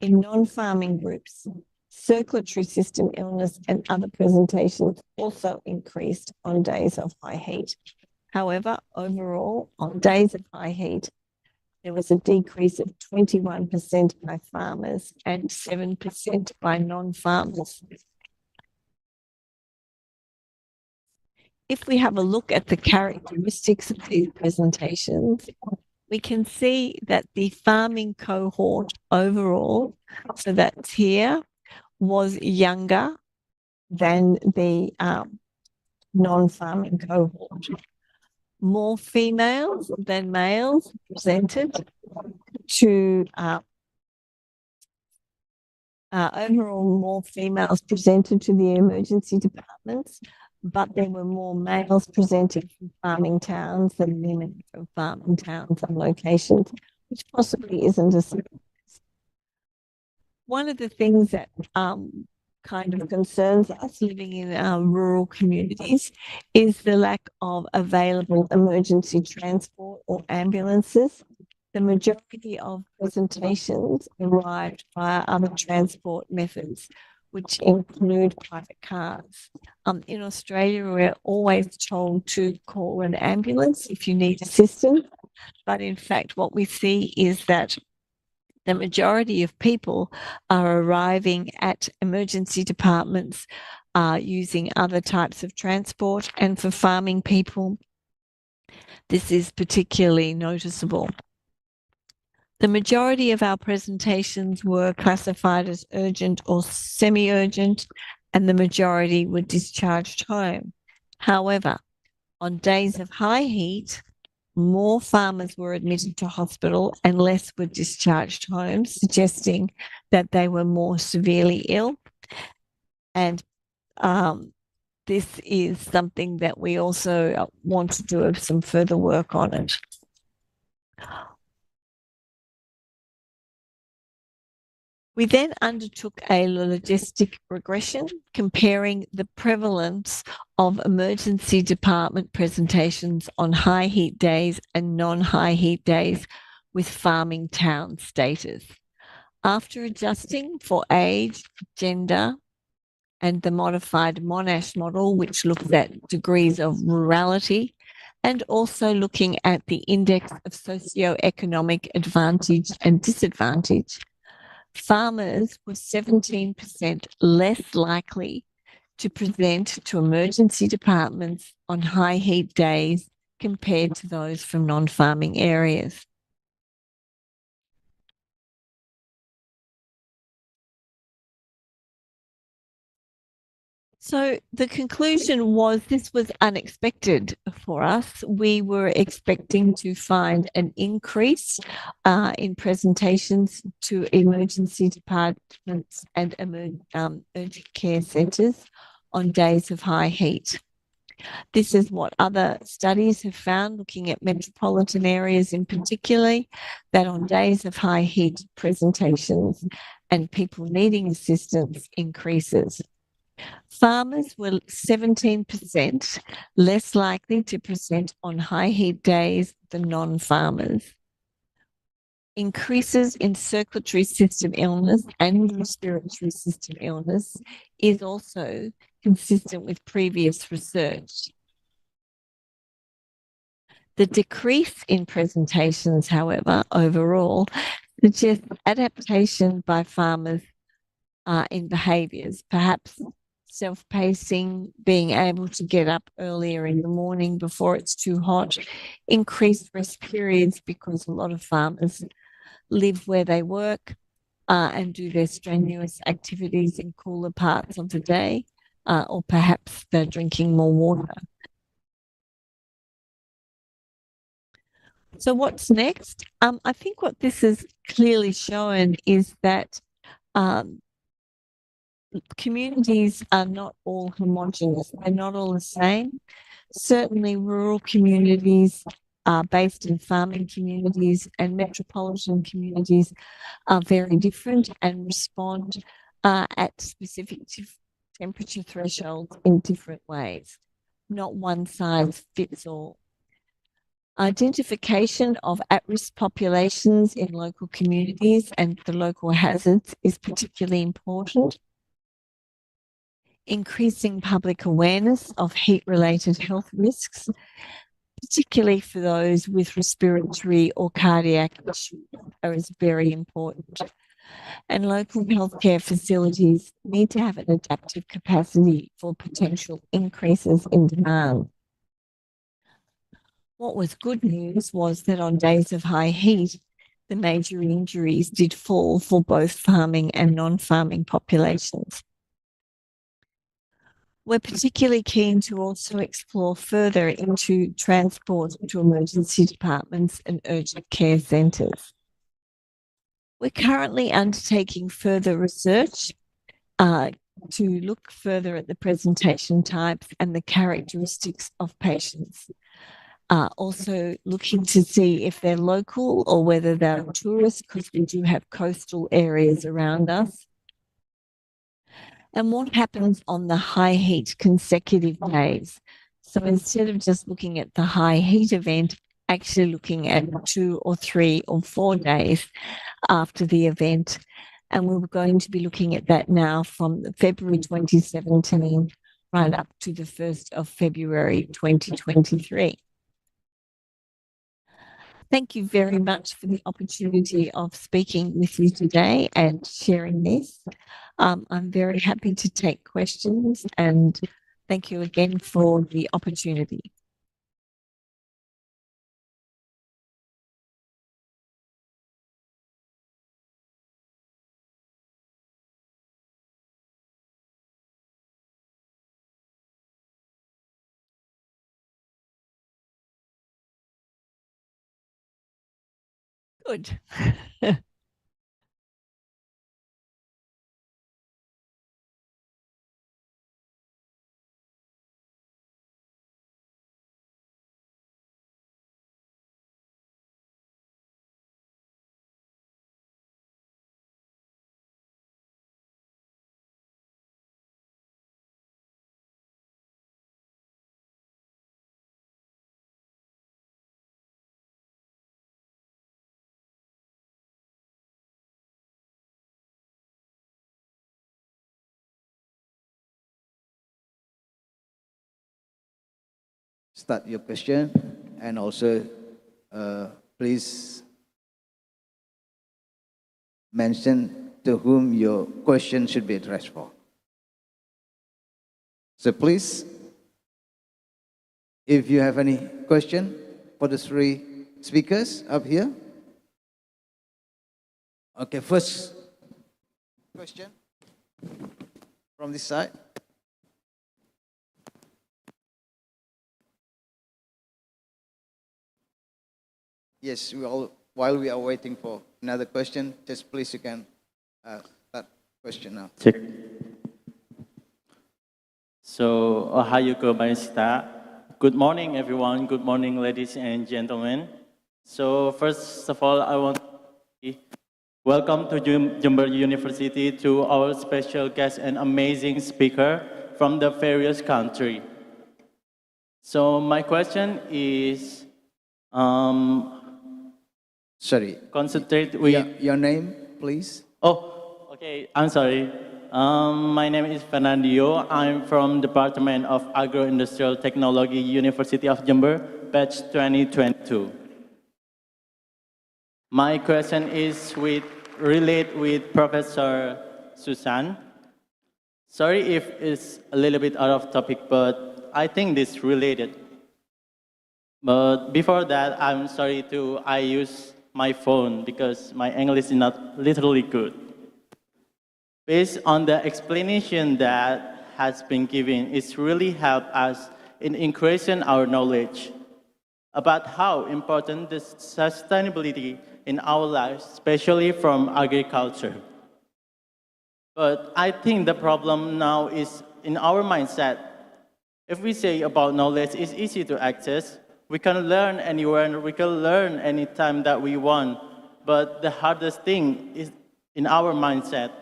In non-farming groups, circulatory system illness and other presentations also increased on days of high heat. However, overall, on days of high heat, there was a decrease of 21% by farmers and 7% by non-farmers. If we have a look at the characteristics of these presentations, we can see that the farming cohort overall, so that's here, was younger than the non-farming cohort. More females than males presented to overall more females presented to the emergency departments, but there were more males presenting from farming towns than women from farming towns and locations, which possibly isn't a surprise. One of the things that kind of concerns us living in our rural communities is the lack of available emergency transport or ambulances. The majority of presentations arrived via other transport methods, which include private cars. In Australia, we're always told to call an ambulance if you need assistance, but in fact, what we see is that the majority of people are arriving at emergency departments using other types of transport, and for farming people, this is particularly noticeable. The majority of our presentations were classified as urgent or semi-urgent, and the majority were discharged home. However, on days of high heat, more farmers were admitted to hospital and less were discharged home, suggesting that they were more severely ill. And this is something that we also want to do some further work on it. We then undertook a logistic regression comparing the prevalence of emergency department presentations on high heat days and non-high heat days with farming town status. After adjusting for age, gender, and the modified Monash model, which looks at degrees of rurality, and also looking at the index of socioeconomic advantage and disadvantage, farmers were 17% less likely to present to emergency departments on high heat days compared to those from non-farming areas. So the conclusion was this was unexpected for us. We were expecting to find an increase in presentations to emergency departments and urgent care centres on days of high heat. This is what other studies have found, looking at metropolitan areas in particular, that on days of high heat, presentations and people needing assistance increases. Farmers were 17% less likely to present on high heat days than non-farmers. Increases in circulatory system illness and respiratory system illness is also consistent with previous research. The decrease in presentations, however, overall, suggests adaptation by farmers in behaviours, perhaps self-pacing, being able to get up earlier in the morning before it's too hot, increased rest periods because a lot of farmers live where they work and do their strenuous activities in cooler parts of the day, or perhaps they're drinking more water. So what's next? I think what this has clearly shown is that communities are not all homogenous. They're not all the same. Certainly rural communities based in farming communities and metropolitan communities are very different and respond at specific temperature thresholds in different ways. Not one size fits all. Identification of at-risk populations in local communities and the local hazards is particularly important. Increasing public awareness of heat-related health risks, particularly for those with respiratory or cardiac issues, is very important. And local healthcare facilities need to have an adaptive capacity for potential increases in demand. What was good news was that on days of high heat, the major injuries did fall for both farming and non-farming populations. We're particularly keen to also explore further into transport to emergency departments and urgent care centres. We're currently undertaking further research to look further at the presentation types and the characteristics of patients. Also looking to see if they're local or whether they're tourists, because we do have coastal areas around us. And what happens on the high heat consecutive days. So instead of just looking at the high heat event, actually looking at 2 or 3 or 4 days after the event. And we're going to be looking at that now from February 2017 right up to the 1st of February 2023. Thank you very much for the opportunity of speaking with you today and sharing this. I'm very happy to take questions, and thank you again for the opportunity. Good. Start your question, and also please mention to whom your question should be addressed for. So please, if you have any question for the 3 speakers up here. Okay, first question from this side. Yes, while we are waiting for another question, just please you can start question now. Check. So, Ohayuko Barista. Good morning, everyone. Good morning, ladies and gentlemen. So, first of all, I want to welcome to Jember University to our special guest and amazing speaker from the various country. So, my question is, sorry. Concentrate with your name, please. Oh, okay. I'm sorry. My name is Fernando. I'm from Department of Agro-Industrial Technology, University of Jember, batch 2022. My question is relate with Professor Susan. Sorry if it's a little bit out of topic, but I think this related. But before that, I'm sorry I use my phone because my English is not literally good. Based on the explanation that has been given, it's really helped us in increasing our knowledge about how important the sustainability in our lives, especially from agriculture. But I think the problem now is in our mindset. If we say about knowledge is easy to access, we can learn anywhere, we can learn anytime that we want. But the hardest thing is in our mindset.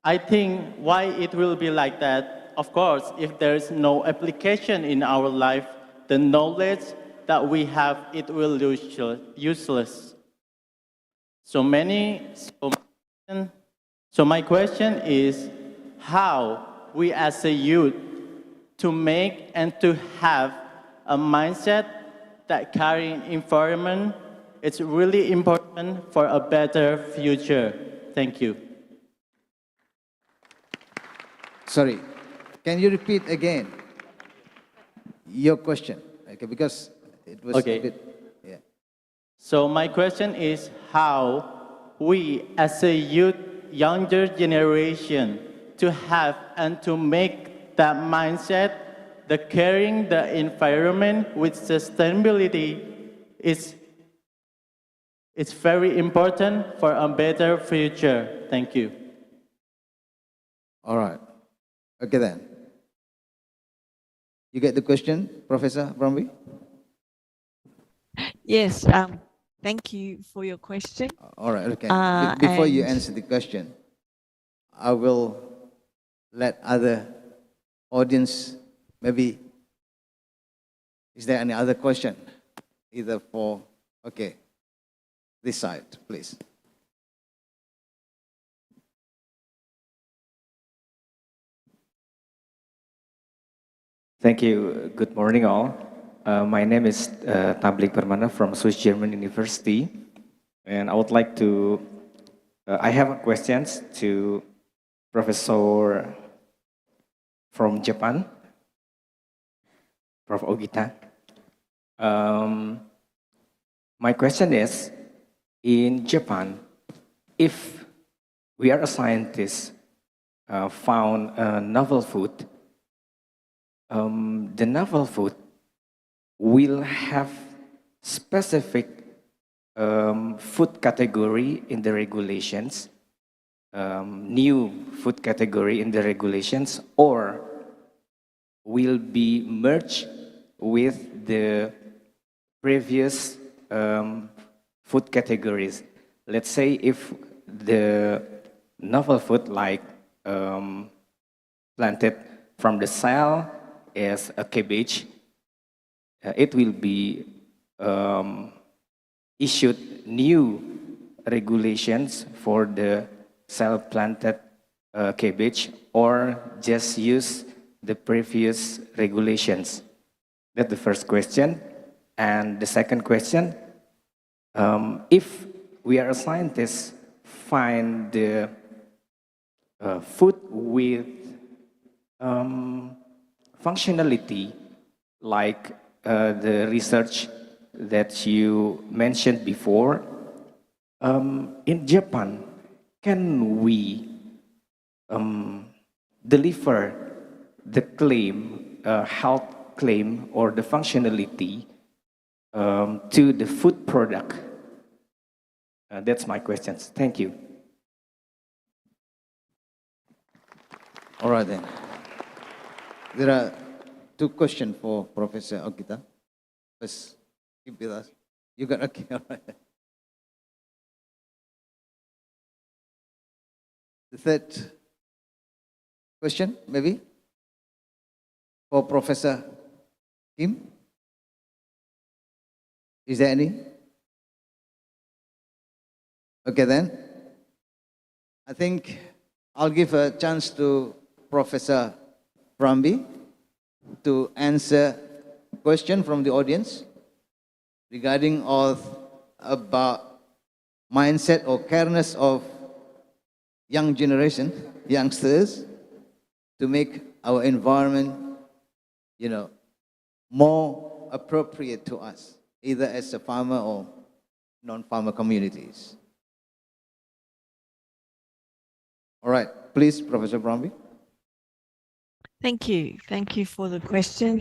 I think why it will be like that, of course, if there is no application in our life, the knowledge that we have, it will be useless. So my question is how we as a youth to make and to have a mindset that carrying environment, it's really important for a better future. Thank you. Sorry, can you repeat again your question? Okay, because it was a bit, yeah. So my question is how we as a youth, younger generation, to have and to make that mindset, the caring the environment with sustainability is very important for a better future. Thank you. All right. Okay then. You get the question, Professor Bromby? Yes, thank you for your question. All right, okay. Before you answer the question, I will let other audience, maybe, is there any other question? Either for, okay, this side, please. Thank you. Good morning, all. My name is Tablik Permana from Swiss German University, and I would like to. I have questions to Professor from Japan, Prof. Ogita. My question is, in Japan, if we are a scientist found a novel food. The novel food will have specific food category in the regulations, new food category in the regulations, or will be merged with the previous food categories. Let's say if the novel food like planted from the cell as a cabbage, it will be issued new regulations for the cell-planted cabbage, or just use the previous regulations? That's the first question. And the second question, if we are a scientist, find the food with functionality, like the research that you mentioned before, in Japan, can we deliver the claim, health claim, or the functionality to the food product? That's my questions. Thank you. All right then. There are two questions for Professor Ogita. Let's keep with us. You got okay. All right. The third question, maybe, for Professor Kim. Is there any? Okay then. I think I'll give a chance to Professor Prambi to answer question from the audience regarding about mindset or careness of young generation, youngsters, to make our environment, more appropriate to us, either as a farmer or non-farmer communities. All right, please, Professor Bromby. Thank you. Thank you for the question,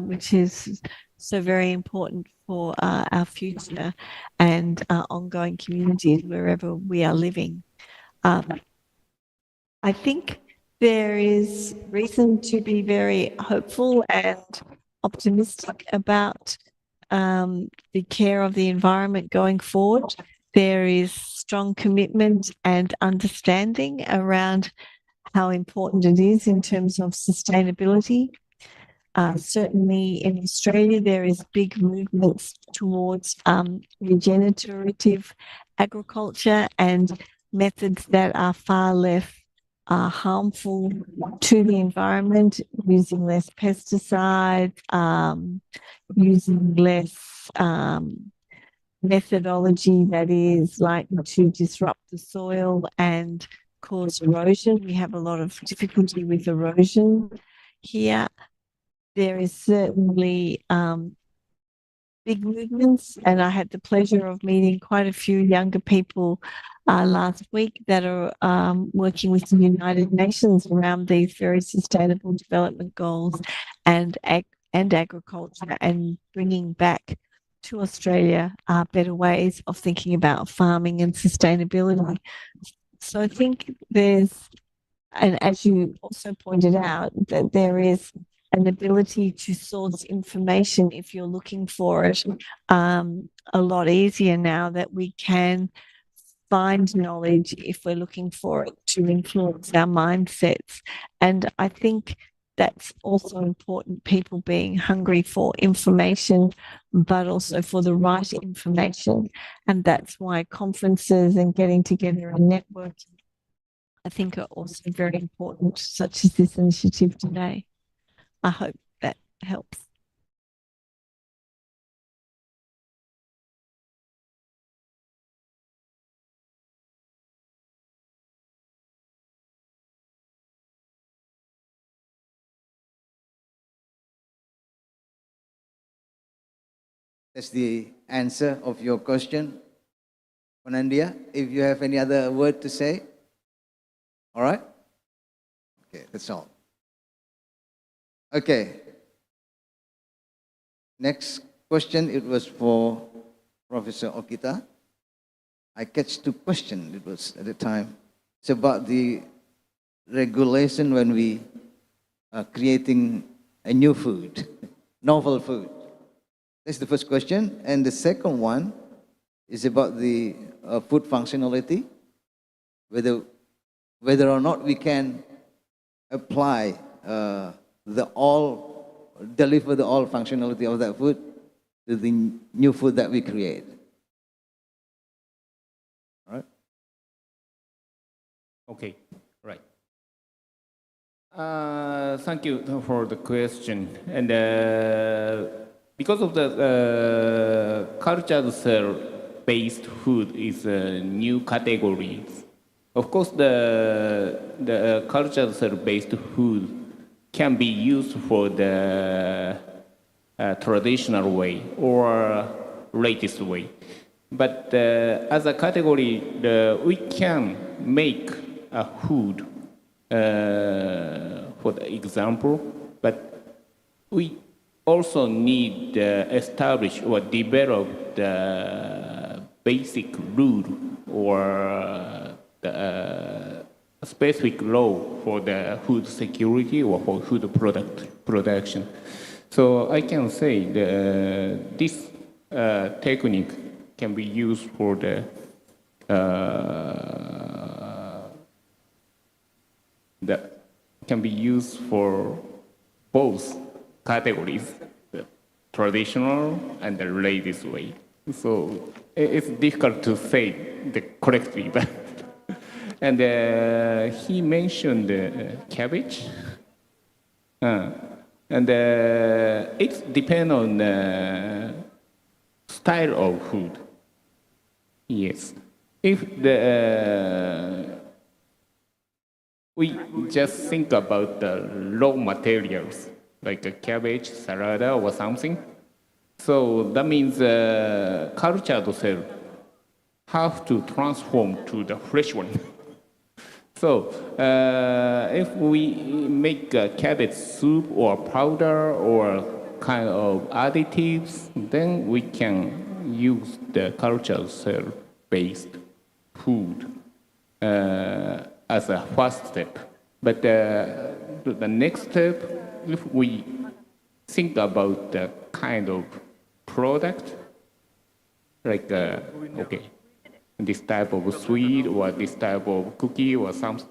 which is so very important for our future and ongoing communities wherever we are living. I think there is reason to be very hopeful and optimistic about the care of the environment going forward. There is strong commitment and understanding around how important it is in terms of sustainability. Certainly in Australia, there is big movements towards regenerative agriculture and methods that are far less harmful to the environment, using less pesticides, using less methodology that is likely to disrupt the soil and cause erosion. We have a lot of difficulty with erosion here. There is certainly big movements, and I had the pleasure of meeting quite a few younger people last week that are working with the United Nations around these very sustainable development goals and agriculture, and bringing back to Australia better ways of thinking about farming and sustainability. So I think there's, and as you also pointed out, that there is an ability to source information if you're looking for it a lot easier now, that we can find knowledge if we're looking for it to influence our mindsets. And I think that's also important, people being hungry for information, but also for the right information. And that's why conferences and getting together and networking, I think, are also very important, such as this initiative today. I hope that helps. That's the answer of your question, Fernandia. If you have any other word to say, all right? Okay, that's all. Okay. Next question, it was for Professor Okita. I catch two questions, it was at the time. It's about the regulation when we are creating a new food, novel food. That's the first question. And the second one is about the food functionality, whether or not we can apply deliver the all functionality of that food to the new food that we create. All right? Okay, right. Thank you for the question. And because of the cultured cell-based food is a new category, of course the cultured cell-based food can be used for the traditional way or latest way. But as a category, we can make a food, for the example, but we also need to establish or develop the basic rule or the specific law for the food security or for food production. So I can say this technique can be used for the can be used for both categories, the traditional and the latest way. So it's difficult to say correctly, but And he mentioned cabbage. And it depends on the style of food. Yes. If we just think about the raw materials, like a cabbage, salad, or something, so that means cultured cell have to transform to the fresh one. So if we make a cabbage soup or powder or kind of additives, then we can use the cultured cell-based food as a first step. But the next step, if we think about the kind of product, like, okay, this type of sweet or this type of cookie or something.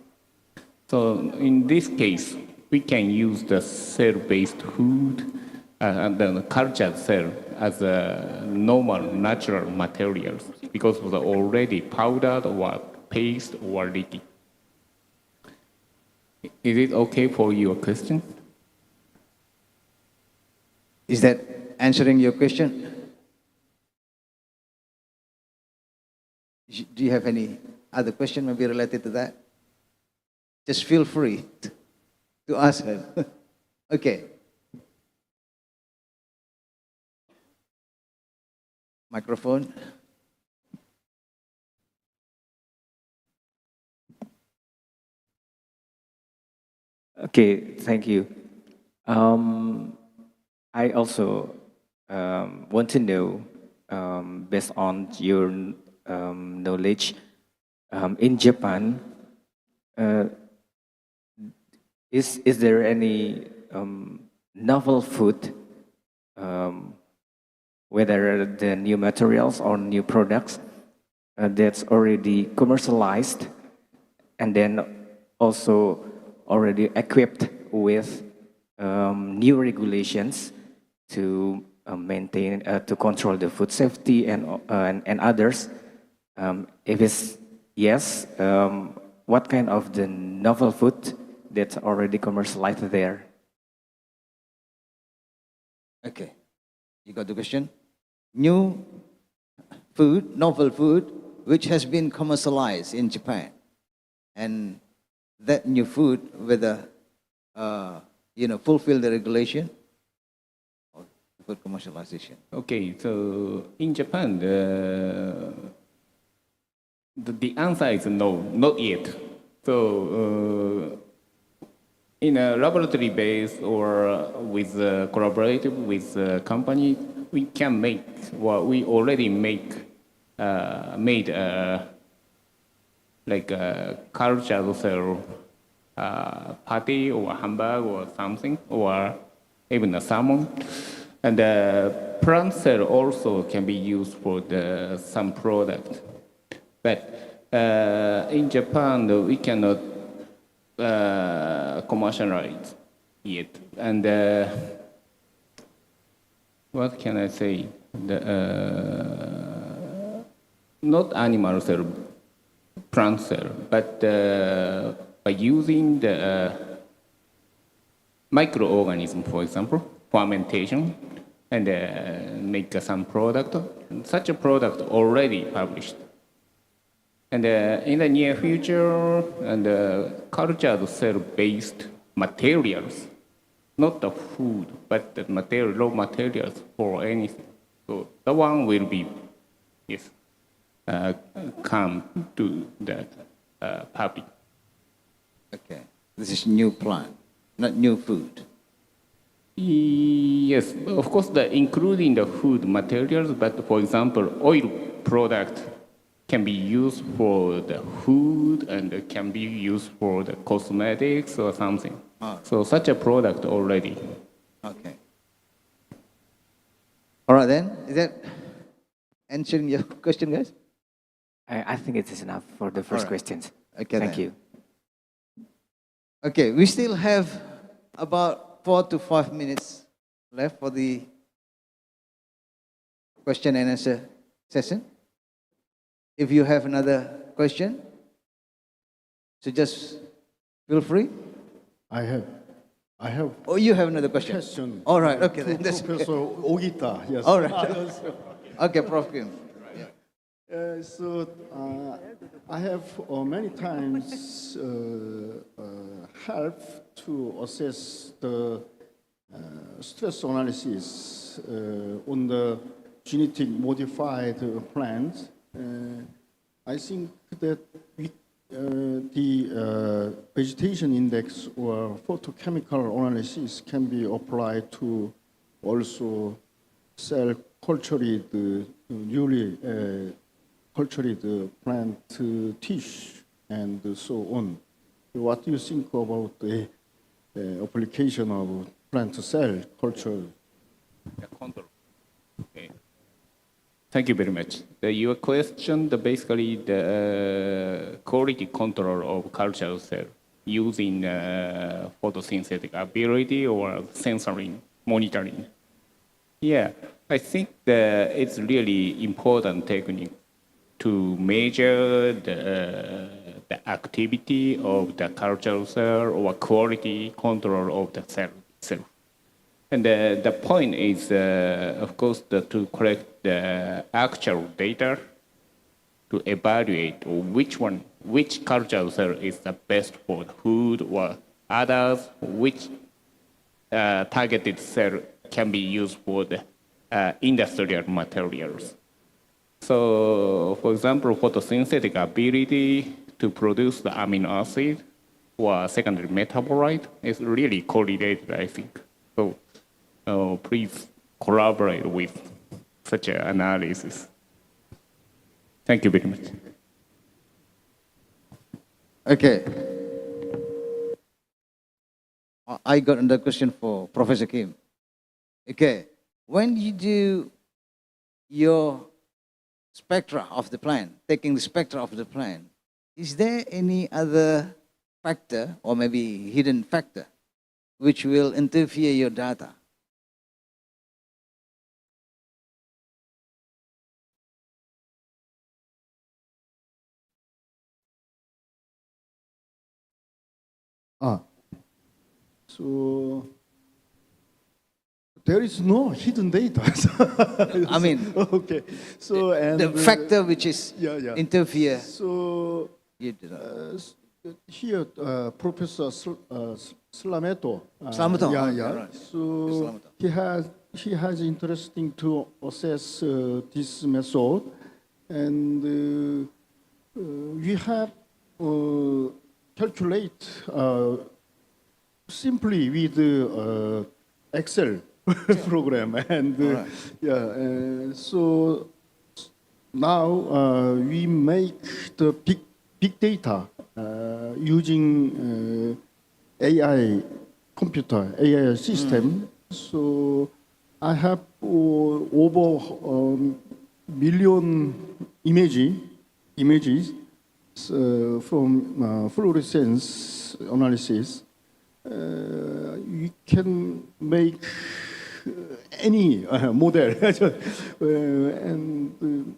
So in this case, we can use the cell-based food and the cultured cell as a normal natural materials because of the already powdered or paste or liquid. Is it okay for your question? Is that answering your question? Do you have any other question maybe related to that? Just feel free to ask her. Okay. Microphone. Okay, thank you. I also want to know, based on your knowledge, in Japan, is there any novel food, whether the new materials or new products that's already commercialized and then also already equipped with new regulations to maintain, to control the food safety and others? If it's yes, what kind of the novel food that's already commercialized there? Okay, you got the question? New food, novel food, which has been commercialized in Japan. And that new food, whether, fulfill the regulation or food commercialization. Okay, so in Japan, the answer is no, not yet. So in a laboratory base or with collaborative with a company, we can make what we already made like a cultured cell patty or hamburger or something, or even a salmon. And the plant cell also can be used for some product. But in Japan, we cannot commercialize yet. And what can I say? Not animal cell, plant cell, but by using the microorganism, for example, fermentation, and make some product. Such a product already published. And in the near future, cultured cell-based materials, not the food, but the raw materials for anything. So the one will be, yes, come to the public. Okay, this is new plant, not new food. Yes, of course, including the food materials, but for example, oil product can be used for the food and can be used for the cosmetics or something. So such a product already. Okay. All right then, is that answering your question, guys? I think it is enough for the first questions. Okay, thank you. Okay, we still have about 4 to 5 minutes left for the question and answer session. If you have another question, So just feel free. I have. Oh, you have another question. Question. All right. Okay. To That's Professor Ogita. Yes. All right. Okay, Prof. Kim. I have many times helped to assess the stress analysis on the genetic modified plants. I think that the vegetation index or photochemical analysis can be applied to also cell cultured, newly cultured plant tissue and so on. What do you think about the application of plant cell culture? Okay. Thank you very much. Your question, basically the quality control of cultural cell using photosynthetic ability or sensory monitoring. Yeah, I think that it's really important technique to measure the activity of the cultural cell or quality control of the cell itself. And the point is, of course, to collect the actual data to evaluate which cultural cell is the best for food or others, which targeted cell can be used for the industrial materials. So, for example, photosynthetic ability to produce the amino acid or secondary metabolite is really correlated, I think. So, please collaborate with such an analysis. Thank you very much. Okay. I got another question for Professor Kim. Okay, when you do your spectra of the plant, taking the spectra of the plant, is there any other factor or maybe hidden factor which will interfere your data? So there is no hidden data. I mean, okay. So the factor which is interfere. So here, Professor Slameto. Slameto. Right. So he has interesting to assess this method, and we have calculate simply with Excel program, and so now we make the big data using AI AI system. So I have over million images from fluorescence analysis. You can make any model, and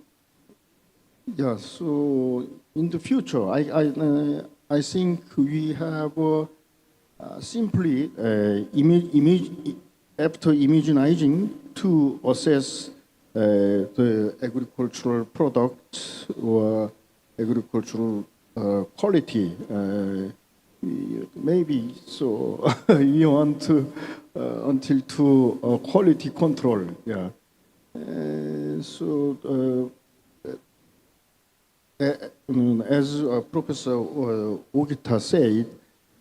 so in the future, I think we have simply after imaginizing to assess the agricultural product or agricultural quality. Maybe so. We want to until to quality control. Yeah. So as Professor Ogita said,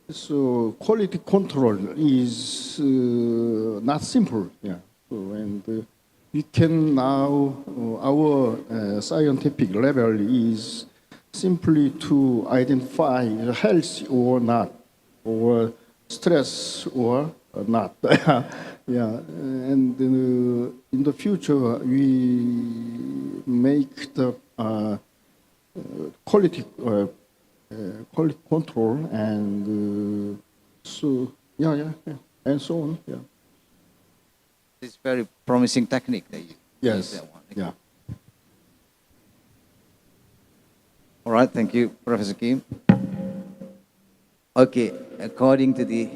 so quality control is not simple. Yeah. So, and we can now our scientific level is simply to identify health or not, or stress or not. Yeah, and in the future we make the quality control, and so and so on. Yeah, it's very promising technique that you use that one. Yeah. All right, thank you, Professor Kim. Okay, according to the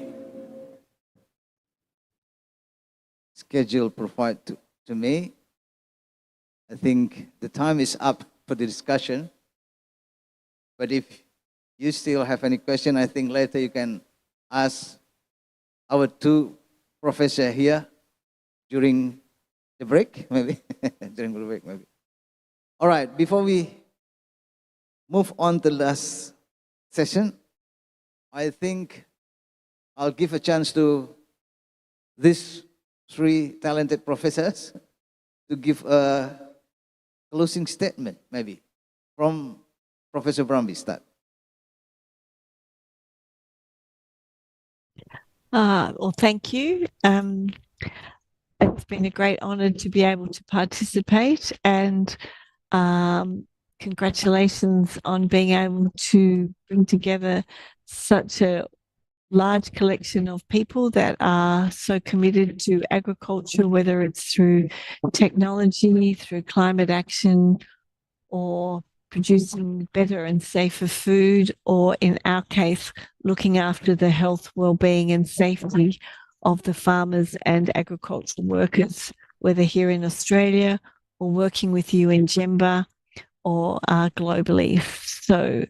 schedule provided to me, I think the time is up for the discussion. But if you still have any question, I think later you can ask our two professors here during the break, maybe. During the break, maybe. All right, before we move on to the last session, I think I'll give a chance to these three talented professors to give a closing statement, maybe, from Professor Brambi. Start. Well, thank you. It's been a great honour to be able to participate, and congratulations on being able to bring together such a large collection of people that are so committed to agriculture, whether it's through technology, through climate action, or producing better and safer food, or in our case, looking after the health, well-being and safety of the farmers and agricultural workers, whether here in Australia or working with you in Jember or globally. So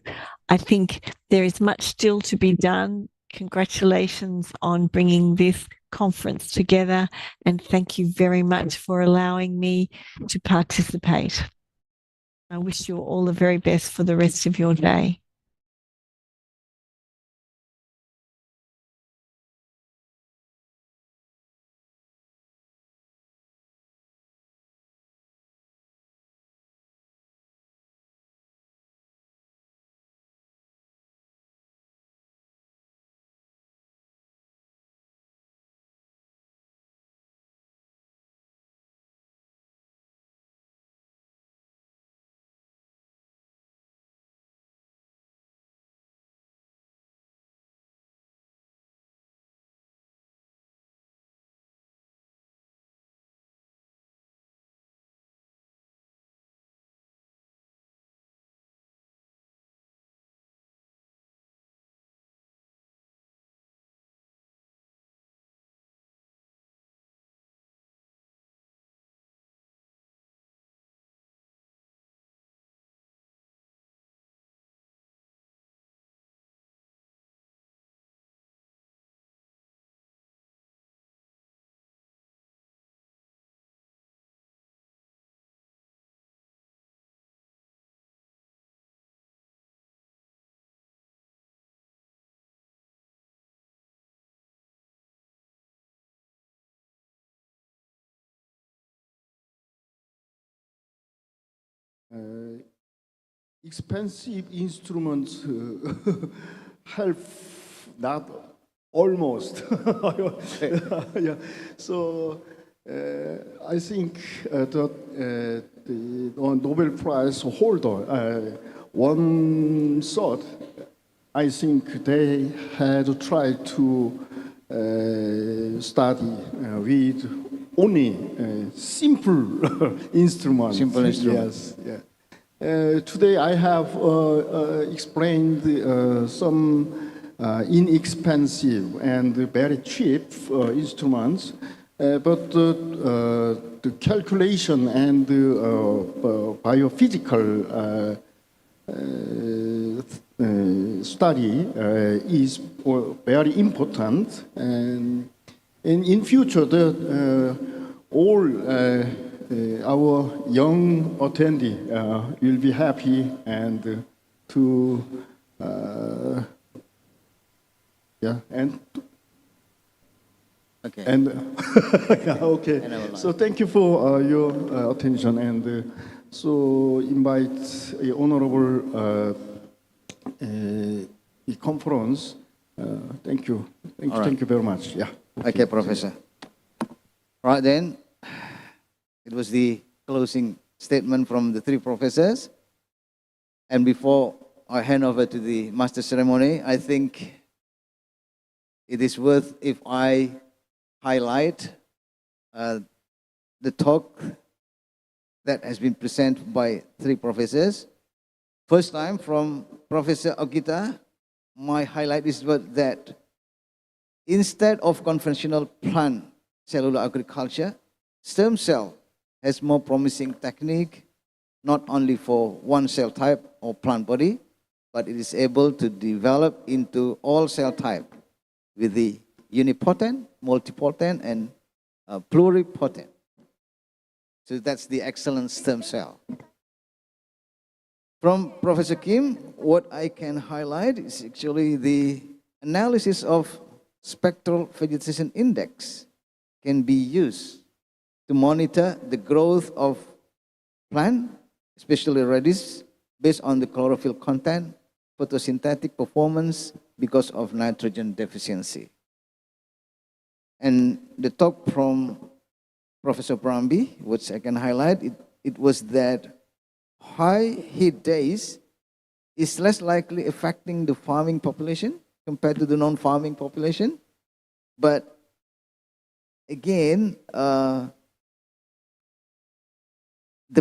I think there is much still to be done. Congratulations on bringing this conference together, and thank you very much for allowing me to participate. I wish you all the very best for the rest of your day. Expensive instruments help not almost. Yeah. So I think that the Nobel Prize holder, one thought, I think they had tried to study with only simple instruments. Simple instruments. Yes. Yeah. Today I have explained some inexpensive and very cheap instruments, but the calculation and biophysical study is very important, and in future all our young attendee will be happy and to yeah and okay and yeah, okay. So thank you for your attention, and so invite a honorable conference. Thank you. Thank you very much. Yeah. Okay, Professor. Right then, it was the closing statement from the three professors. And before I hand over to the master ceremony, I think it is worth if I highlight the talk that has been presented by three professors. First time from Professor Ogita my highlight is that instead of conventional plant cellular agriculture, stem cell has more promising technique, not only for one cell type or plant body, but it is able to develop into all cell type with the unipotent, multipotent, and pluripotent. So that's the excellent stem cell. From Professor Kim, what I can highlight is actually the analysis of spectral vegetation index can be used to monitor the growth of plant, especially radish, based on the chlorophyll content, photosynthetic performance because of nitrogen deficiency. And the talk from Professor Bramby, which I can highlight, it was that high heat days is less likely affecting the farming population compared to the non-farming population. But again, the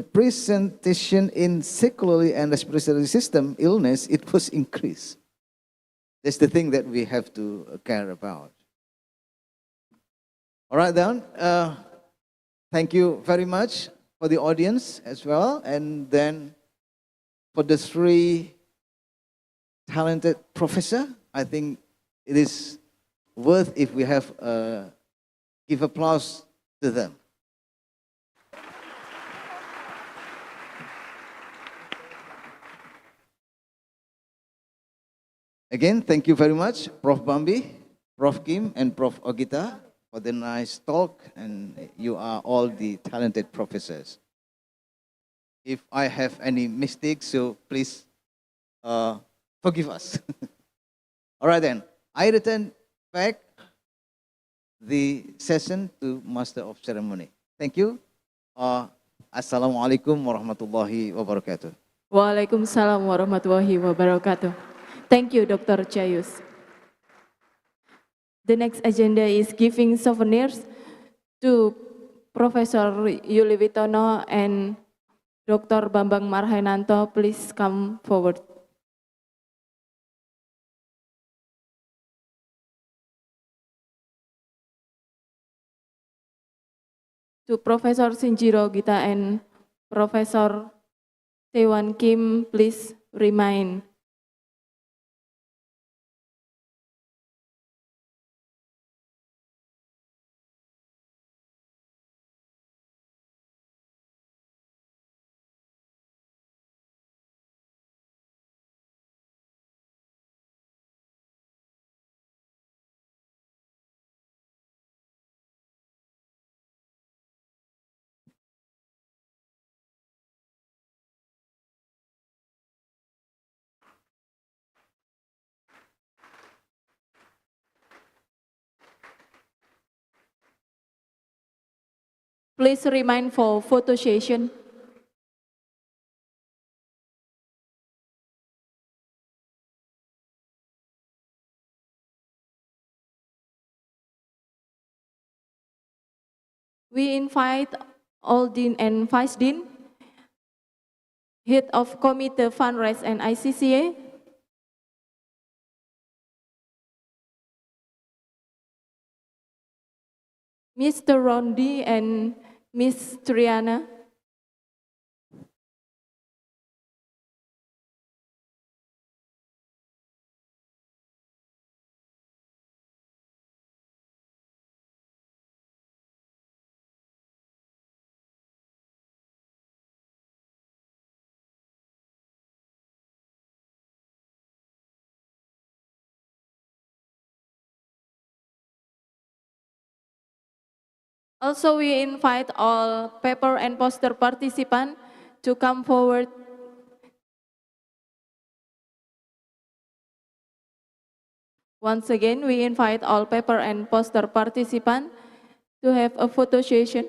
presentation in circulatory and respiratory system illness, it was increased. That's the thing that we have to care about. All right, then. Thank you very much for the audience as well. And then for the three talented professors, I think it is worth if we have give applause to them. Again, thank you very much, Prof. Bambi, Prof. Kim, and Prof. Ogita for the nice talk, and you are all the talented professors. If I have any mistakes, so please forgive us. All right then, I return back the session to Master of Ceremony. Thank you. Assalamualaikum warahmatullahi wabarakatuh. Waalaikumsalam warahmatullahi wabarakatuh. Thank you, Dr. Chayus. The next agenda is giving souvenirs to Professor Yuli Witono and Dr. Bambang Marhainanto. Please come forward. To Professor Shinjiro Gita and Professor Tewan Kim, please remain. Please remain for photo session. We invite all Dean and Vice Dean, Head of Committee FANres and ICCA, Mr. Rondi and Ms. Triana, also, we invite all paper and poster participants to come forward. Once again, we invite all paper and poster participants to have a photo session.